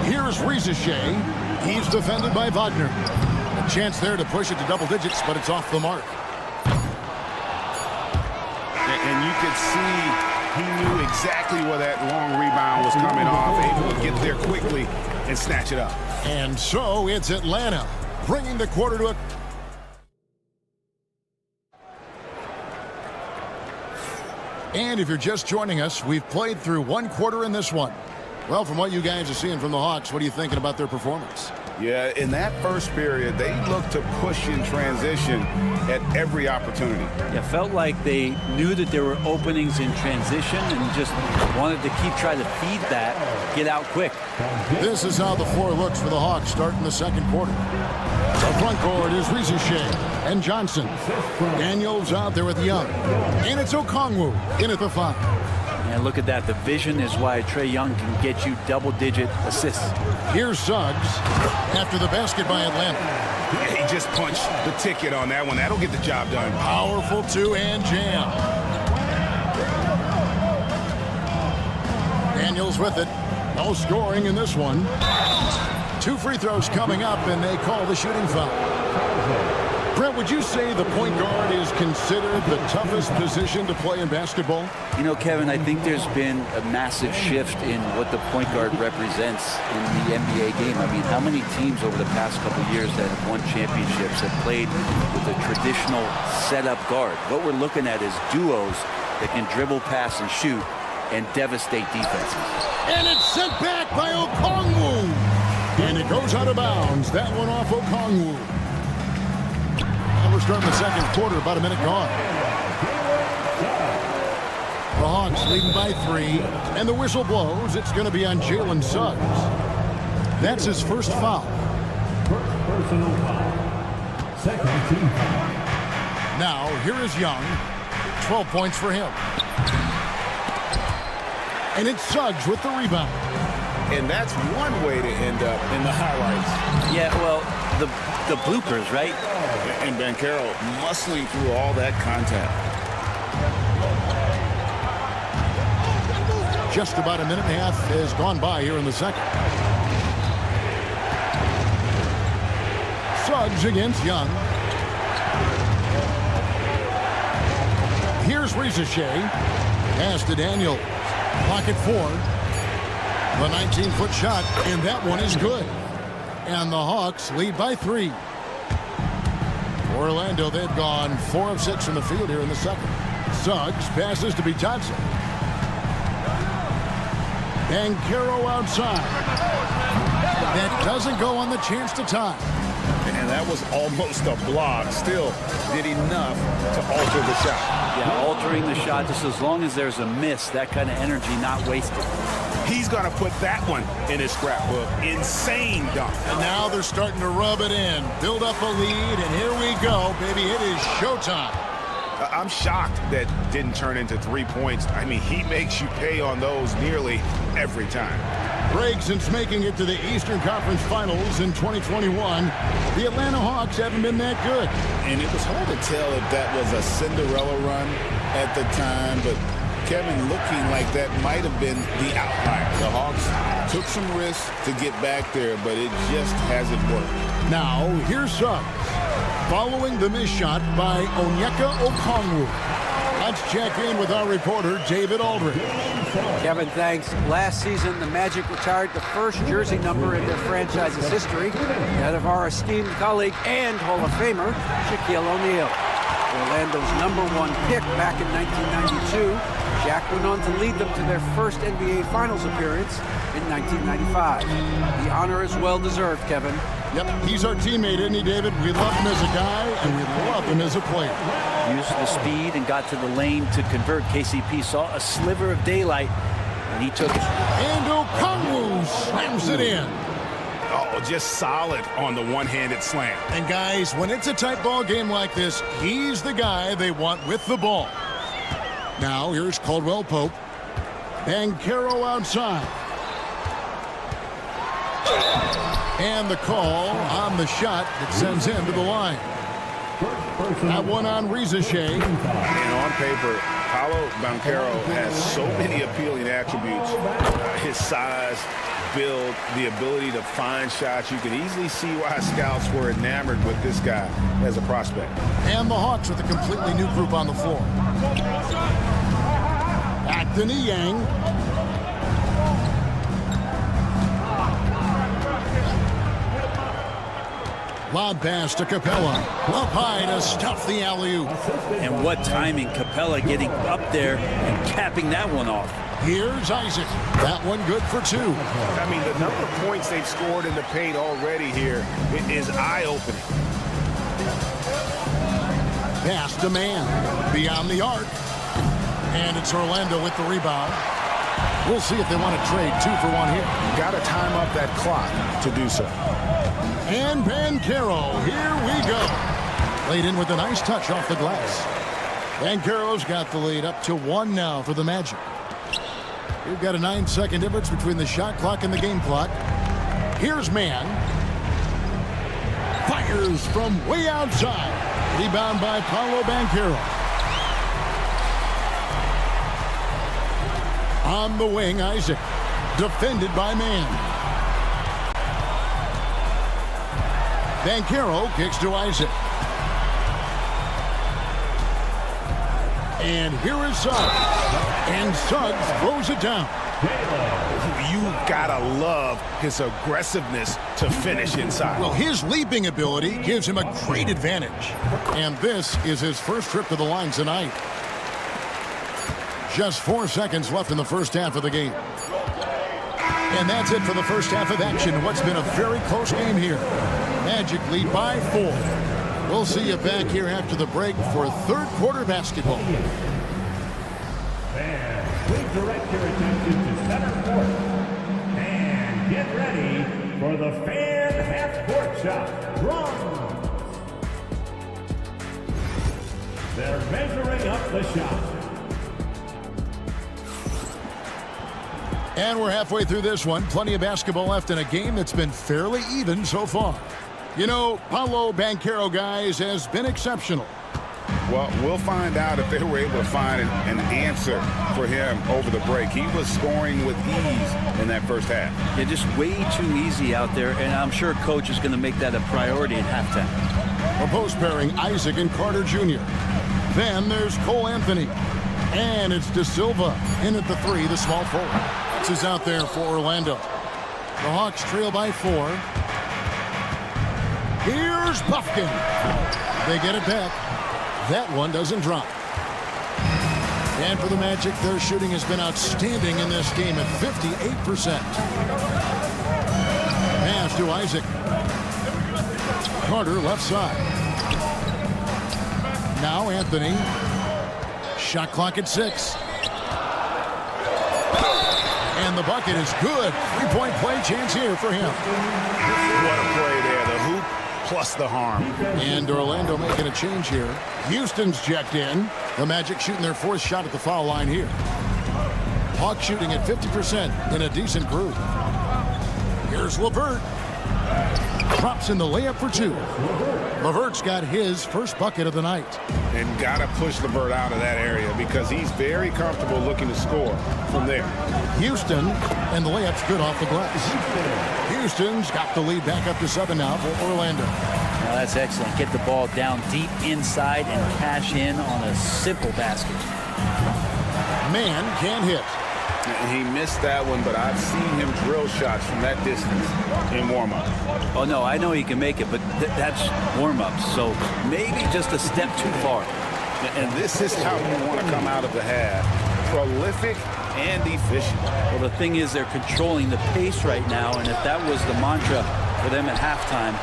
Here's Rizachet. He's defended by Wagner. A chance there to push it to double digits, but it's off the mark. And you could see he knew exactly where that long rebound was coming off, able to get there quickly and snatch it up. And so it's Atlanta bringing the quarter to a... And if you're just joining us, we've played through one quarter in this one. Well, from what you guys are seeing from the Hawks, what are you thinking about their performance? Yeah, in that first period, they looked to push in transition at every opportunity. Yeah, felt like they knew that there were openings in transition and just wanted to keep trying to feed that, get out quick. This is how the floor looks for the Hawks starting the second quarter. The front court is Rizachet and Johnson. Daniels out there with Young. And it's Okongwu in at the 5. And look at that. The vision is why Trae Young can get you double-digit assists. Here's Suggs after the basket by Atlanta. Yeah, he just punched the ticket on that one. That'll get the job done. Powerful two-hand jam. Daniels with it. No scoring in this one. 2 free throws coming up, and they call the shooting foul. Brent, would you say the point guard is considered the toughest position to play in basketball? You know, Kevin, I think there's been a massive shift in what the point guard represents in the NBA game. I mean, how many teams over the past couple of years that have won championships have played with a traditional setup guard? What we're looking at is duos that can dribble, pass, and shoot and devastate defenses. And it's sent back by Okongwu. And it goes out of bounds. That one off Okongwu. And we're starting the second quarter, about a minute gone. The Hawks leading by 3, and the whistle blows. It's going to be on Jalen Suggs. That's his first foul. Personal foul. Second team foul. Now, here is Young. 12 points for him. And it's Suggs with the rebound. And that's one way to end up in the highlights. Yeah, well, the bloopers, right? And Banchero muscling through all that contact. Just about a minute and a half has gone by here in the second. Suggs against Young. Here's Rizachet. Pass to Daniels. Clock at 4. The 19-foot shot, and that one is good. And the Hawks lead by 3. For Orlando, they've gone 4 of 6 from the field here in the second. Suggs passes to Batase. Banchero outside. That doesn't go on the chance to tie. And that was almost a block. Still did enough to alter the shot. Yeah, altering the shot just as long as there's a miss, that kind of energy not wasted. He's going to put that one in his scrapbook. Insane dunk. And now they're starting to rub it in. Build up a lead, and here we go, baby. It is showtime. I'm shocked that didn't turn into 3 points. I mean, he makes you pay on those nearly every time. Greg, since making it to the Eastern Conference Finals in 2021, the Atlanta Hawks haven't been that good. And it was hard to tell if that was a Cinderella run at the time, but Kevin, looking like that might have been the outlier. The Hawks took some risks to get back there, but it just hasn't worked. Now, here's Suggs. Following the missed shot by Onyeka Okongwu. Let's check in with our reporter, David Aldridge. Kevin, thanks. Last season, the Magic retired the first jersey number in their franchise's history, that of our esteemed colleague and Hall of Famer, Shaquille O'Neal. Orlando's #1 pick back in 1992, Jack went on to lead them to their first NBA Finals appearance in 1995. The honor is well-deserved, Kevin. Yep, he's our teammate, isn't he, David? We love him as a guy, and we love him as a player. Used the speed and got to the lane to convert. KCP saw a sliver of daylight, and he took it. And Okongwu slams it in. Oh, just solid on the one-handed slam. And guys, when it's a tight ball game like this, he's the guy they want with the ball. Now, here's Caldwell Pope. Banchero outside. And the call on the shot that sends him to the line. That one on Rizachet. And on paper, Paolo Banchero has so many appealing attributes. His size, build, the ability to find shots. You can easily see why scouts were enamored with this guy as a prospect. And the Hawks with a completely new group on the floor. Anthony Yang. Lob pass to Capella. Up high to stuff the alley-oop. And what timing, Capella getting up there and capping that one off. Here's Isaac. That one good for 2. I mean, the number of points they've scored in the paint already here is eye-opening. Pass to Man. Beyond the arc. And it's Orlando with the rebound. We'll see if they want to trade 2 for 1 here. Got to time up that clock to do so. And Banchero, here we go. Laid in with a nice touch off the glass. Banchero's got the lead up to 1 now for the Magic. We've got a 9-second difference between the shot clock and the game clock. Here's Man. Fires from way outside. Rebound by Paolo Banchero. On the wing, Isaac. Defended by Man. Banchero kicks to Isaac. And here is Suggs. And Suggs throws it down. You've got to love his aggressiveness to finish inside. Well, his leaping ability gives him a great advantage. And this is his first trip to the line tonight. Just 4 seconds left in the first half of the game. And that's it for the first half of action. What's been a very close game here. Magic lead by 4. We'll see you back here after the break for third quarter basketball. Please direct your attention to center court. And get ready for the fan half-court shot. Run! They're measuring up the shot. And we're halfway through this one. Plenty of basketball left in a game that's been fairly even so far. You know, Paolo Banchero, guys, has been exceptional. Well, we'll find out if they were able to find an answer for him over the break. He was scoring with ease in that first half. Yeah, just way too easy out there, and I'm sure Coach is going to make that a priority at halftime. A post pairing, Isaac and Carter Jr. Then there's Cole Anthony. And it's De Silva in at the 3, the small forward. This is out there for Orlando. The Hawks trail by 4. Here's Buffkin. They get it back. That one doesn't drop. And for the Magic, their shooting has been outstanding in this game at 58%. Pass to Isaac. Carter left side. Now Anthony. Shot clock at 6. And the bucket is good. 3-point play chance here for him. What a play there. The hoop plus the harm. And Orlando making a change here. Houston's checked in. The Magic shooting their 4th shot at the foul line here. Hawks shooting at 50% in a decent group. Here's LeVert. Drops in the layup for 2. LeVert's got his first bucket of the night. And got to push LeVert out of that area because he's very comfortable looking to score from there. Houston, and the layup's good off the glass. Houston's got the lead back up to 7 now for Orlando. Well, that's excellent. Get the ball down deep inside and cash in on a simple basket. Man can't hit. He missed that one, but I've seen him drill shots from that distance in warm-up. Oh, no, I know he can make it, but that's warm-up, so maybe just a step too far. And this is how you want to come out of the half. prolific and efficient. Well, the thing is they're controlling the pace right now, and if that was the mantra for them at halftime,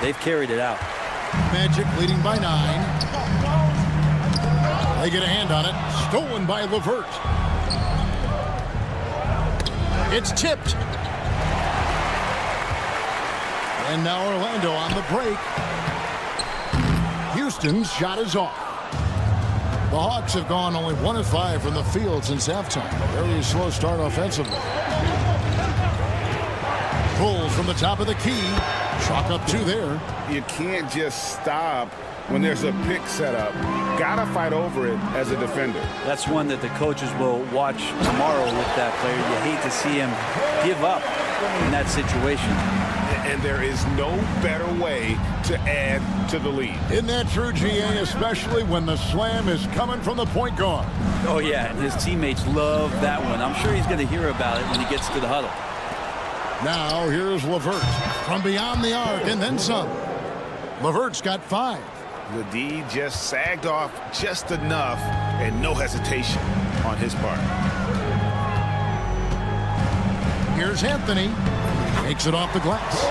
they've carried it out. Magic leading by 9. They get a hand on it. Stolen by LeVert. It's tipped. And now Orlando on the break. Houston's shot is off. The Hawks have gone only 1 of 5 from the field since halftime. Very slow start offensively. Pulls from the top of the key. Chalk up 2 there. You can't just stop when there's a pick set up. Gotta fight over it as a defender. That's one that the coaches will watch tomorrow with that player. You hate to see him give up in that situation. And there is no better way to add to the lead. Isn't that true, GA, especially when the slam is coming from the point guard? Oh, yeah, and his teammates love that one. I'm sure he's going to hear about it when he gets to the huddle. Now here's LeVert from beyond the arc and then some. LeVert's got 5. The D just sagged off just enough and no hesitation on his part. Here's Anthony. Makes it off the glass.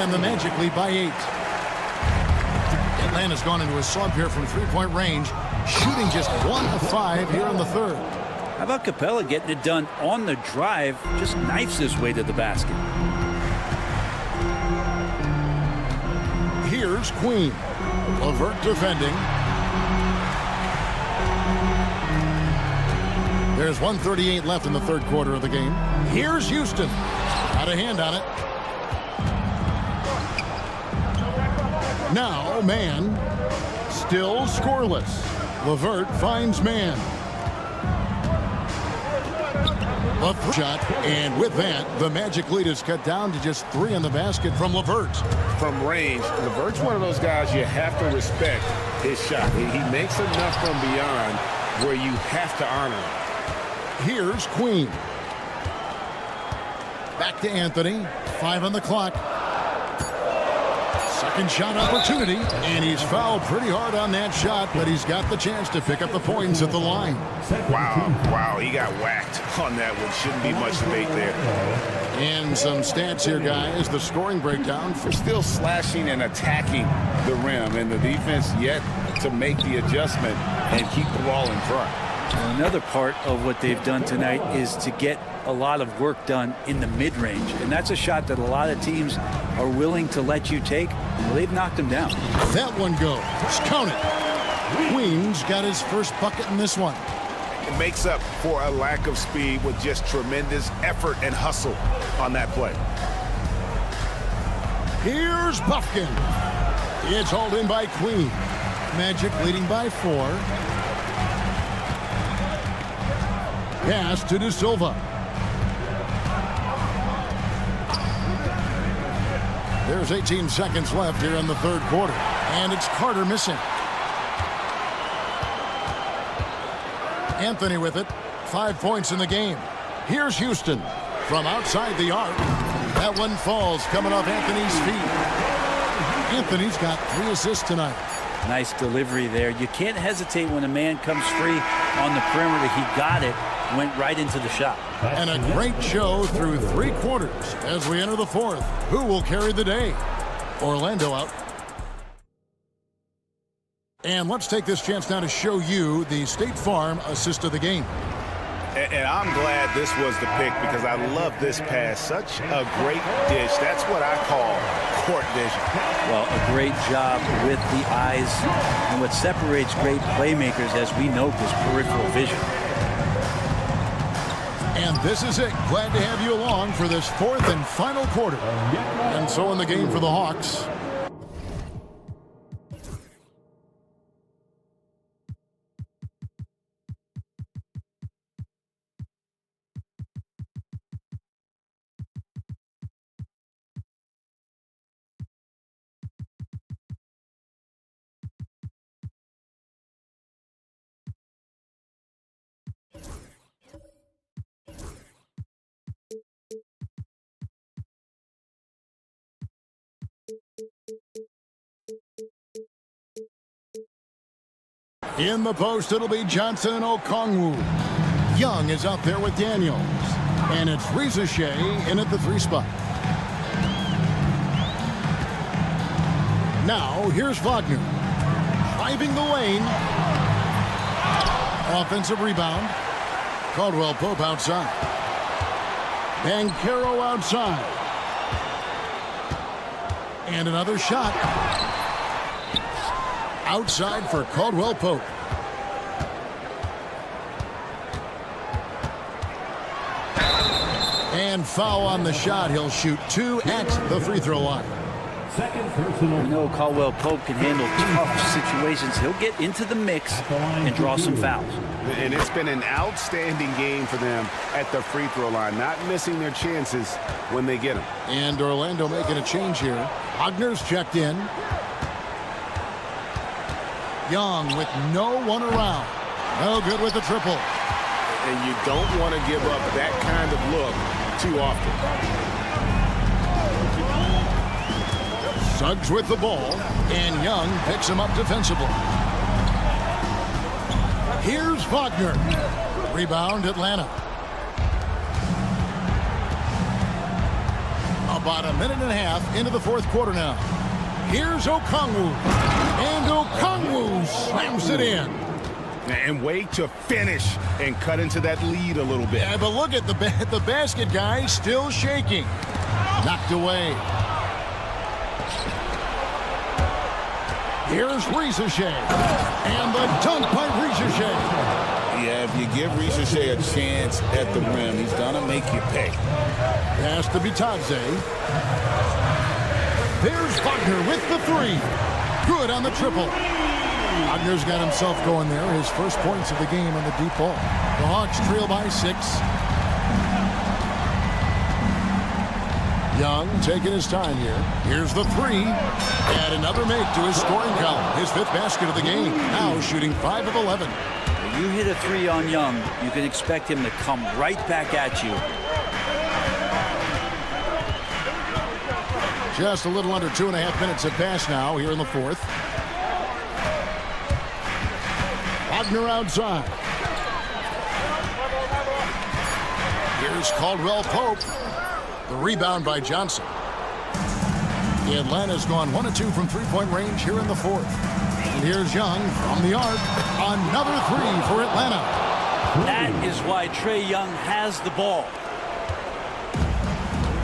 And the Magic lead by 8. Atlanta's gone into a slump here from 3-point range, shooting just 1 of 5 here in the third. How about Capella getting it done on the drive? Just knifes his way to the basket. Here's Queen. LeVert defending. There's 1:38 left in the third quarter of the game. Here's Houston. Got a hand on it. Now, man. Still scoreless. LeVert finds man. A shot, and with that, the Magic lead is cut down to just 3 in the basket from LeVert. From range, LeVert's one of those guys you have to respect his shot. He makes enough from beyond where you have to honor him. Here's Queen. Back to Anthony. 5 on the clock. Second shot opportunity, and he's fouled pretty hard on that shot, but he's got the chance to pick up the points at the line. Wow, he got whacked on that one. Shouldn't be much debate there. And some stats here, guys. The scoring breakdown. They're still slashing and attacking the rim, and the defense yet to make the adjustment and keep the ball in front. Another part of what they've done tonight is to get a lot of work done in the mid-range, and that's a shot that a lot of teams are willing to let you take. Well, they've knocked them down. That one goes. Count it. Queen's got his first bucket in this one. It makes up for a lack of speed with just tremendous effort and hustle on that play. Here's Buffkin. It's hauled in by Queen. Magic leading by 4. Pass to De Silva. There's 18 seconds left here in the third quarter. And it's Carter missing. Anthony with it. 5 points in the game. Here's Houston from outside the arc. That one falls coming off Anthony's feet. Anthony's got 3 assists tonight. Nice delivery there. You can't hesitate when a man comes free on the perimeter. He got it. Went right into the shot. And a great show through 3 quarters as we enter the fourth. Who will carry the day? Orlando out. And let's take this chance now to show you the State Farm assist of the game. And I'm glad this was the pick because I love this pass. Such a great dish. That's what I call court vision. Well, a great job with the eyes. And what separates great playmakers, as we know, is peripheral vision. And this is it. Glad to have you along for this fourth and final quarter. And so in the game for the Hawks. In the post, it'll be Johnson and Okongwu. Young is out there with Daniels. And it's Ricochet in at the 3 spot. Now, here's Wagner. Driving the lane. Offensive rebound. Caldwell Pope outside. Banchero outside. And another shot. Outside for Caldwell Pope. And foul on the shot. He'll shoot 2 at the free throw line. We know Caldwell Pope can handle tough situations. He'll get into the mix and draw some fouls. And it's been an outstanding game for them at the free throw line, not missing their chances when they get them. And Orlando making a change here. Wagner's checked in. Young with no one around. No good with the triple. And you don't want to give up that kind of look too often. Suggs with the ball, and Young picks him up defensively. Here's Wagner. Rebound, Atlanta. About a minute and a half into the fourth quarter now. Here's Okongwu. And Okongwu slams it in. And wait to finish and cut into that lead a little bit. Yeah, but look at the basket guy still shaking. Knocked away. Here's Ricochet. And the dunk by Ricochet. Yeah, if you give Ricochet a chance at the rim, he's going to make you pay. Pass to Bitadze. There's Wagner with the 3. Good on the triple. Wagner's got himself going there. His first points of the game on the deep ball. The Hawks trail by 6. Young taking his time here. Here's the 3. And another make to his scoring column. His 5th basket of the game. Now shooting 5 of 11. When you hit a 3 on Young, you can expect him to come right back at you. Just a little under 2.5 minutes have passed now here in the 4th. Wagner outside. Here's Caldwell Pope. The rebound by Johnson. Atlanta's gone 1 of 2 from 3-point range here in the 4th. And here's Young from the arc. Another 3 for Atlanta. That is why Trae Young has the ball.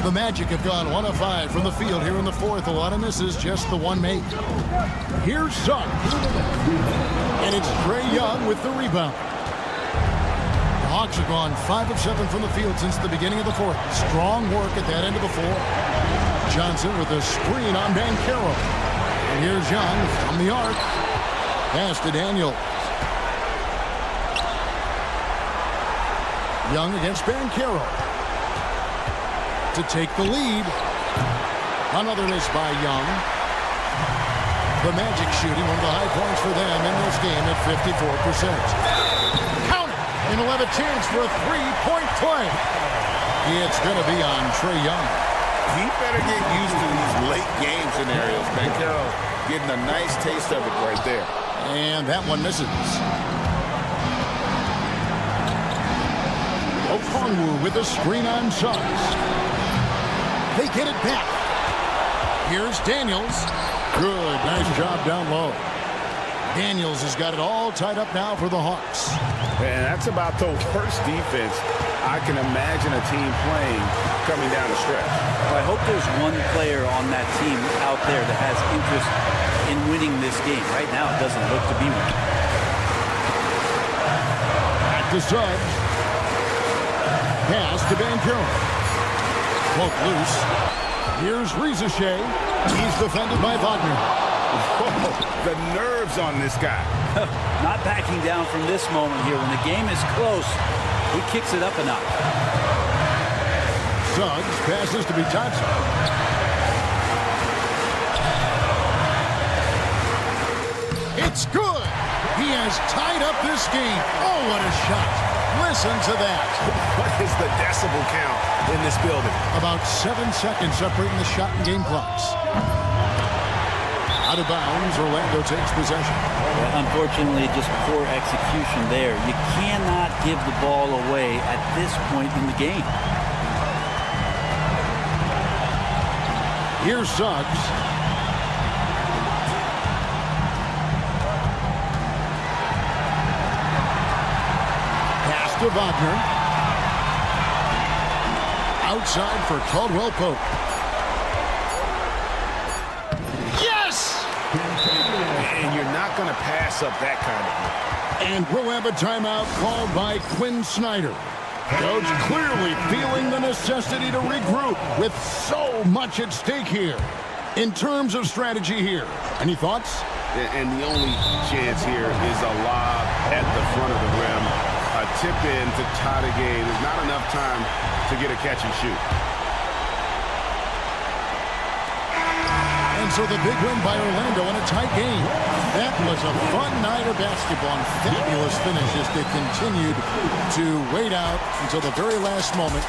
The Magic have gone 1 of 5 from the field here in the 4th. A lot of misses, just the 1 make. Here's Suggs. And it's Trae Young with the rebound. The Hawks have gone 5 of 7 from the field since the beginning of the 4th. Strong work at that end of the floor. Johnson with a screen on Banchero. And here's Young from the arc. Pass to Daniels. Young against Banchero. To take the lead. Another miss by Young. The Magic shooting one of the high points for them in this game at 54%. Count it! And he'll have a chance for a 3-point play. It's going to be on Trae Young. He better get used to these late game scenarios. Banchero getting a nice taste of it right there. And that one misses. Okongwu with a screen on Suggs. They get it back. Here's Daniels. Good, nice job down low. Daniels has got it all tied up now for the Hawks. And that's about the worst defense I can imagine a team playing coming down the stretch. I hope there's one player on that team out there that has interest in winning this game. Right now, it doesn't look to be one. Back to Suggs. Pass to Banchero. Poke loose. Here's Ricochet. He's defended by Wagner. Whoa, the nerves on this guy. Not backing down from this moment here. When the game is close, he kicks it up a notch. Suggs passes to Bitadze. It's good. He has tied up this game. Oh, what a shot. Listen to that. What is the decibel count in this building? About 7 seconds separating the shot and game clocks. Out out of bounds. Orlando takes possession. Well, unfortunately, just poor execution there. You cannot give the ball away at this point in the game. Here's Suggs. Pass to Wagner. Outside for Caldwell Pope. Yes! And you're not going to pass up that kind of. And we'll have a timeout called by Quinn Snyder. Coach clearly feeling the necessity to regroup with so much at stake here. In terms of strategy here, any thoughts? And the only chance here is a lob at the front of the rim. A tip in to tie the game. There's not enough time to get a catch and shoot. And so the big win by Orlando in a tight game. That was a fun night of basketball and fabulous finish as they continued to wait out until the very last moment.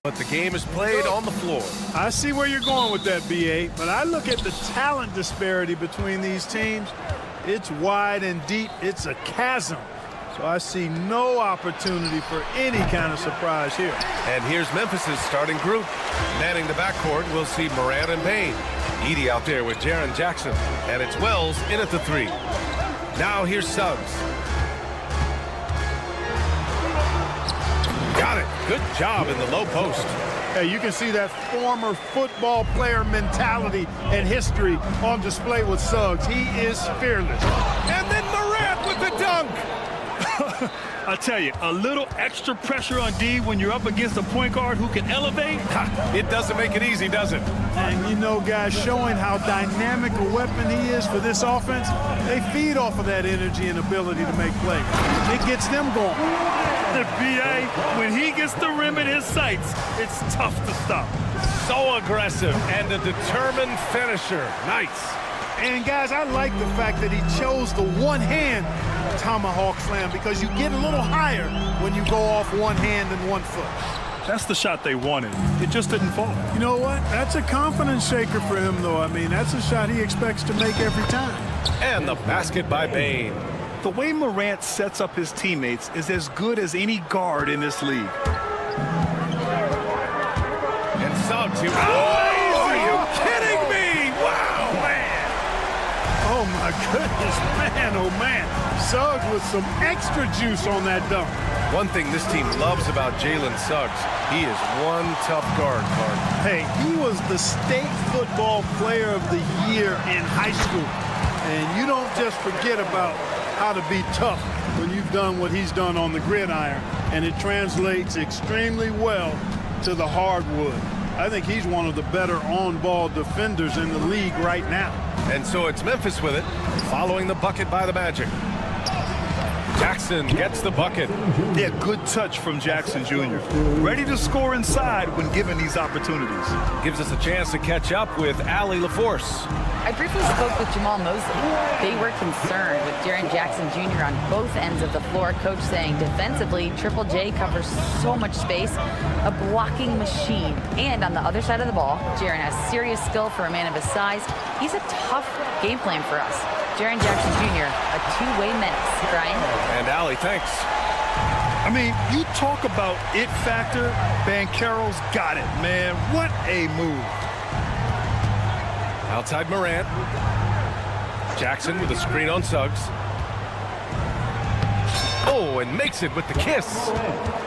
But the game is played on the floor. I see where you're going with that, BA, but I look at the talent disparity between these teams. It's wide and deep. It's a chasm. So I see no opportunity for any kind of surprise here. And here's Memphis's starting group. Manning the backcourt, we'll see Morant and Bane. Edey out there with Jaren Jackson. And it's Wells in at the 3. Now here's Suggs. Got it. Good job in the low post. Hey, you can see that former football player mentality and history on display with Suggs. He is fearless. And then Morant with the dunk. I tell you, a little extra pressure on D when you're up against a point guard who can elevate. It doesn't make it easy, does it? And you know, guys, showing how dynamic a weapon he is for this offense, they feed off of that energy and ability to make plays. It gets them going. The BA, when he gets the rim in his sights, it's tough to stop. So aggressive and a determined finisher. Nice. And guys, I like the fact that he chose the one-hand tomahawk slam because you get a little higher when you go off one hand and one foot. That's the shot they wanted. It just didn't fall. You know what? That's a confidence shaker for him, though. I mean, that's a shot he expects to make every time. And the basket by Bane. The way Morant sets up his teammates is as good as any guard in this league. And Suggs, are you kidding me? Wow, man. Oh, my goodness, man, oh, man. Suggs with some extra juice on that dunk. One thing this team loves about Jalen Suggs, he is one tough guard, Clark. Hey, he was the state football player of the year in high school. And you don't just forget about how to be tough when you've done what he's done on the gridiron. And it translates extremely well to the hardwood. I think he's one of the better on-ball defenders in the league right now. And so it's Memphis with it, following the bucket by the Magic. Jackson gets the bucket. Yeah, good touch from Jackson Jr. Ready to score inside when given these opportunities. Gives us a chance to catch up with Allie LaForce. I briefly spoke with Jamal Mosley. They were concerned with Jaren Jackson Jr. on both ends of the floor. Coach saying defensively, Triple J covers so much space, a blocking machine. And on the other side of the ball, Jaren has serious skill for a man of his size. He's a tough game plan for us. Jaren Jackson Jr., a two-way menace. Brian? And Allie, thanks. I mean, you talk about it factor, Banchero's got it, man. What a move. Outside Morant. Jackson with a screen on Suggs. Oh, and makes it with the kiss.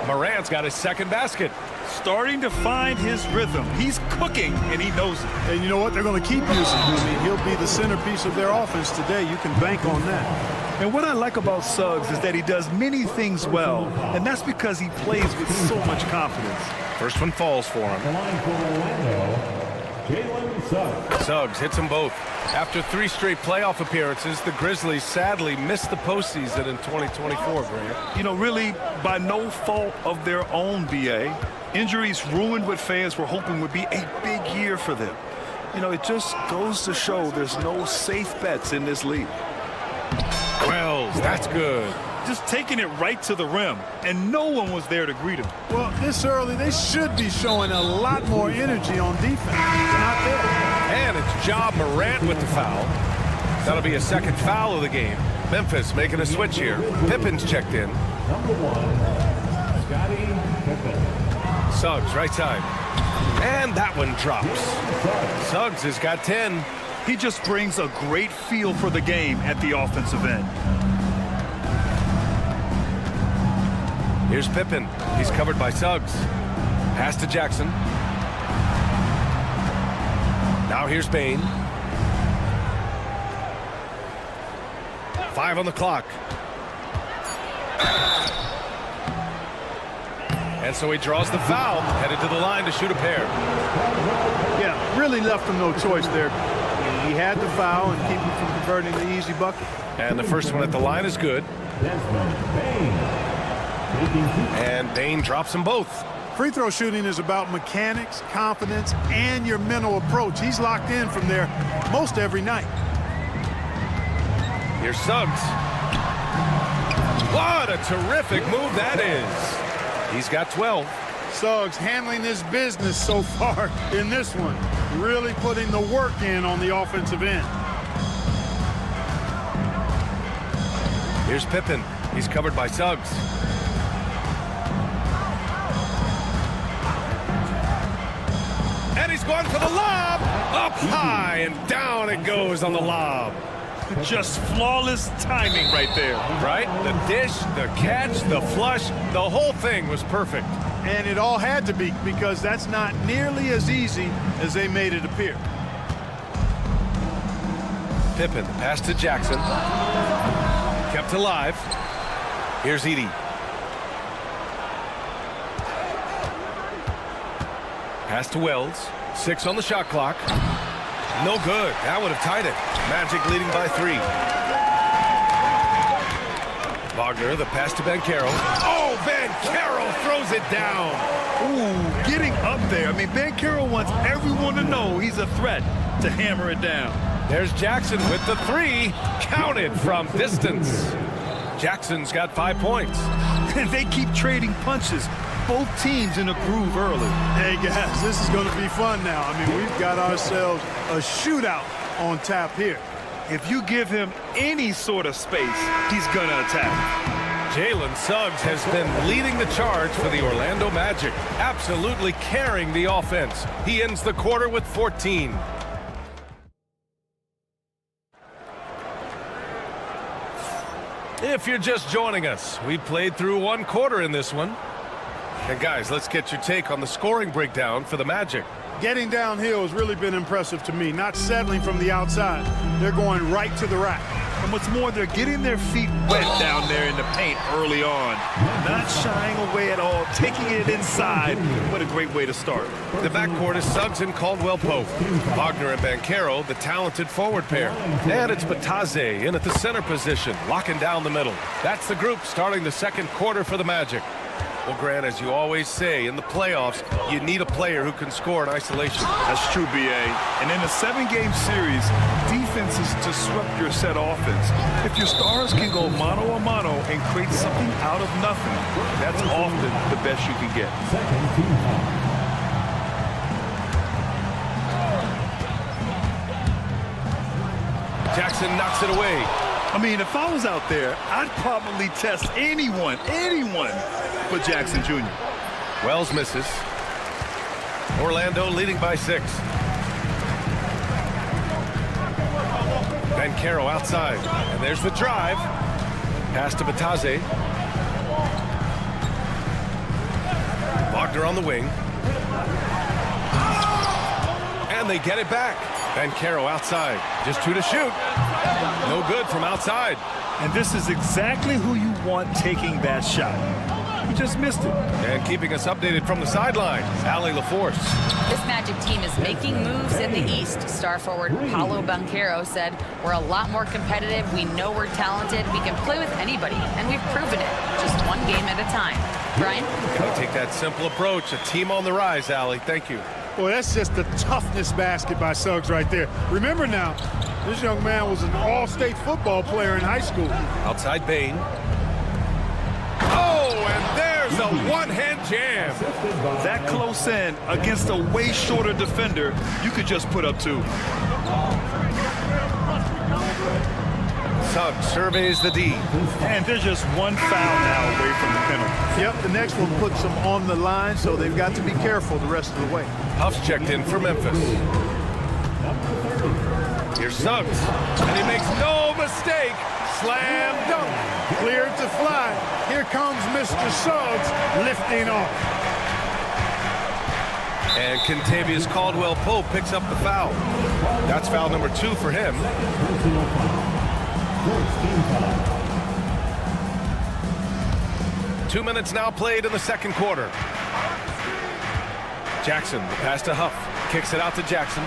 Morant's got his second basket. Starting to find his rhythm. He's cooking, and he knows it. And you know what? They're going to keep using him. I mean, he'll be the centerpiece of their offense today. You can bank on that. And what I like about Suggs is that he does many things well, and that's because he plays with so much confidence. First one falls for him. The line for Orlando, Jalen Suggs. Suggs hits them both. After 3 straight playoff appearances, the Grizzlies sadly missed the postseason in 2024, Grant. You know, really by no fault of their own, BA. Injuries ruined what fans were hoping would be a big year for them. You know, it just goes to show there's no safe bets in this league. Wells, that's good. Just taking it right to the rim, and no one was there to greet him. Well, this early, they should be showing a lot more energy on defense. They're not there. And it's Ja Morant with the foul. That'll be a second foul of the game. Memphis making a switch here. Pippen's checked in. Number 1, Scottie Pippen. Suggs, right side. And that one drops. Suggs has got 10. He just brings a great feel for the game at the offensive end. Here's Pippen. He's covered by Suggs. Pass to Jackson. Now here's Bane. 5 on the clock. And so he draws the foul, headed to the line to shoot a pair. Yeah, really left him no choice there. He had the foul and keep him from converting the easy bucket. And the first one at the line is good. And Bane drops them both. Free throw shooting is about mechanics, confidence, and your mental approach. He's locked in from there most every night. Here's Suggs. What a terrific move that is. He's got 12. Suggs handling this business so far in this one. Really putting the work in on the offensive end. Here's Pippen. He's covered by Suggs. And he's going for the lob. Up high and down it goes on the lob. Just flawless timing right there. Right? The dish, the catch, the flush, the whole thing was perfect. And it all had to be, because that's not nearly as easy as they made it appear. Pippen, the pass to Jackson. Kept alive. Here's Edey. Pass to Wells. 6 on the shot clock. No good. That would have tied it. Magic leading by 3. Wagner, the pass to Banchero. Oh, Banchero throws it down. Ooh, getting up there. I mean, Banchero wants everyone to know he's a threat to hammer it down. There's Jackson with the 3. Counted from distance. Jackson's got 5 points. And they keep trading punches. Both teams in a groove early. Hey, guys, this is going to be fun now. I mean, we've got ourselves a shootout on tap here. If you give him any sort of space, he's going to attack. Jalen Suggs has been leading the charge for the Orlando Magic, absolutely carrying the offense. He ends the quarter with 14. If you're just joining us, we played through 1 quarter in this one. And guys, let's get your take on the scoring breakdown for the Magic. Getting downhill has really been impressive to me, not settling from the outside. They're going right to the rack. And what's more, they're getting their feet wet down there in the paint early on. Not shying away at all, taking it inside. What a great way to start. The backcourt is Suggs and Caldwell-Pope. Wagner and Banchero, the talented forward pair. And it's Bataze in at the center position, locking down the middle. That's the group starting the second quarter for the Magic. Well, Grant, as you always say, in the playoffs, you need a player who can score in isolation. That's true, B.A. And in a 7-game series, defense is to disrupt your set offense. If your stars can go mano-a-mano and create something out of nothing, that's often the best you can get. Jackson knocks it away. I mean, if I was out there, I'd probably test anyone but Jackson Jr. Wells misses. Orlando leading by 6. Banchero outside. And there's the drive. Pass to Bataze. Wagner on the wing. And they get it back. Banchero outside. Just 2 to shoot. No good from outside. And this is exactly who you want taking that shot. He just missed it. And keeping us updated from the sideline, Allie LaForce. This Magic team is making moves in the East. Star forward Paolo Banchero said, "We're a lot more competitive. We know we're talented. We can play with anybody, and we've proven it. Just 1 game at a time." Brian? Gotta take that simple approach. A team on the rise, Allie. Thank you. Well, that's just the toughness basket by Suggs right there. Remember now, this young man was an all-state football player in high school. Outside Bain. Oh, and there's a one-hand jam. That close in against a way shorter defender, you could just put up 2. Suggs surveys the D. And they're just 1 foul now away from the penalty. Yep, the next one puts them on the line, so they've got to be careful the rest of the way. Huff's checked in for Memphis. Here's Suggs, and he makes no mistake. Slam dunk. Cleared to fly. Here comes Mr. Suggs lifting off. And Kentavious Caldwell-Pope picks up the foul. That's foul number 2 for him. 2 minutes now played in the second quarter. Jackson, the pass to Huff. Kicks it out to Jackson.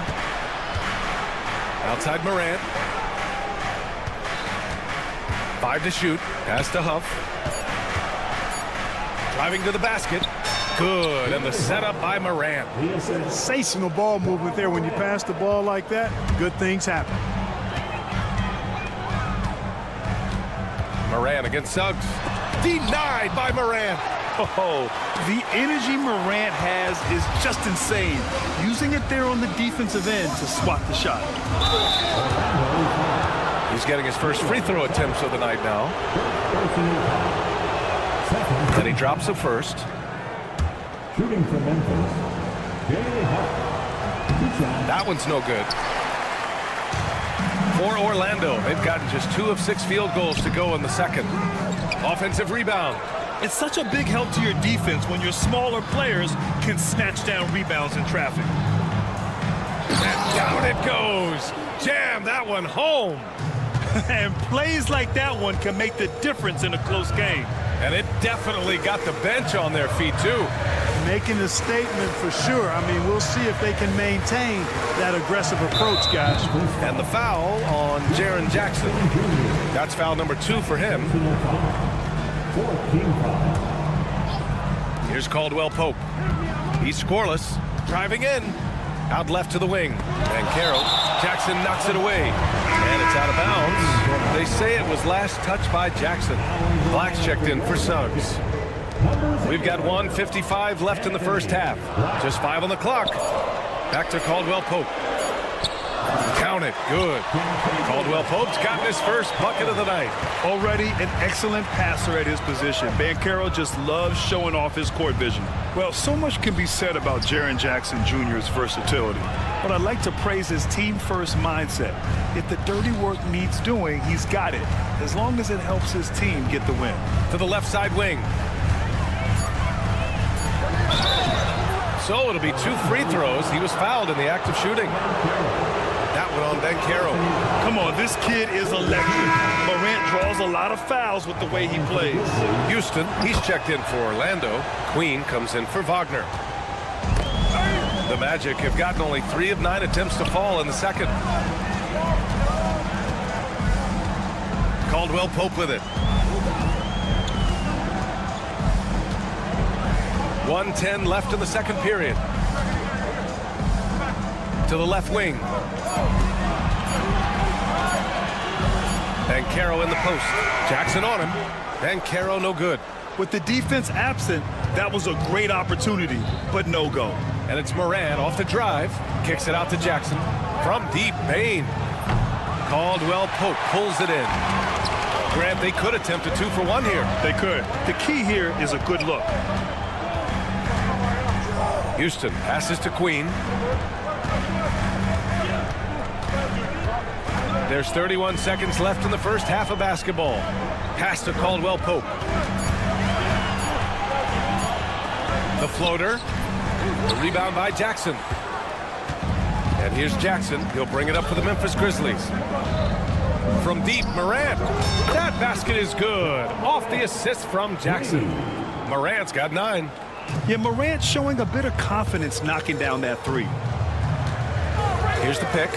Outside Morant. 5 to shoot. Pass to Huff. Driving to the basket. Good. And the setup by Morant. Sensational ball movement there. When you pass the ball like that, good things happen. Morant against Suggs. Denied by Morant. Oh, the energy Morant has is just insane. Using it there on the defensive end to swat the shot. He's getting his first free throw attempts of the night now. And he drops the first. Shooting for Memphis, that one's no good. For Orlando, they've gotten just 2 of 6 field goals to go in the second. Offensive rebound. It's such a big help to your defense when your smaller players can snatch down rebounds in traffic. And down it goes. Jam that one home. And plays like that one can make the difference in a close game. And it definitely got the bench on their feet, too. Making a statement for sure. I mean, we'll see if they can maintain that aggressive approach, guys. And the foul on Jaren Jackson. That's foul number 2 for him. Here's Caldwell Pope. He's scoreless. Driving in. Out left to the wing. And Carroll. Jackson knocks it away. And it's out of bounds. They say it was last touched by Jackson. Black's checked in for Suggs. We've got 1:55 left in the first half. Just 5 on the clock. Back to Caldwell Pope. Count it. Good. Caldwell Pope's gotten his first bucket of the night. Already an excellent passer at his position. Banchero just loves showing off his court vision. Well, so much can be said about Jaren Jackson Jr.'s versatility. But I'd like to praise his team-first mindset. If the dirty work needs doing, he's got it, as long as it helps his team get the win. To the left side wing. So it'll be 2 free throws. He was fouled in the act of shooting. That one on Banchero. Come on, this kid is electric. Morant draws a lot of fouls with the way he plays. Houston, he's checked in for Orlando. Queen comes in for Wagner. The Magic have gotten only 3 of 9 attempts to fall in the second. Caldwell Pope with it. 1:10 left in the second period. To the left wing. Banchero in the post. Jackson on him. Banchero no good. With the defense absent, that was a great opportunity, but no go. And it's Morant off the drive. Kicks it out to Jackson. From deep, Bain. Caldwell Pope pulls it in. Grant, they could attempt a 2 for 1 here. They could. The key here is a good look. Houston passes to Queen. There's 31 seconds left in the first half of basketball. Pass to Caldwell Pope. The floater. The rebound by Jackson. And here's Jackson. He'll bring it up for the Memphis Grizzlies. From deep, Morant. That basket is good. Off the assist from Jackson. Morant's got 9. Yeah, Morant showing a bit of confidence knocking down that 3. Here's the pick.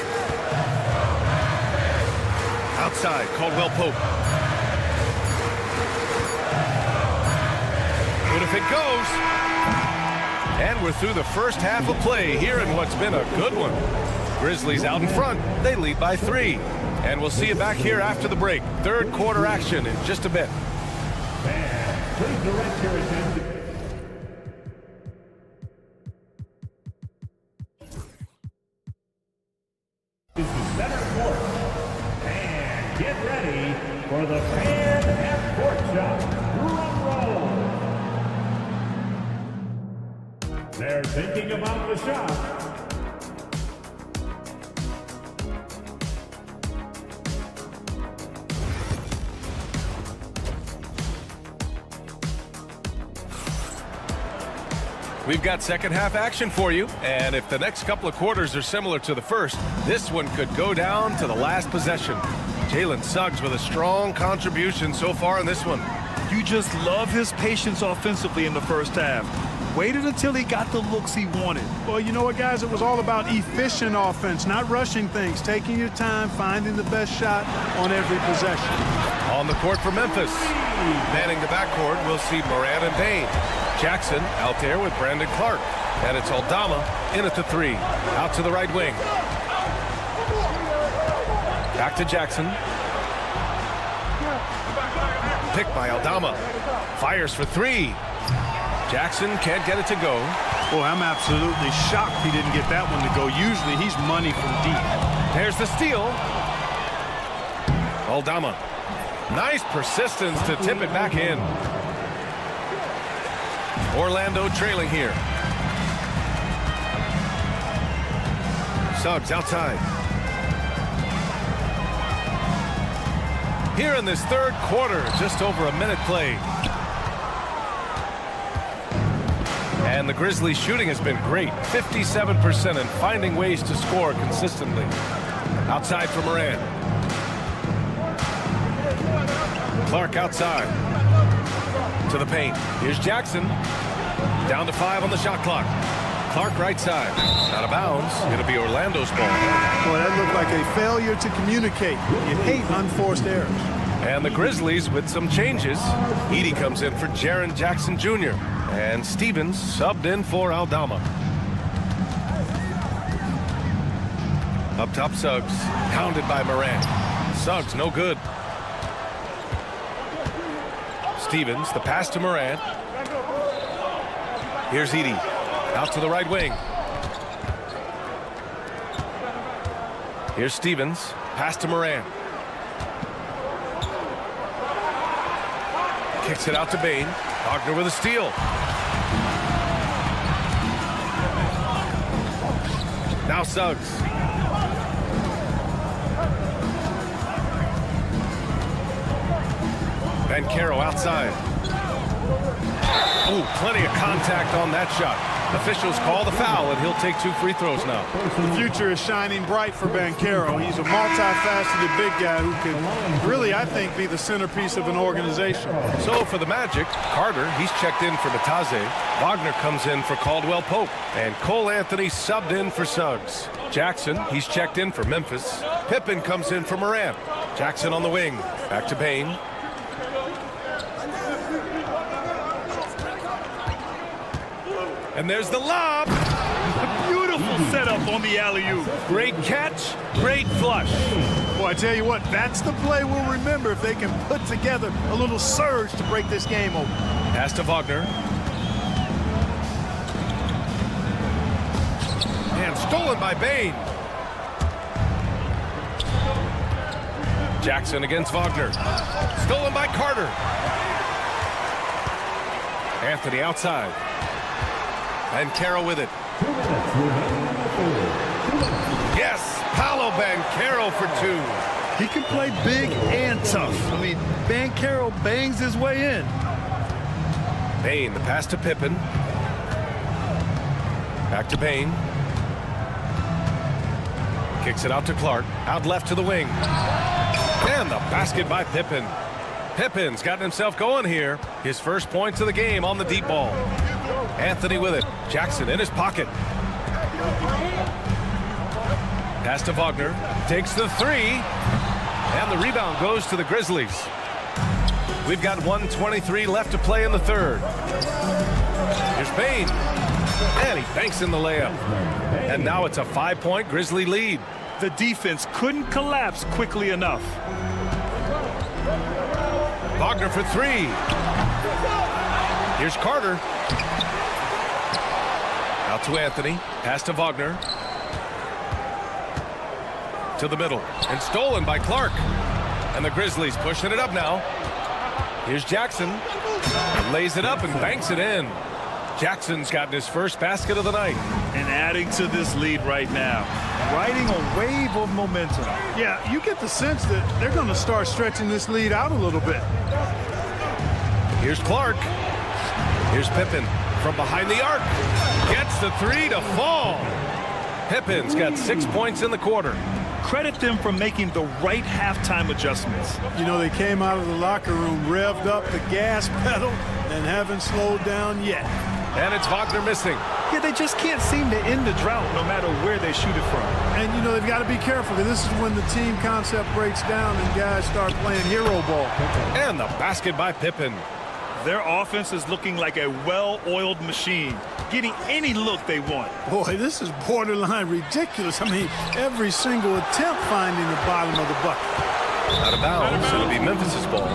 Outside, Caldwell Pope. Good if it goes. And we're through the first half of play here in what's been a good one. Grizzlies out in front. They lead by 3. And we'll see you back here after the break. Third quarter action in just a bit. And please direct your attention. This is center court. And get ready for the fan half-court shot. Drum roll. They're thinking about the shot. We've got second half action for you, and if the next couple of quarters are similar to the first, this one could go down to the last possession. Jalen Suggs with a strong contribution so far in this one. You just love his patience offensively in the first half. Waited until he got the looks he wanted. Well, you know what, guys? It was all about efficient offense, not rushing things, taking your time, finding the best shot on every possession. On the court for Memphis. Manning the backcourt, we'll see Morant and Bain. Jackson out there with Brandon Clark. And it's Aldama in at the 3. Out to the right wing. Back to Jackson. Picked by Aldama. Fires for 3. Jackson can't get it to go. Boy, I'm absolutely shocked he didn't get that one to go. Usually he's money from deep. There's the steal. Aldama. Nice persistence to tip it back in. Orlando trailing here. Suggs outside. Here in this third quarter, just over a minute played. And the Grizzlies shooting has been great. 57% and finding ways to score consistently. Outside for Morant. Clark outside. To the paint. Here's Jackson. Down to 5 on the shot clock. Clark right side. Out of bounds. It'll be Orlando's ball. Boy, that looked like a failure to communicate. You hate unforced errors. And the Grizzlies with some changes. Edey comes in for Jaren Jackson Jr. And Stevens subbed in for Aldama. Up top, Suggs. Pounded by Morant. Suggs, no good. Stevens, the pass to Morant. Here's Edey. Out to the right wing. Here's Stevens. Pass to Morant. Kicks it out to Bane. Wagner with a steal. Now Suggs. Caro outside. Oh, plenty of contact on that shot. Officials call the foul, and he'll take 2 free throws now. The future is shining bright for Caro. He's a multifaceted big guy who can really, I think, be the centerpiece of an organization. So for the Magic, Carter, he's checked in for Bataze. Wagner comes in for Caldwell Pope. And Cole Anthony subbed in for Suggs. Jackson, he's checked in for Memphis. Pippen comes in for Morant. Jackson on the wing. Back to Bane. And there's the lob. Beautiful setup on the alley-oop. Great catch, great flush. Boy, I tell you what, that's the play we'll remember if they can put together a little surge to break this game open. Pass to Wagner. And stolen by Bane. Jackson against Wagner. Stolen by Carter. Anthony outside. And Caro with it. Yes, Paolo Banchero for 2. He can play big and tough. I mean, Banchero bangs his way in. Bane, the pass to Pippen. Back to Bane. Kicks it out to Clark. Out left to the wing. And the basket by Pippen. Pippen's gotten himself going here. His first points of the game on the deep ball. Anthony with it. Jackson in his pocket. Pass to Wagner. Takes the 3. And the rebound goes to the Grizzlies. We've got 1:23 left to play in the third. Here's Bane. And he banks in the layup. And now it's a 5-point Grizzly lead. The defense couldn't collapse quickly enough. Wagner for 3. Here's Carter. Out to Anthony. Pass to Wagner. To the middle. And stolen by Clark. And the Grizzlies pushing it up now. Here's Jackson. Lays it up and banks it in. Jackson's gotten his first basket of the night. And adding to this lead right now. Riding a wave of momentum. Yeah, you get the sense that they're going to start stretching this lead out a little bit. Here's Clark. Here's Pippen from behind the arc. Gets the 3 to fall. Pippen's got 6 points in the quarter. Credit them for making the right halftime adjustments. You know, they came out of the locker room, revved up the gas pedal, and haven't slowed down yet. And it's Wagner missing. Yeah, they just can't seem to end the drought no matter where they shoot it from. And, you know, they've got to be careful. This is when the team concept breaks down and guys start playing hero ball. And the basket by Pippen. Their offense is looking like a well-oiled machine, getting any look they want. Boy, this is borderline ridiculous. I mean, every single attempt finding the bottom of the bucket. Out of bounds. It'll be Memphis' ball.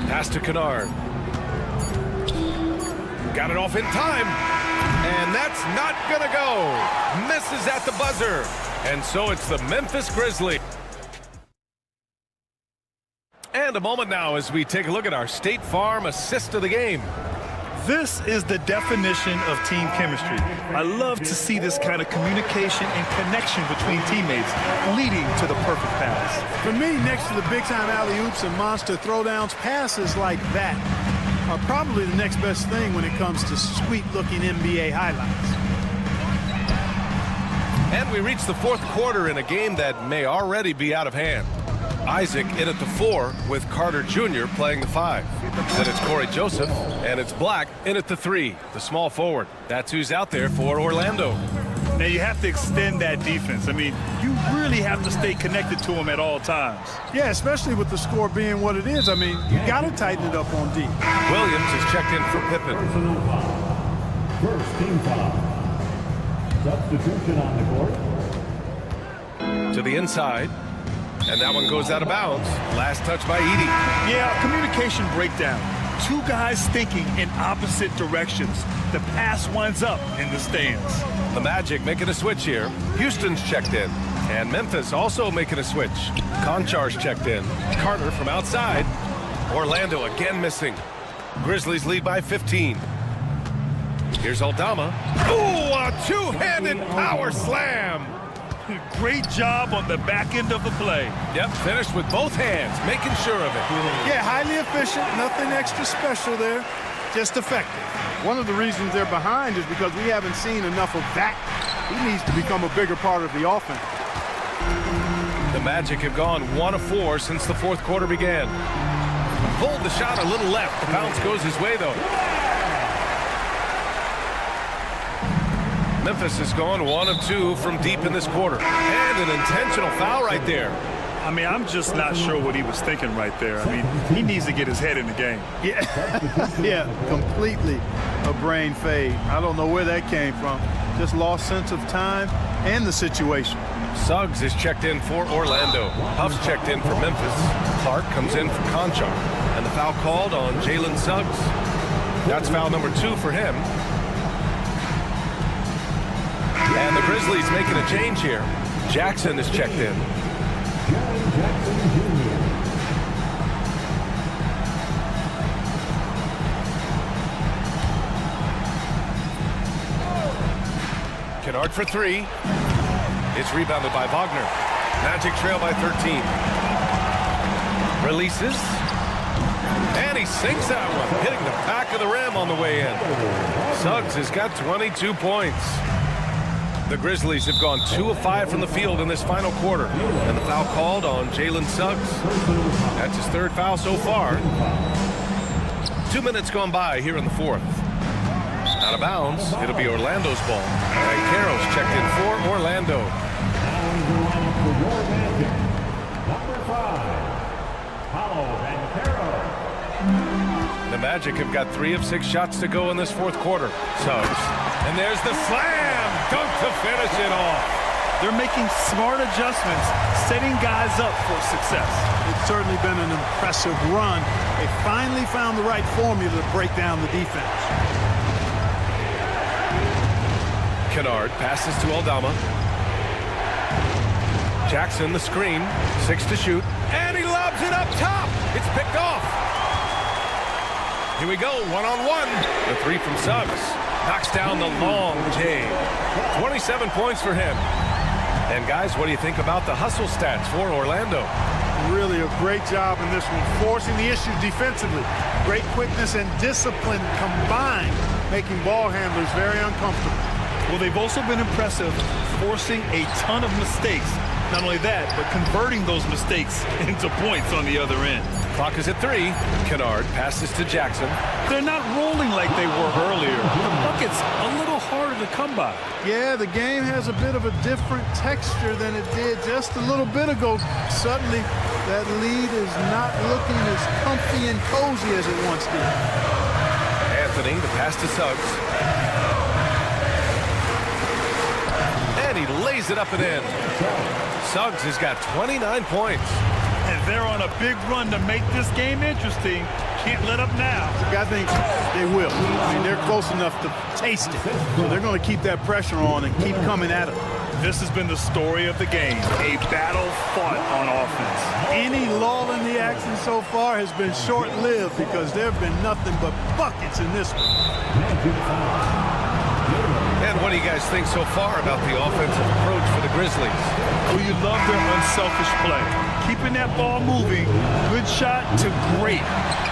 Pass to Kennard. Got it off in time. And that's not going to go. Misses at the buzzer. And so it's the Memphis Grizzlies. And a moment now as we take a look at our State Farm assist of the game. This is the definition of team chemistry. I love to see this kind of communication and connection between teammates leading to the perfect pass. For me, next to the big-time alley-oops and monster throwdowns, passes like that are probably the next best thing when it comes to sweet-looking NBA highlights. And we reach the fourth quarter in a game that may already be out of hand. Isaac in at the 4 with Carter Jr. playing the 5. Then it's Corey Joseph, and it's Black in at the 3, the small forward. That's who's out there for Orlando. Now you have to extend that defense. I mean, you really have to stay connected to them at all times. Yeah, especially with the score being what it is. I mean, you got to tighten it up on D. Williams is checked in for Pippen. First team foul. Substitution on the court. To the inside. And that one goes out of bounds. Last touch by Edey. Yeah, communication breakdown. Two guys thinking in opposite directions. The pass winds up in the stands. The Magic making a switch here. Houston's checked in. And Memphis also making a switch. Konchar's checked in. Carter from outside. Orlando again missing. Grizzlies lead by 15. Here's Aldama. Ooh, a two-handed power slam. Great job on the back end of the play. Yep, finished with both hands, making sure of it. Yeah, highly efficient, nothing extra special there, just effective. One of the reasons they're behind is because we haven't seen enough of that. He needs to become a bigger part of the offense. The Magic have gone 1 of 4 since the fourth quarter began. Pulled the shot a little left. The bounce goes his way, though. Memphis has gone 1 of 2 from deep in this quarter. And an intentional foul right there. I mean, I'm just not sure what he was thinking right there. I mean, he needs to get his head in the game. Yeah, yeah, completely a brain fade. I don't know where that came from. Just lost sense of time and the situation. Suggs is checked in for Orlando. Huff's checked in for Memphis. Clark comes in for Conchar. And the foul called on Jalen Suggs. That's foul number 2 for him. And the Grizzlies making a change here. Jackson is checked in. Kennard for 3. It's rebounded by Wagner. Magic trail by 13. Releases. And he sinks that one, hitting the back of the rim on the way in. Suggs has got 22 points. The Grizzlies have gone 2 of 5 from the field in this final quarter. And the foul called on Jalen Suggs. That's his 3rd foul so far. 2 minutes gone by here in the 4th. Out of bounds, it'll be Orlando's ball. And Carroll's checked in for Orlando. Number 5, Paolo Banchero. The Magic have got 3 of 6 shots to go in this 4th quarter. Suggs. And there's the slam! Dunk to finish it off. They're making smart adjustments, setting guys up for success. It's certainly been an impressive run. They finally found the right formula to break down the defense. Kennard passes to Aldama. Jackson the screen, 6 to shoot. And he lobs it up top. It's picked off. Here we go, 1-on-1. The 3 from Suggs. Knocks down the long J. 27 points for him. And guys, what do you think about the hustle stats for Orlando? Really a great job in this one, forcing the issue defensively. Great quickness and discipline combined, making ball handlers very uncomfortable. Well, they've also been impressive, forcing a ton of mistakes. Not only that, but converting those mistakes into points on the other end. Clock is at 3. Kennard passes to Jackson. They're not rolling like they were earlier. The bucket's a little harder to come by. Yeah, the game has a bit of a different texture than it did just a little bit ago. Suddenly, that lead is not looking as comfy and cozy as it once did. Anthony, the pass to Suggs. And and he lays it up and in. Suggs has got 29 points. And they're on a big run to make this game interesting. Can't let up now. I think they will. I mean, they're close enough to taste it. So they're going to keep that pressure on and keep coming at it. This has been the story of the game. A battle fought on offense. Any lull in the action so far has been short-lived because there have been nothing but buckets in this one. And what do you guys think so far about the offensive approach for the Grizzlies? Well, you love their unselfish play. Keeping that ball moving, good shot to great.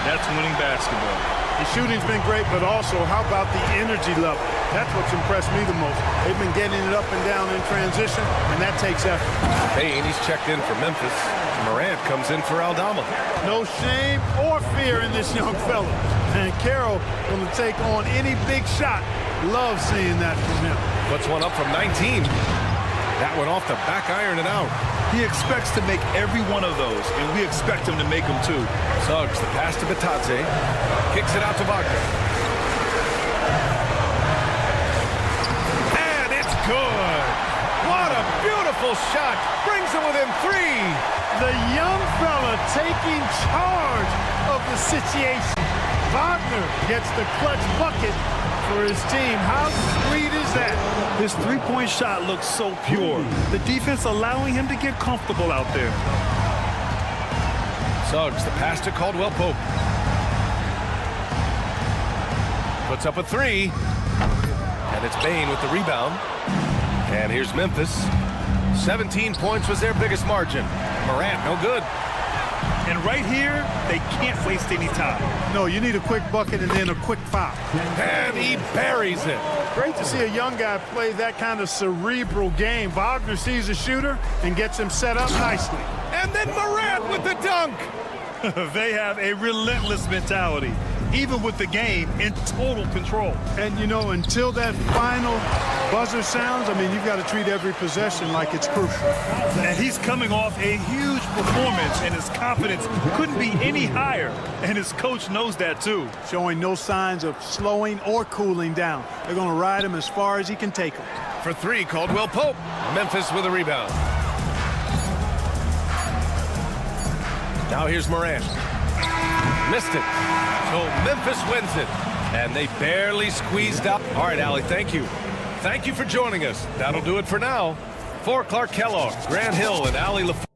That's winning basketball. The shooting's been great, but also how about the energy level? That's what's impressed me the most. They've been getting it up and down in transition, and that takes effort. Payne, he's checked in for Memphis. Morant comes in for Aldama. No shame or fear in this young fella. And Carroll going to take on any big shot. Love seeing that from him. Puts one up from 19. That one off the back iron and out. He expects to make every one of those, and we expect him to make them too. Suggs, the pass to Batadze. Kicks it out to Wagner. And it's good. What a beautiful shot. Brings him within 3. The young fella taking charge of the situation. Wagner gets the clutch bucket for his team. How sweet is that? His three-point shot looks so pure. The defense allowing him to get comfortable out there. Suggs, the pass to Caldwell Pope. Puts up a 3. And it's Bane with the rebound. And here's Memphis. 17 points was their biggest margin. Morant, no good. And right here, they can't waste any time. No, you need a quick bucket and then a quick foul. And he buries it. Great to see a young guy play that kind of cerebral game. Wagner sees a shooter and gets him set up nicely. And then Morant with the dunk. They have a relentless mentality, even with the game in total control. And, you know, until that final buzzer sounds, I mean, you've got to treat every possession like it's crucial. And he's coming off a huge performance, and his confidence couldn't be any higher. And his coach knows that, too. Showing no signs of slowing or cooling down. They're going to ride him as far as he can take him. For 3, Caldwell Pope. Memphis with a rebound. Now here's Morant. Missed it. So Memphis wins it. And they barely squeezed out. All right, Allie, thank you. Thank you for joining us. That'll do it for now. For Clark Kellogg, Grant Hill, and Allie LaFleur.